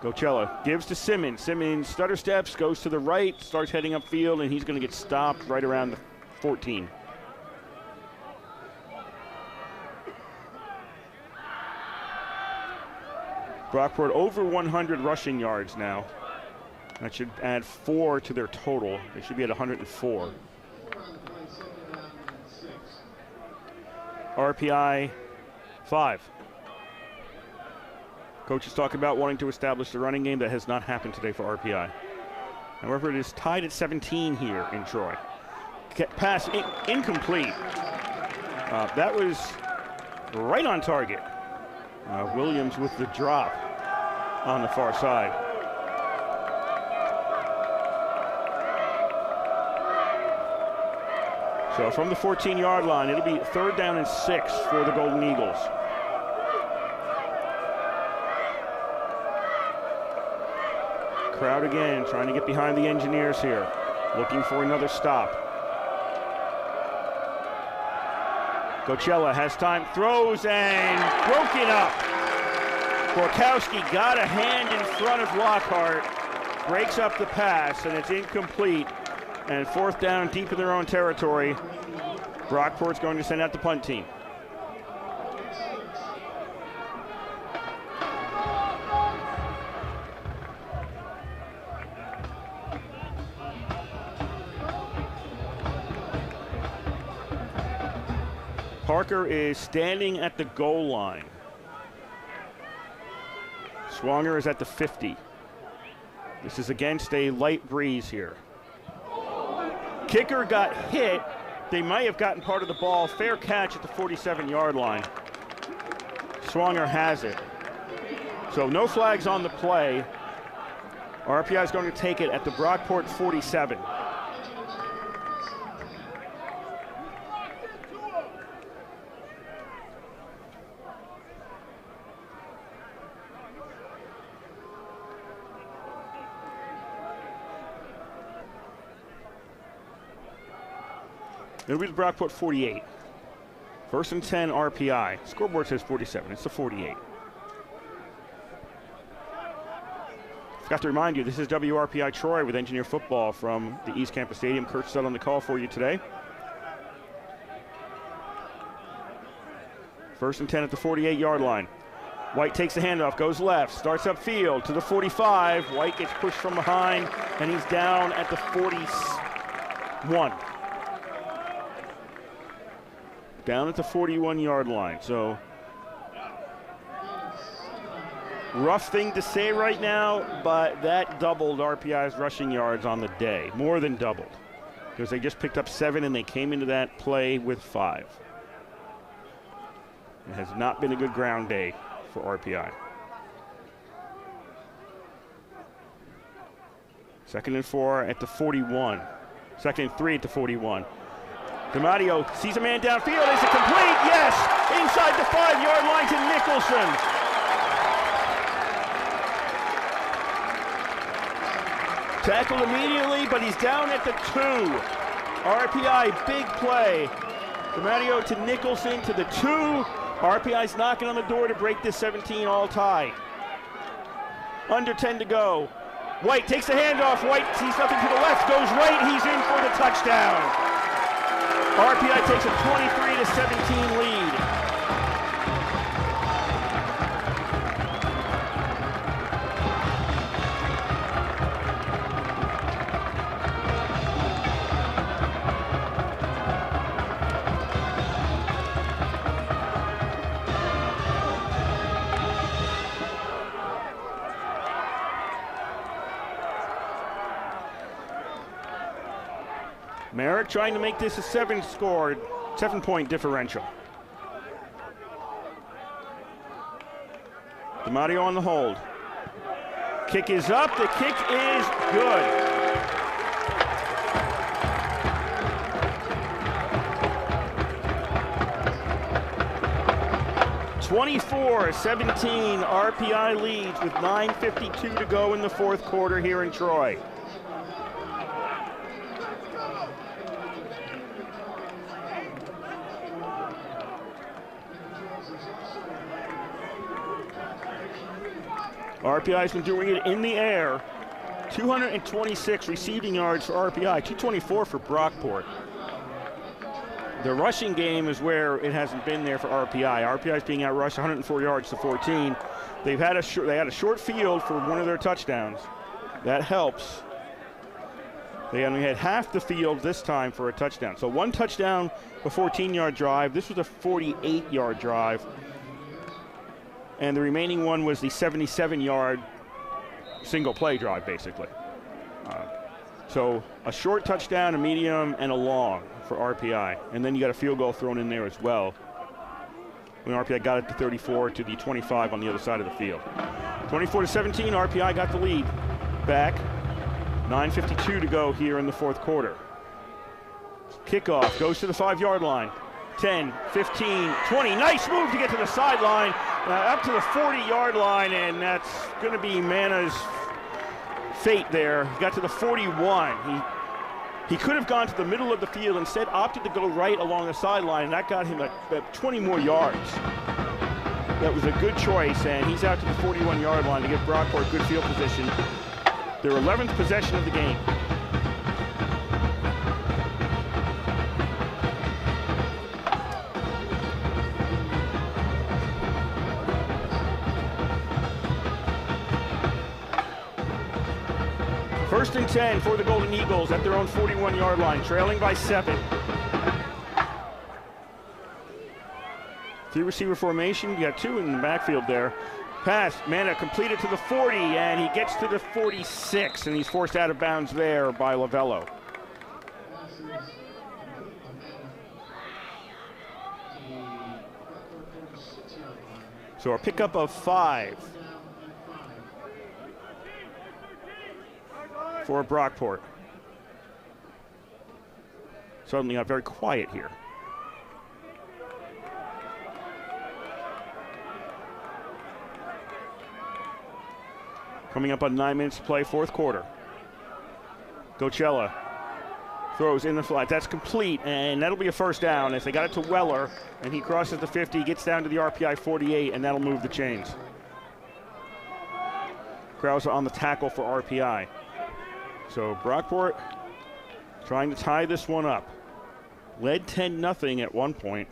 Gocella gives to Simmons. Simmons stutter steps, goes to the right, starts heading upfield, and he's going to get stopped right around the 14. Brockport over 100 rushing yards now. That should add 4 to their total. They should be at 104. RPI 5. Coaches talk about wanting to establish the running game. That has not happened today for RPI. However, it is tied at 17 here in Troy. Pass incomplete. That was right on target. Williams with the drop on the far side. So from the 14-yard line, it'll be 3rd down and 6 for the Golden Eagles. Crowd again, trying to get behind the Engineers here, looking for another stop. Gocella has time, throws, and broken up. Borkowski got a hand in front of Lockhart, breaks up the pass, and it's incomplete. And 4th down, deep in their own territory. Brockport's going to send out the punt team. Marker is standing at the goal line. Swanger is at the 50. This is against a light breeze here. Kicker got hit. They might have gotten part of the ball. Fair catch at the 47-yard line. Swanger has it. So no flags on the play. RPI is going to take it at the Brockport 47. It'll be the Brockport 48. First and 10 RPI. Scoreboard says 47. It's the 48. Forgot to remind you, this is WRPI Troy with Engineer Football from the East Campus Stadium. Kurt Studd on the call for you today. First and 10 at the 48-yard line. White takes the handoff, goes left, starts upfield to the 45. White gets pushed from behind, and he's down at the 41. Down at the 41-yard line. So, rough thing to say right now, but that doubled RPI's rushing yards on the day. More than doubled. Because they just picked up 7 and they came into that play with 5. It has not been a good ground day for RPI. Second and 4 at the 41. Second and 3 at the 41. DiMatteo sees a man downfield. Is it complete? Yes! Inside the 5-yard line to Nicholson. Tackled immediately, but he's down at the 2. RPI, big play. DiMatteo to Nicholson to the 2. RPI's knocking on the door to break this 17-all tie. Under 10 to go. White takes the handoff. White sees nothing to the left, goes right. He's in for the touchdown. RPI takes a 23-17 lead. Merrick trying to make this a 7-point differential. DiMatteo on the hold. Kick is up, the kick is good. (24-17) RPI leads with 9:52 to go in the fourth quarter here in Troy. RPI's been doing it in the air. 226 receiving yards for RPI, 224 for Brockport. The rushing game is where it hasn't been there for RPI. RPI's being outrushed 104 yards to 14. They had a short field for one of their touchdowns. That helps. They only had half the field this time for a touchdown. So one touchdown, a 14-yard drive. This was a 48-yard drive. And the remaining one was the 77-yard single play drive, basically. So a short touchdown, a medium, and a long for RPI. And then you got a field goal thrown in there as well. When RPI got it to 34 to the 25 on the other side of the field. 24-17, RPI got the lead back. 9:52 to go here in the fourth quarter. Kickoff goes to the 5-yard line. 10, 15, 20. Nice move to get to the sideline. Up to the 40-yard line, and that's going to be Mana's fate there. He got to the 41. He could have gone to the middle of the field, instead opted to go right along the sideline, and that got him about 20 more yards. That was a good choice, and he's out to the 41-yard line to give Brockport good field position. Their 11th possession of the game. First and 10 for the Golden Eagles at their own 41-yard line, trailing by 7. Three receiver formation. You got two in the backfield there. Pass, Mana completed to the 40, and he gets to the 46, and he's forced out of bounds there by Lavello. So a pickup of 5 for Brockport. Suddenly got very quiet here. Coming up on 9 minutes to play, fourth quarter. Gocella throws in the flat. That's complete, and that'll be a first down as they got it to Weller, and he crosses the 50, gets down to the RPI 48, and that'll move the chains. Krause on the tackle for RPI. So Brockport trying to tie this one up. Led 10-0 at one point.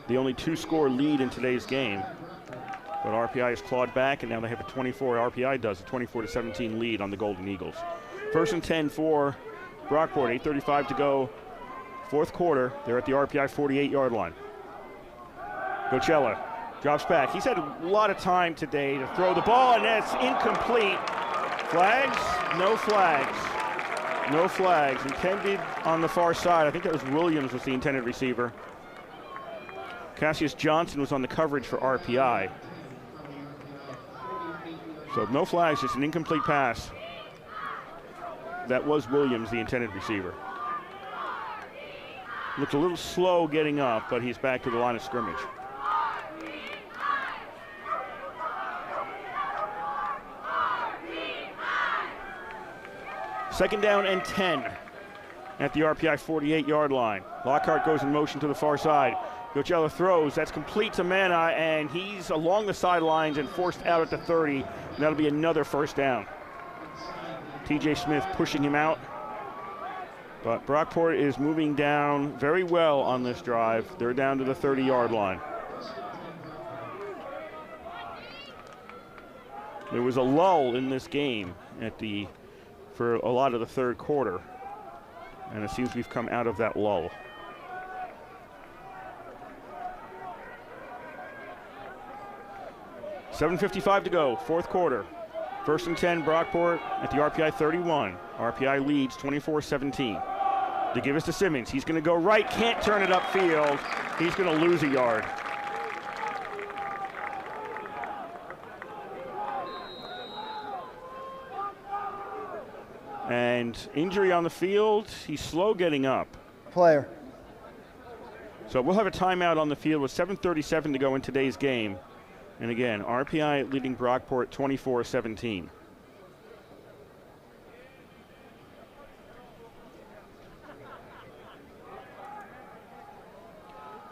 The only 2-score lead in today's game. But RPI has clawed back, and now they have a RPI does a 24-17 lead on the Golden Eagles. First and 10 for Brockport, 8:35 to go, fourth quarter. They're at the RPI 48-yard line. Gocella drops back. He's had a lot of time today to throw the ball, and that's incomplete. Flags? No flags. No flags. Intended on the far side. I think that was Williams was the intended receiver. Cassius Johnson was on the coverage for RPI. So no flags, just an incomplete pass. That was Williams, the intended receiver. Looked a little slow getting up, but he's back to the line of scrimmage. Second down and 10 at the RPI 48-yard line. Lockhart goes in motion to the far side. Gocella throws, that's complete to Mana, and he's along the sidelines and forced out at the 30, and that'll be another first down. TJ Smith pushing him out, but Brockport is moving down very well on this drive. They're down to the 30-yard line. There was a lull in this game for a lot of the third quarter, and it seems we've come out of that lull. $7:55 to go, fourth quarter. First and 10, Brockport at the RPI 31. RPI leads 24-17. They give us to Simmons. He's going to go right, can't turn it upfield. He's going to lose a yard. And injury on the field. He's slow getting up. Player. So we'll have a timeout on the field with 7:37 to go in today's game. And again, RPI leading Brockport 24-17.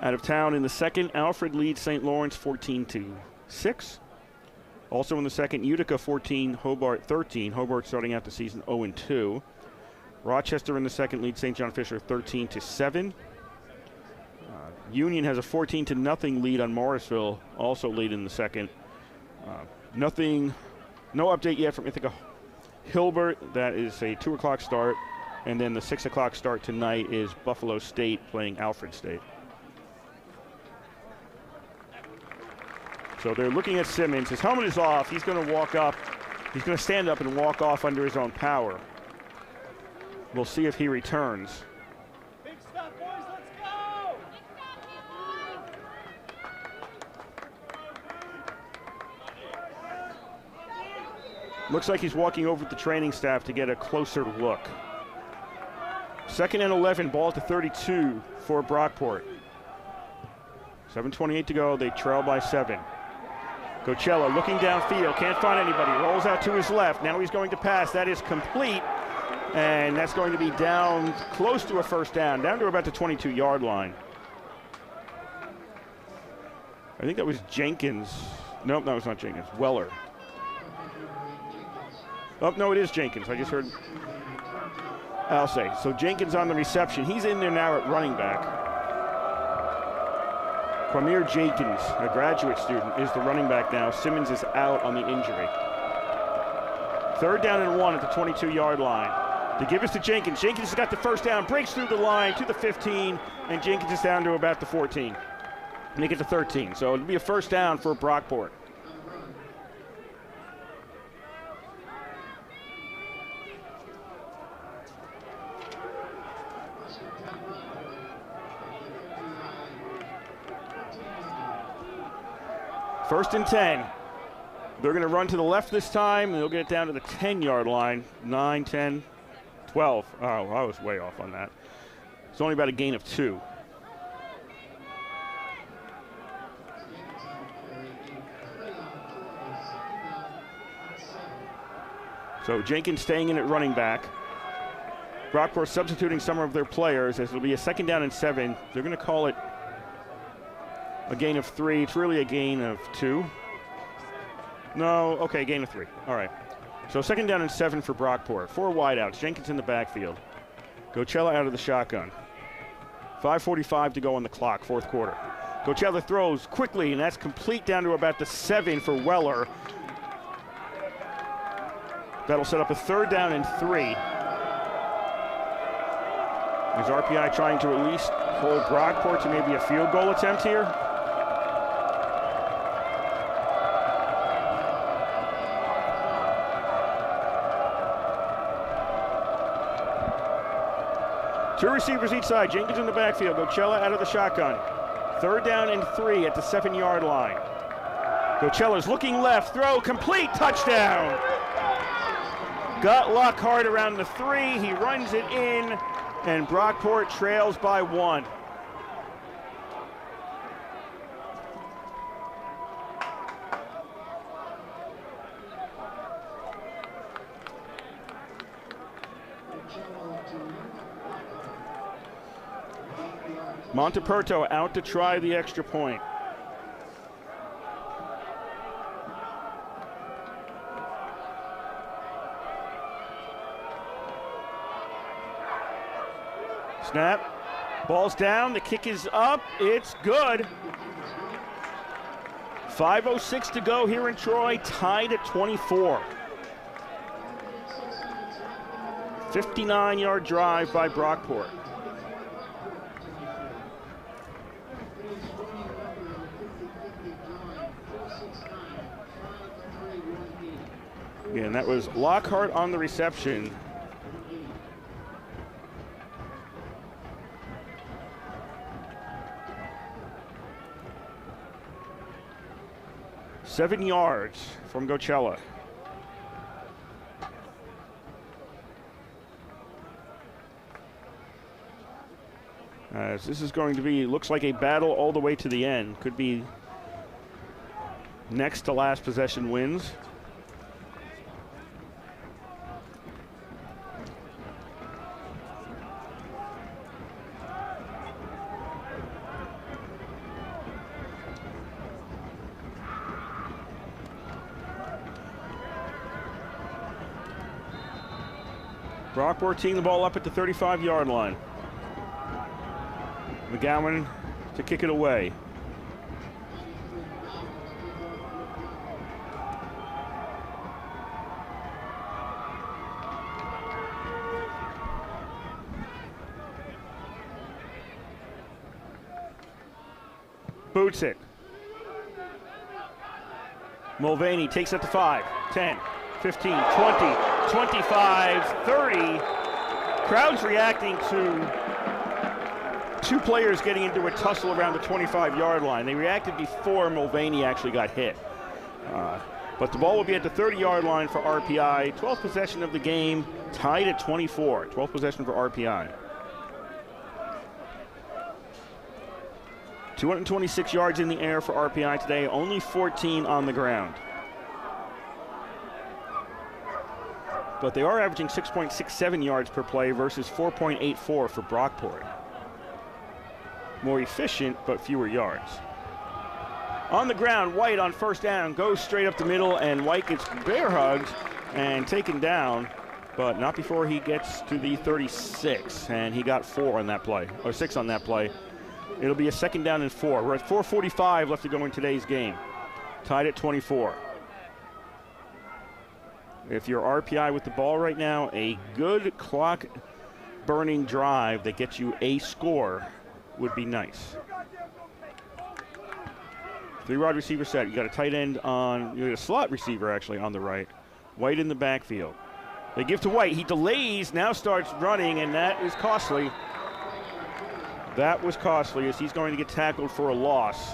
Out of town in the second, Alfred leads St. Lawrence 14-6. Also in the second, Utica 14, Hobart 13. Hobart starting out the season 0-2. Rochester in the second leads St. John Fisher 13-7. Union has a 14-0 lead on Morrisville, also lead in the second. No update yet from Ithaca Hilbert. That is a 2 o'clock start. And then the 6 o'clock start tonight is Buffalo State playing Alfred State. So they're looking at Simmons. His helmet is off. He's going to walk up. He's going to stand up and walk off under his own power. We'll see if he returns. Looks like he's walking over with the training staff to get a closer look. Second and 11, ball at the 32 for Brockport. 7:28 to go, they trail by 7. Gocella looking downfield, can't find anybody, rolls out to his left. Now he's going to pass, that is complete. And that's going to be down close to a first down, down to about the 22-yard line. I think that was Jenkins. Nope, that was not Jenkins, Weller. Oh, no, it is Jenkins. I just heard. I'll say. So Jenkins on the reception. He's in there now at running back. Quamir Jenkins, a graduate student, is the running back now. Simmons is out on the injury. Third down and 1 at the 22-yard line. They give us to Jenkins. Jenkins has got the first down, breaks through the line to the 15, and Jenkins is down to about the 14. make it to 13. So it'll be a first down for Brockport. First and 10. They're going to run to the left this time, and they'll get it down to the 10-yard line. 9, 10, 12. Oh, I was way off on that. It's only about a gain of 2. So Jenkins staying in at running back. Brockport substituting some of their players as it'll be a second down and 7. They're going to call it a gain of 3. It's really a gain of 2. No, okay, gain of 3. All right. So second down and 7 for Brockport. 4 wideouts. Jenkins in the backfield. Gocella out of the shotgun. 5:45 to go on the clock, fourth quarter. Gocella throws quickly, and that's complete down to about the 7 for Weller. That'll set up a third down and 3. Is RPI trying to at least hold Brockport to maybe a field goal attempt here? Two receivers each side. Jenkins in the backfield. Gocella out of the shotgun. Third down and 3 at the 7-yard line. Gocella's looking left. Throw complete. Touchdown. Got Lockhart around the 3. He runs it in, and Brockport trails by 1. Monteperto out to try the extra point. Snap, ball's down, the kick is up, it's good. 5:06 to go here in Troy, tied at 24. 59-yard drive by Brockport. Yeah, and that was Lockhart on the reception. Seven yards from Gocella. As this is going to be, looks like a battle all the way to the end. Could be next to last possession wins. Brockport teeing the ball up at the 35-yard line. McGowan to kick it away. Boots it. Mulvaney takes it to 5, 10, 15, 20, 25, 30. Crowd's reacting to two players getting into a tussle around the 25-yard line. They reacted before Mulvaney actually got hit. But the ball will be at the 30-yard line for RPI. 12th possession of the game, tied at 24. 12th possession for RPI. 226 yards in the air for RPI today, only 14 on the ground. But they are averaging 6.67 yards per play versus 4.84 for Brockport. More efficient, but fewer yards. On the ground, White on first down goes straight up the middle, and White gets bear hugged and taken down, but not before he gets to the 36, and he got 4 on that play, or 6 on that play. It'll be a second down and 4. We're at 4:45 left to go in today's game. Tied at 24. If you're RPI with the ball right now, a good clock-burning drive that gets you a score would be nice. Three wide receiver set. You got a tight end on, you got a slot receiver actually on the right. White in the backfield. They give to White. He delays, now starts running, and that is costly. That was costly as he's going to get tackled for a loss.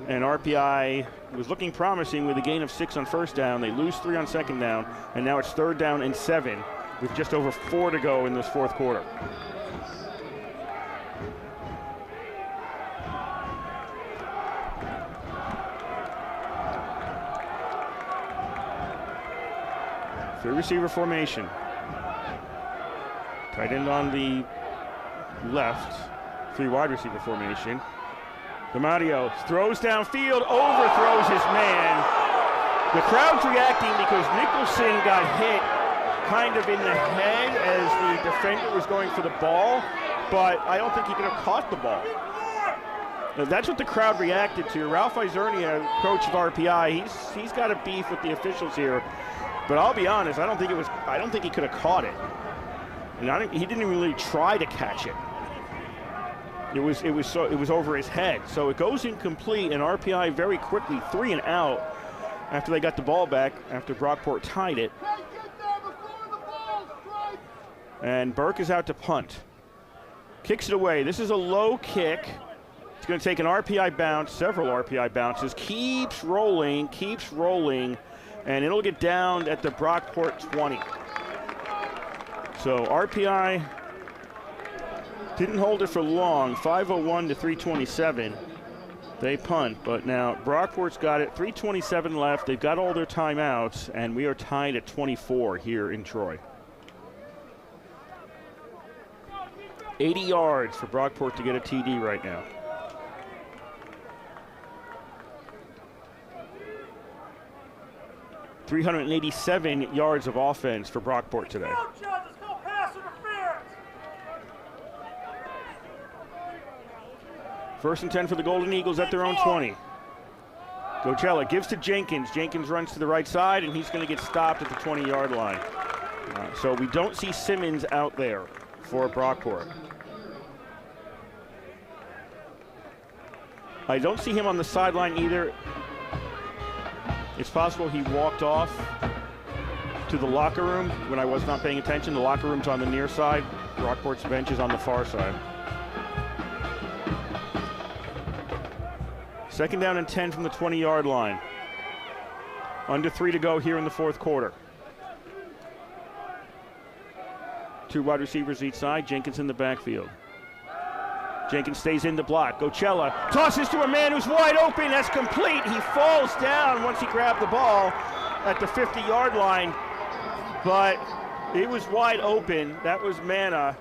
And RPI was looking promising with a gain of 6 on first down. They lose 3 on second down, and now it's 3rd down and 7 with just over 4 to go in this 4th quarter. Three receiver formation. Tight end on the left. Three wide receiver formation. DiMatteo throws downfield, overthrows his man. The crowd's reacting because Nicholson got hit kind of in the head as the defender was going for the ball, but I don't think he could have caught the ball. Now, that's what the crowd reacted to. Ralph Izernia, coach of RPI, he's got a beef with the officials here. But I'll be honest, I don't think he could have caught it. And he didn't even really try to catch it. It was over his head. So it goes incomplete, and RPI very quickly 3 and out after they got the ball back after Brockport tied it. And Burke is out to punt. Kicks it away. This is a low kick. It's going to take an RPI bounce, several RPI bounces. Keeps rolling, and it'll get down at the Brockport 20. So RPI didn't hold it for long, 5:01 to 3:27. They punt, but now Brockport's got it, 3:27 left. They've got all their timeouts, and we are tied at 24 here in Troy. 80 yards for Brockport to get a TD right now. .387 yards of offense for Brockport today. First and 10 for the Golden Eagles at their own 20. Gocella gives to Jenkins. Jenkins runs to the right side, and he's going to get stopped at the 20-yard line. So we don't see Simmons out there for Brockport. I don't see him on the sideline either. It's possible he walked off to the locker room when I was not paying attention. The locker room's on the near side. Brockport's bench is on the far side. Second down and 10 from the 20-yard line. Under 3 to go here in the 4th quarter. 2 wide receivers each side. Jenkins in the backfield. Jenkins stays in the block. Gocella tosses to a man who's wide open. That's complete. He falls down once he grabbed the ball at the 50-yard line. But it was wide open. That was Manna.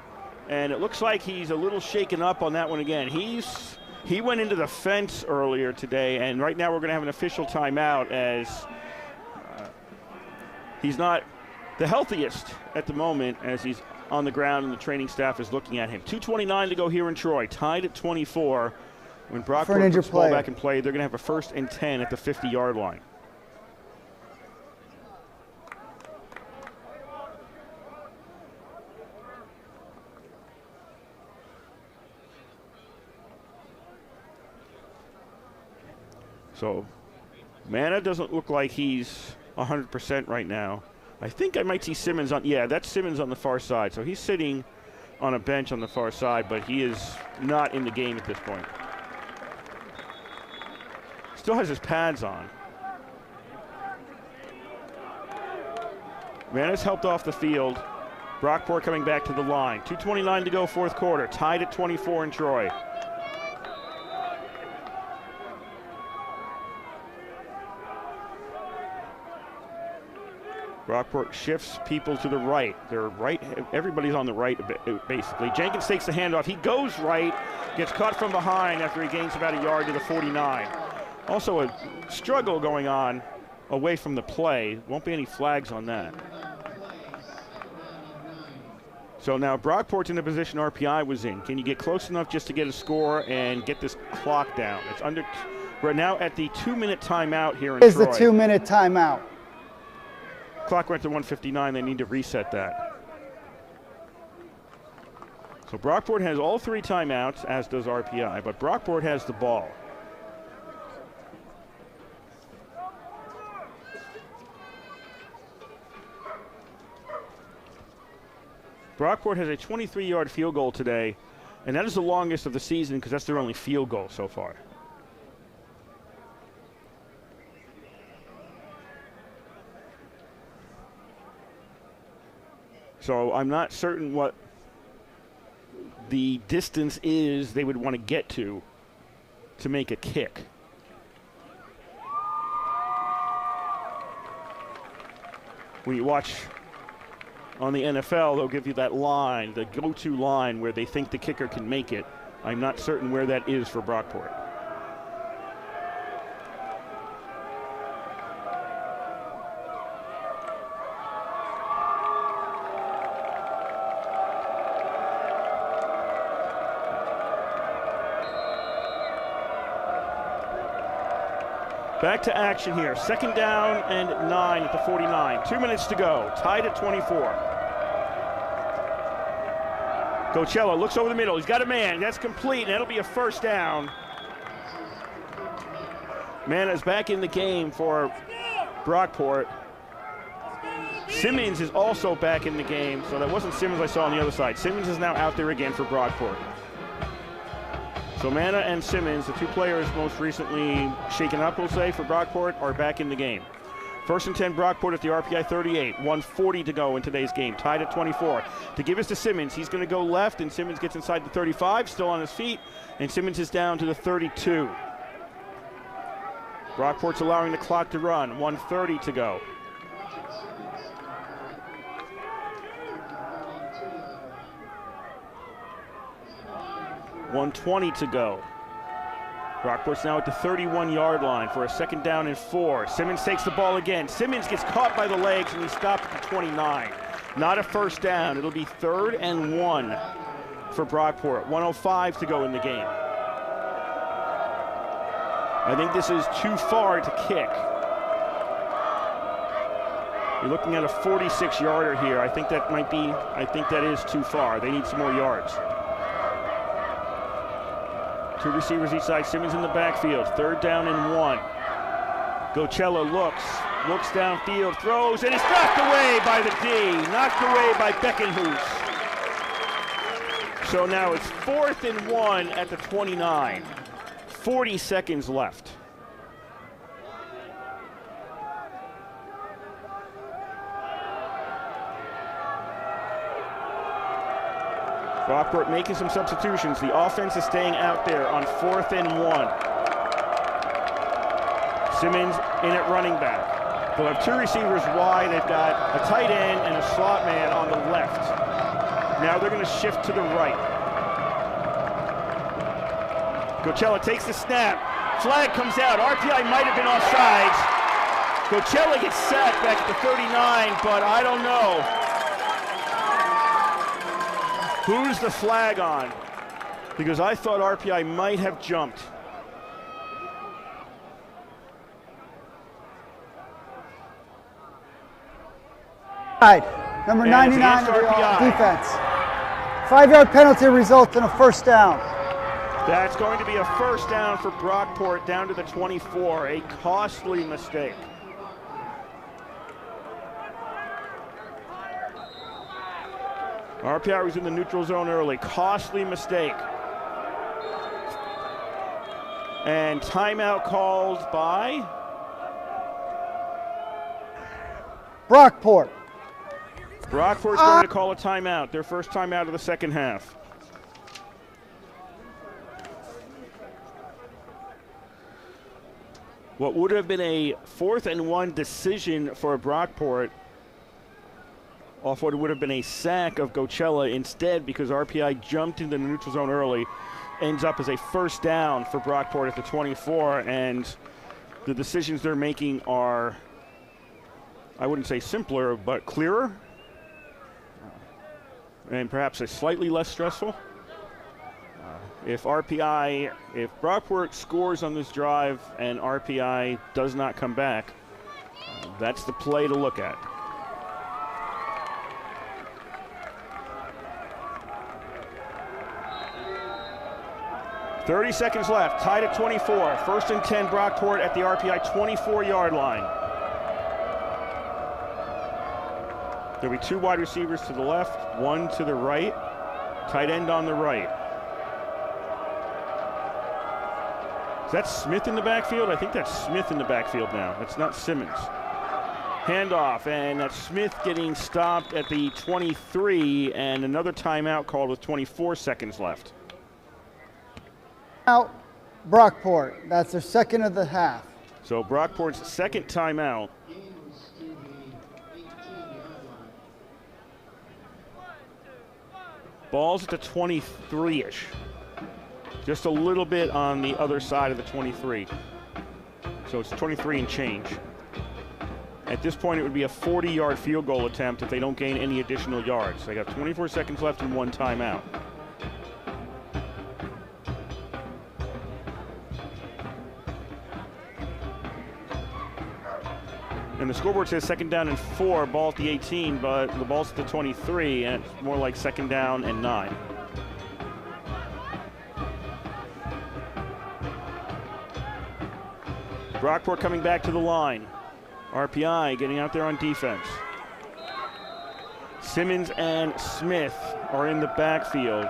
And it looks like he's a little shaken up on that one again. He went into the fence earlier today, and right now we're going to have an official timeout as he's not the healthiest at the moment as he's on the ground and the training staff is looking at him. 2:29 to go here in Troy, tied at 24. When Brockport puts the ball back in play, they're going to have a 1st and 10 at the 50-yard line. So Manna doesn't look like he's 100% right now. I think I might see Simmons on, yeah, that's Simmons on the far side. So he's sitting on a bench on the far side, but he is not in the game at this point. Still has his pads on. Manna's helped off the field. Brockport coming back to the line. 2:29 to go, 4th quarter. Tied at 24 in Troy. Brockport shifts people to the right. They're right. Everybody's on the right, basically. Jenkins takes the handoff. He goes right, gets caught from behind after he gains about a yard to the 49. Also a struggle going on away from the play. Won't be any flags on that. So now Brockport's in the position RPI was in. Can you get close enough just to get a score and get this clock down? It's under. We're now at the 2-minute timeout here in Troy. Is the 2-minute timeout? Clock went to 1:59. They need to reset that. So Brockport has all 3 timeouts, as does RPI, but Brockport has the ball. Brockport has a 23-yard field goal today, and that is the longest of the season because that's their only field goal so far. So I'm not certain what the distance is they would want to get to make a kick. When you watch on the NFL, they'll give you that line, the go-to line where they think the kicker can make it. I'm not certain where that is for Brockport. Back to action here. 2nd down and 9 at the 49. 2 minutes to go. Tied at 24. Coachella looks over the middle. He's got a man. That's complete, and that'll be a 1st down. Mana's back in the game for Brockport. Simmons is also back in the game, so that wasn't Simmons I saw on the other side. Simmons is now out there again for Brockport. So Mana and Simmons, the two players most recently shaken up, we'll say, for Brockport, are back in the game. 1st and 10, Brockport at the RPI 38. 1:40 to go in today's game, tied at 24. To give us to Simmons, he's going to go left, and Simmons gets inside the 35, still on his feet, and Simmons is down to the 32. Brockport's allowing the clock to run. 1:30 to go. .120 to go. Brockport's now at the 31-yard line for a 2nd down and 4. Simmons takes the ball again. Simmons gets caught by the legs and he's stopped at the 29. Not a 1st down. It'll be 3rd and 1 for Brockport. 1:05 to go in the game. I think this is too far to kick. You're looking at a 46-yarder here. I think that is too far. They need some more yards. 2 receivers each side. Simmons in the backfield. 3rd down and 1. Gocella looks downfield, throws, and it's knocked away by the D. Knocked away by Beckenhuis. So now it's 4th and 1 at the 29. 40 seconds left. Brockport making some substitutions. The offense is staying out there on 4th and 1. Simmons in at running back. They'll have 2 receivers wide. They've got a tight end and a slot man on the left. Now they're going to shift to the right. Gocella takes the snap. Flag comes out. RPI might have been offsides. Gocella gets sacked back at the 39, but I don't know. Who's the flag on? Because I thought RPI might have jumped. Number 99 of the defense. 5-yard penalty results in a 1st down. That's going to be a 1st down for Brockport down to the 24. A costly mistake. RPI was in the neutral zone early. Costly mistake. And timeout called by Brockport. Brockport's going to call a timeout. Their first timeout of the 2nd half. What would have been a 4th and 1 decision for Brockport off what would have been a sack of Gocella instead, because RPI jumped into the neutral zone early, ends up as a 1st down for Brockport at the 24, and the decisions they're making are, I wouldn't say simpler, but clearer, and perhaps a slightly less stressful. If Brockport scores on this drive and RPI does not come back, that's the play to look at. .30 seconds left, tied at 24. 1st and 10, Brockport at the RPI 24-yard line. There'll be 2 wide receivers to the left, 1 to the right, tight end on the right. Is that Smith in the backfield? I think that's Smith in the backfield now. That's not Simmons. Handoff, and that's Smith getting stopped at the 23, and another timeout called with 24 seconds left. Out, Brockport. That's their second of the half. So Brockport's second timeout. Ball's at the 23-ish. Just a little bit on the other side of the 23. So it's 23 and change. At this point, it would be a 40-yard field goal attempt if they don't gain any additional yards. They got 24 seconds left and 1 timeout. And the scoreboard says second down and 4, ball at the 18, but the ball's at the 23, and it's more like second down and 9. Brockport coming back to the line. RPI getting out there on defense. Simmons and Smith are in the backfield.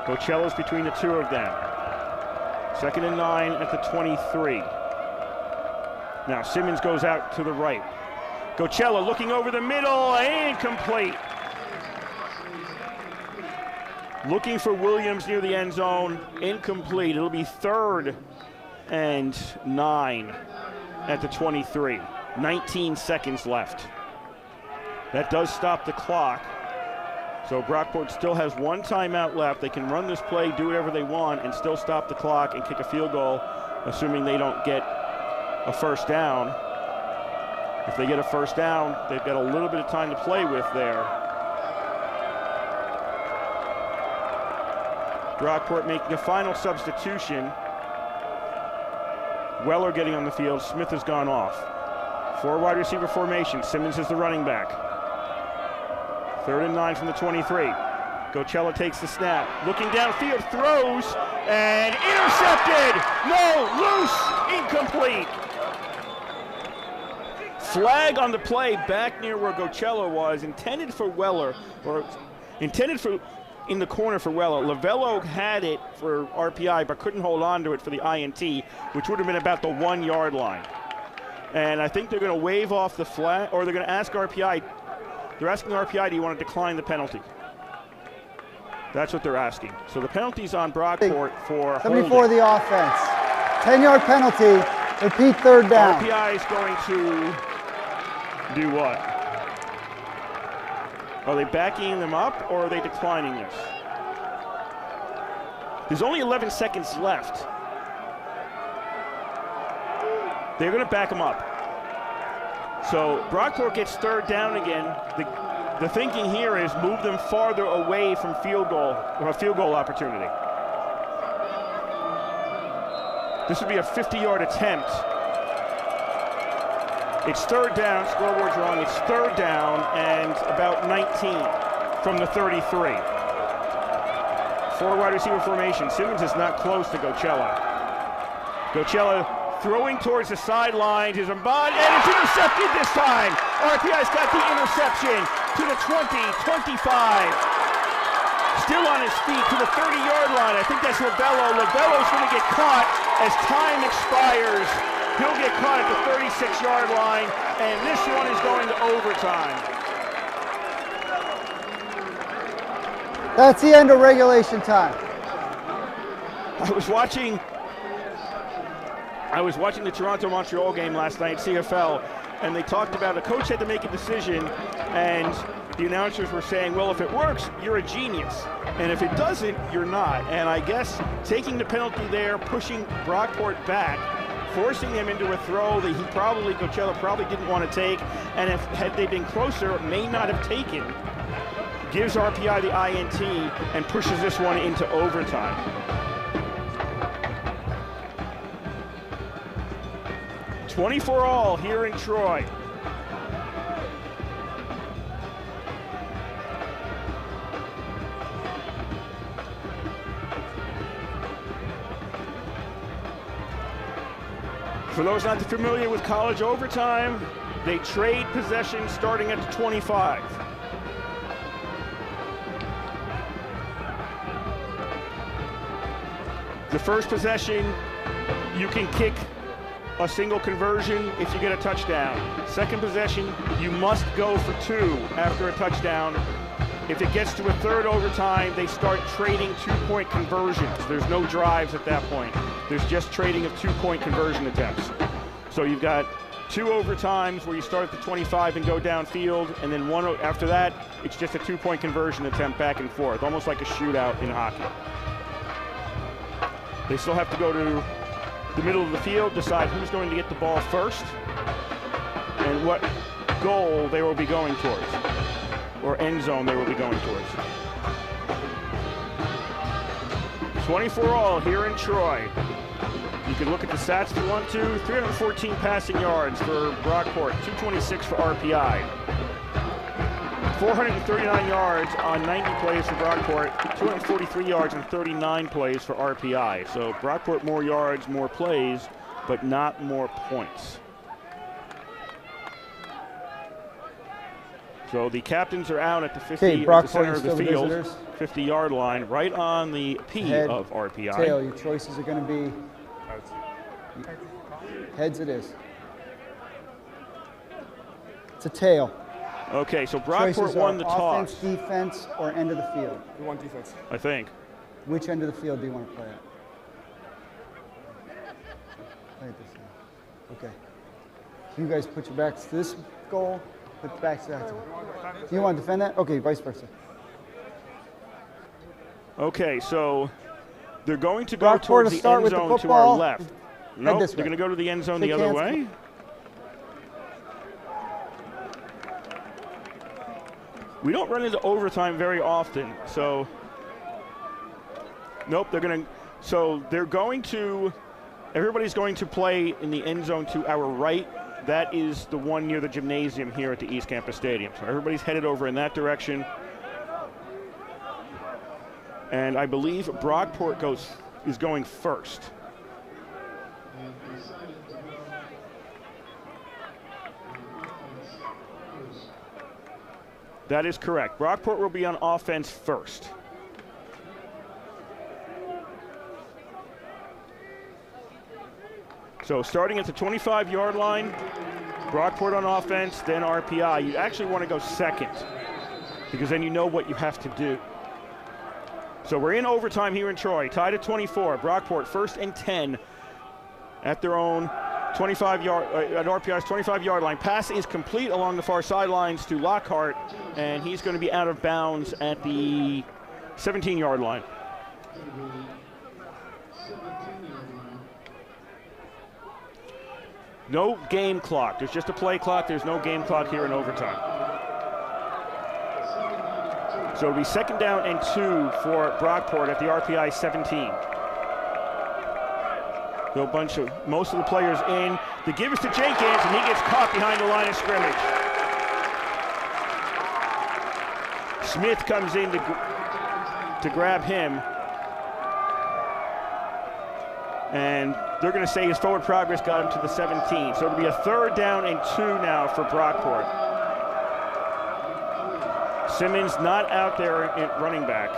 Coachella's between the 2 of them. Second and 9 at the 23. Now Simmons goes out to the right. Coachella looking over the middle, incomplete. Looking for Williams near the end zone, incomplete. It'll be 3rd and 9 at the 23. 19 seconds left. That does stop the clock. So Brockport still has 1 timeout left. They can run this play, do whatever they want, and still stop the clock and kick a field goal, assuming they don't get a first down. If they get a first down, they've got a little bit of time to play with there. Brockport making a final substitution. Weller getting on the field. Smith has gone off. 4 wide receiver formation. Simmons is the running back. 3rd and 9 from the 23. Coachella takes the snap. Looking downfield, throws, and intercepted! No, loose, incomplete. Flag on the play back near where Coachella was, intended for Weller, or intended for in the corner for Weller. Lavello had it for RPI, but couldn't hold on to it for the INT, which would have been about the 1 yard line. And I think they're going to wave off the flag, or they're going to ask RPI. They're asking RPI, do you want to decline the penalty? That's what they're asking. So the penalty's on Brockport for 74 holding. the offense. 10-yard penalty. Repeat 3rd down. RPI is going to do what? Are they backing them up, or are they declining this? There's only 11 seconds left. They're going to back them up. So Brockport gets 3rd down again. The thinking here is move them farther away from field goal, or a field goal opportunity. This would be a 50-yard attempt. It's 3rd down, scoreboard's wrong, it's 3rd down and about 19 from the 33. 4 wide receiver formation. Simmons is not close to Coachella. Coachella throwing towards the sidelines is Mbad, and it's intercepted this time. RPI's got the interception to the 20, 25. Still on his feet to the 30-yard line. I think that's Lavello. Lavello's going to get caught as time expires. He'll get caught at the 36-yard line, and this one is going to overtime. That's the end of regulation time. I was watching the Toronto-Montreal game last night, CFL, and they talked about a coach had to make a decision, and the announcers were saying, well, if it works, you're a genius, and if it doesn't, you're not. And I guess taking the penalty there, pushing Brockport back, forcing them into a throw that Coachella probably didn't want to take, and had they been closer, may not have taken, gives RPI the INT and pushes this one into overtime. $24-all here in Troy. For those not familiar with college overtime, They trade possession starting at the 25. The first possession, you can kick a single conversion if you get a touchdown. Second possession, you must go for 2 after a touchdown. If it gets to a third overtime, they start trading 2-point conversions. There's no drives at that point. There's just trading of 2-point conversion attempts. So you've got 2 overtimes where you start at the 25 and go downfield, and then one after that, it's just a 2-point conversion attempt back and forth, almost like a shootout in hockey. They still have to go to the middle of the field, decide who's going to get the ball first, and what goal they will be going towards, or end zone they will be going towards. 24 all here in Troy. You can look at the stats if you want to. 314 passing yards for Brockport, 226 for RPI. 439 yards on 90 plays for Brockport, 243 yards on 39 plays for RPI. So Brockport more yards, more plays, but not more points. So the captains are out at the 50, at the center of the field, 50-yard line, right on the P Head, of RPI. Tail, your choices are going to be heads. It is. It's a tail. Okay, so Brockport won the toss. Offense, defense, or end of the field? We want defense. I think. Which end of the field do you want to play at? Play at this end. Okay. So you guys put your backs to this goal, put your backs to that. Do you want to defend that? Okay, vice versa. Okay, so they're going to go towards the end zone to our left. Nope, they're going to go to the end zone the other way. We don't run into overtime very often, so nope, everybody's going to play in the end zone to our right. That is the one near the gymnasium here at the East Campus Stadium. So everybody's headed over in that direction. And I believe Brockport is going first. That is correct. Brockport will be on offense first. So starting at the 25-yard line, Brockport on offense, then RPI. You actually want to go second because then you know what you have to do. So we're in overtime here in Troy, tied at 24. Brockport first and 10 at their own 25-yard, at RPI's 25-yard line. Pass is complete along the far sidelines to Lockhart, and he's going to be out of bounds at the 17-yard line. No game clock. There's just a play clock. There's no game clock here in overtime. So it'll be 2nd down and 2 for Brockport at the RPI 17. Most of the players in. The give is to Jenkins, and he gets caught behind the line of scrimmage. Smith comes in to grab him. And they're going to say his forward progress got him to the 17. So it'll be a 3rd down and 2 now for Brockport. Simmons not out there at running back.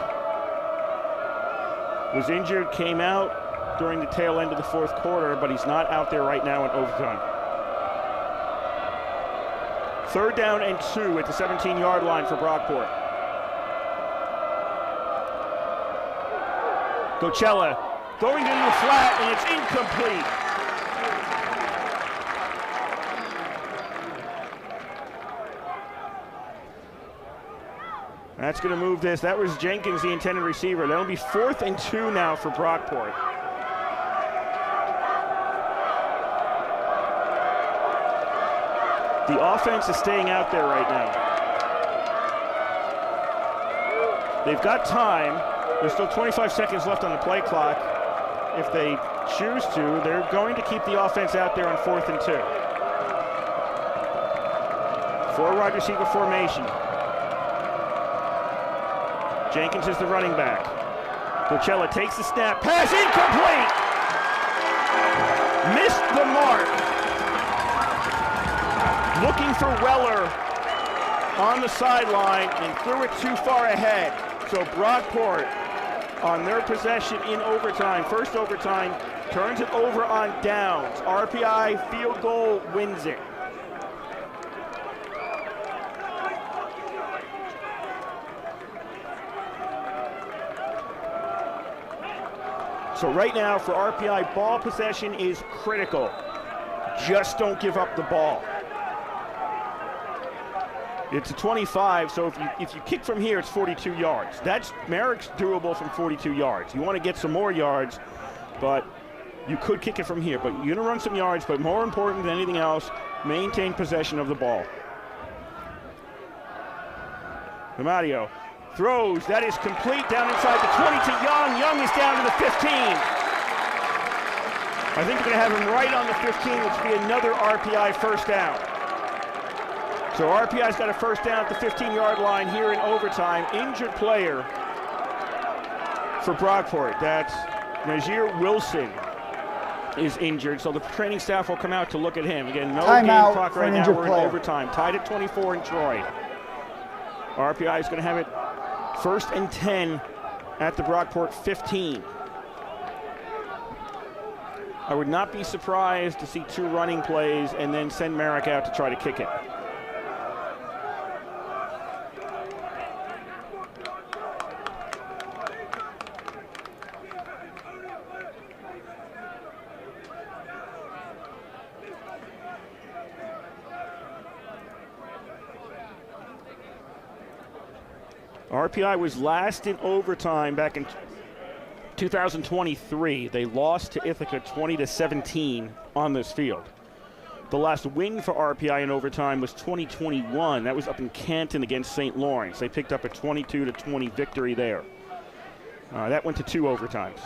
Was injured, came out during the tail end of the 4th quarter, but he's not out there right now in overtime. 3rd down and 2 at the 17-yard line for Brockport. Coachella throwing it in the flat, and it's incomplete. That's going to move this. That was Jenkins, the intended receiver. That'll be 4th and 2 now for Brockport. The offense is staying out there right now. They've got time. There's still 25 seconds left on the play clock. If they choose to, they're going to keep the offense out there on 4th and 2. 4-wide receiver formation. Jenkins is the running back. Coachella takes the snap. Pass incomplete! Missed the mark. looking for Weller on the sideline and threw it too far ahead. So Brockport on their possession in overtime, first overtime, turns it over on downs. RPI field goal wins it. So right now for RPI, ball possession is critical. Just don't give up the ball. It's a 25, so if you kick from here, it's 42 yards. That's Merrick's doable from 42 yards. You want to get some more yards, but you could kick it from here. But you're going to run some yards, but more important than anything else, maintain possession of the ball. Mario throws, that is complete down inside the 20 to Young. Young is down to the 15. I think we're going to have him right on the 15, which will be another RPI first down. So RPI's got a first down at the 15-yard line here in overtime. Injured player for Brockport. That's Najir Wilson is injured, so the training staff will come out to look at him. Again, no game clock right now. We're in overtime. Tied at 24 in Troy. RPI is going to have it first and 10 at the Brockport 15. I would not be surprised to see two running plays and then send Merrick out to try to kick it. RPI was last in overtime back in 2023. They lost to Ithaca 20-17 on this field. The last win for RPI in overtime was 2021. That was up in Canton against St. Lawrence. They picked up a 22-20 victory there. That went to 2 overtimes.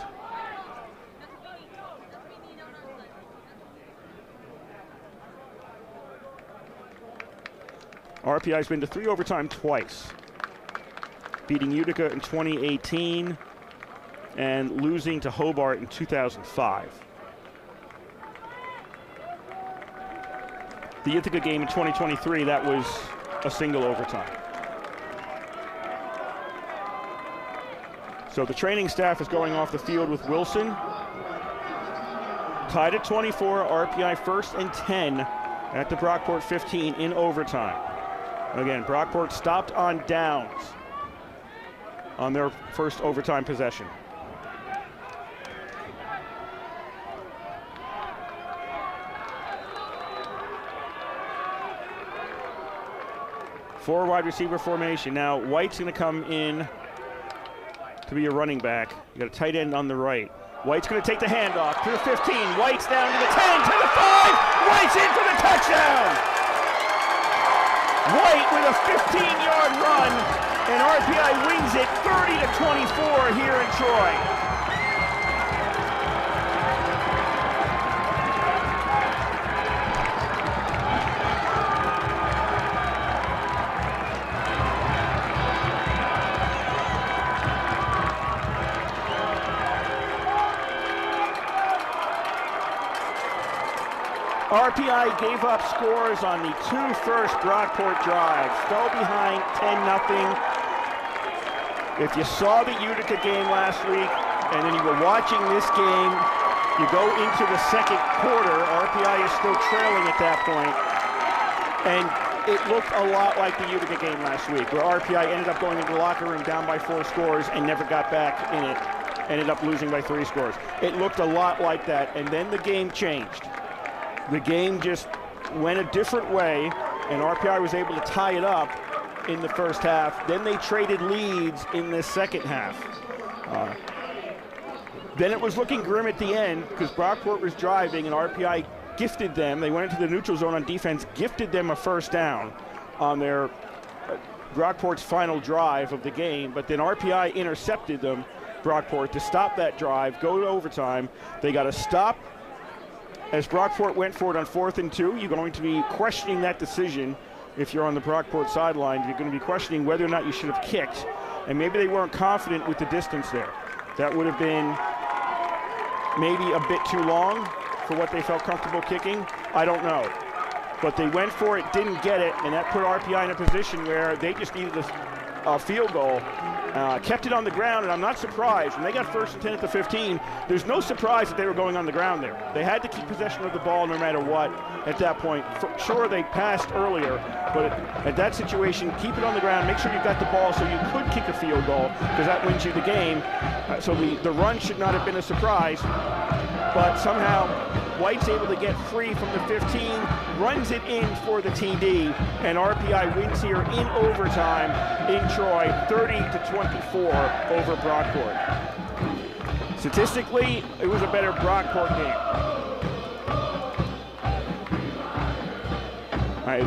RPI's been to 3 overtime twice, beating Utica in 2018 and losing to Hobart in 2005. The Ithaca game in 2023, that was a single overtime. So the training staff is going off the field with Wilson. Tied at 24, RPI first and 10 at the Brockport 15 in overtime. Again, Brockport stopped on downs on their first overtime possession. Four wide receiver formation. Now White's going to come in to be a running back. You got a tight end on the right. White's going to take the handoff to the 15. White's down to the 10, to the 5. White's in for the touchdown. White with a 15-yard run, and RPI wins it 30-24 here in Troy. RPI gave up scores on the 2 first Brockport drives. Fell behind 10-0. If you saw the Utica game last week and then you were watching this game, you go into the second quarter, RPI is still trailing at that point. And it looked a lot like the Utica game last week, where RPI ended up going into the locker room down by 4 scores and never got back in it. Ended up losing by 3 scores. It looked a lot like that, and then the game changed. The game just went a different way, and RPI was able to tie it up in the first half. Then they traded leads in the second half. Then it was looking grim at the end because Brockport was driving and RPI gifted them. They went into the neutral zone on defense, gifted them a first down on their Brockport's final drive of the game, but then RPI intercepted them, Brockport, to stop that drive, go to overtime. They got a stop. As Brockport went for it on 4th and 2, you're going to be questioning that decision. If you're on the Brockport sideline, you're going to be questioning whether or not you should have kicked. And maybe they weren't confident with the distance there. That would have been maybe a bit too long for what they felt comfortable kicking. I don't know. but they went for it, didn't get it, and that put RPI in a position where they just needed a field goal. Kept it on the ground, and I'm not surprised. When they got 1st and 10 at the 15, there's no surprise that they were going on the ground there. They had to keep possession of the ball no matter what at that point. Sure, they passed earlier, but at that situation, keep it on the ground, make sure you got the ball so you could kick a field goal, because that wins you the game. So the run should not have been a surprise, but somehow White's able to get free from the 15, runs it in for the TD, and RPI wins here in overtime in Troy, 30-24 over Brockport. Statistically, it was a better Brockport game. All right,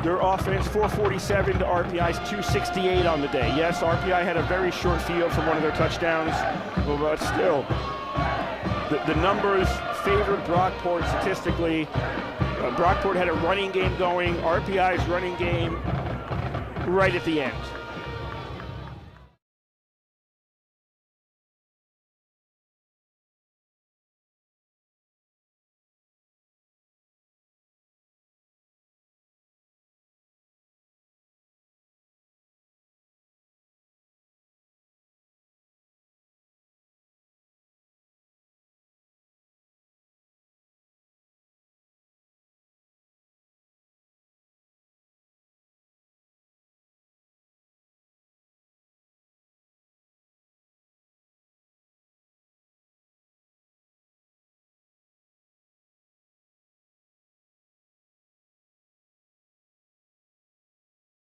their offense 447 to RPI's 268 on the day. Yes, RPI had a very short field from one of their touchdowns, but still, the numbers favored Brockport statistically. Brockport had a running game going, RPI's running game right at the end.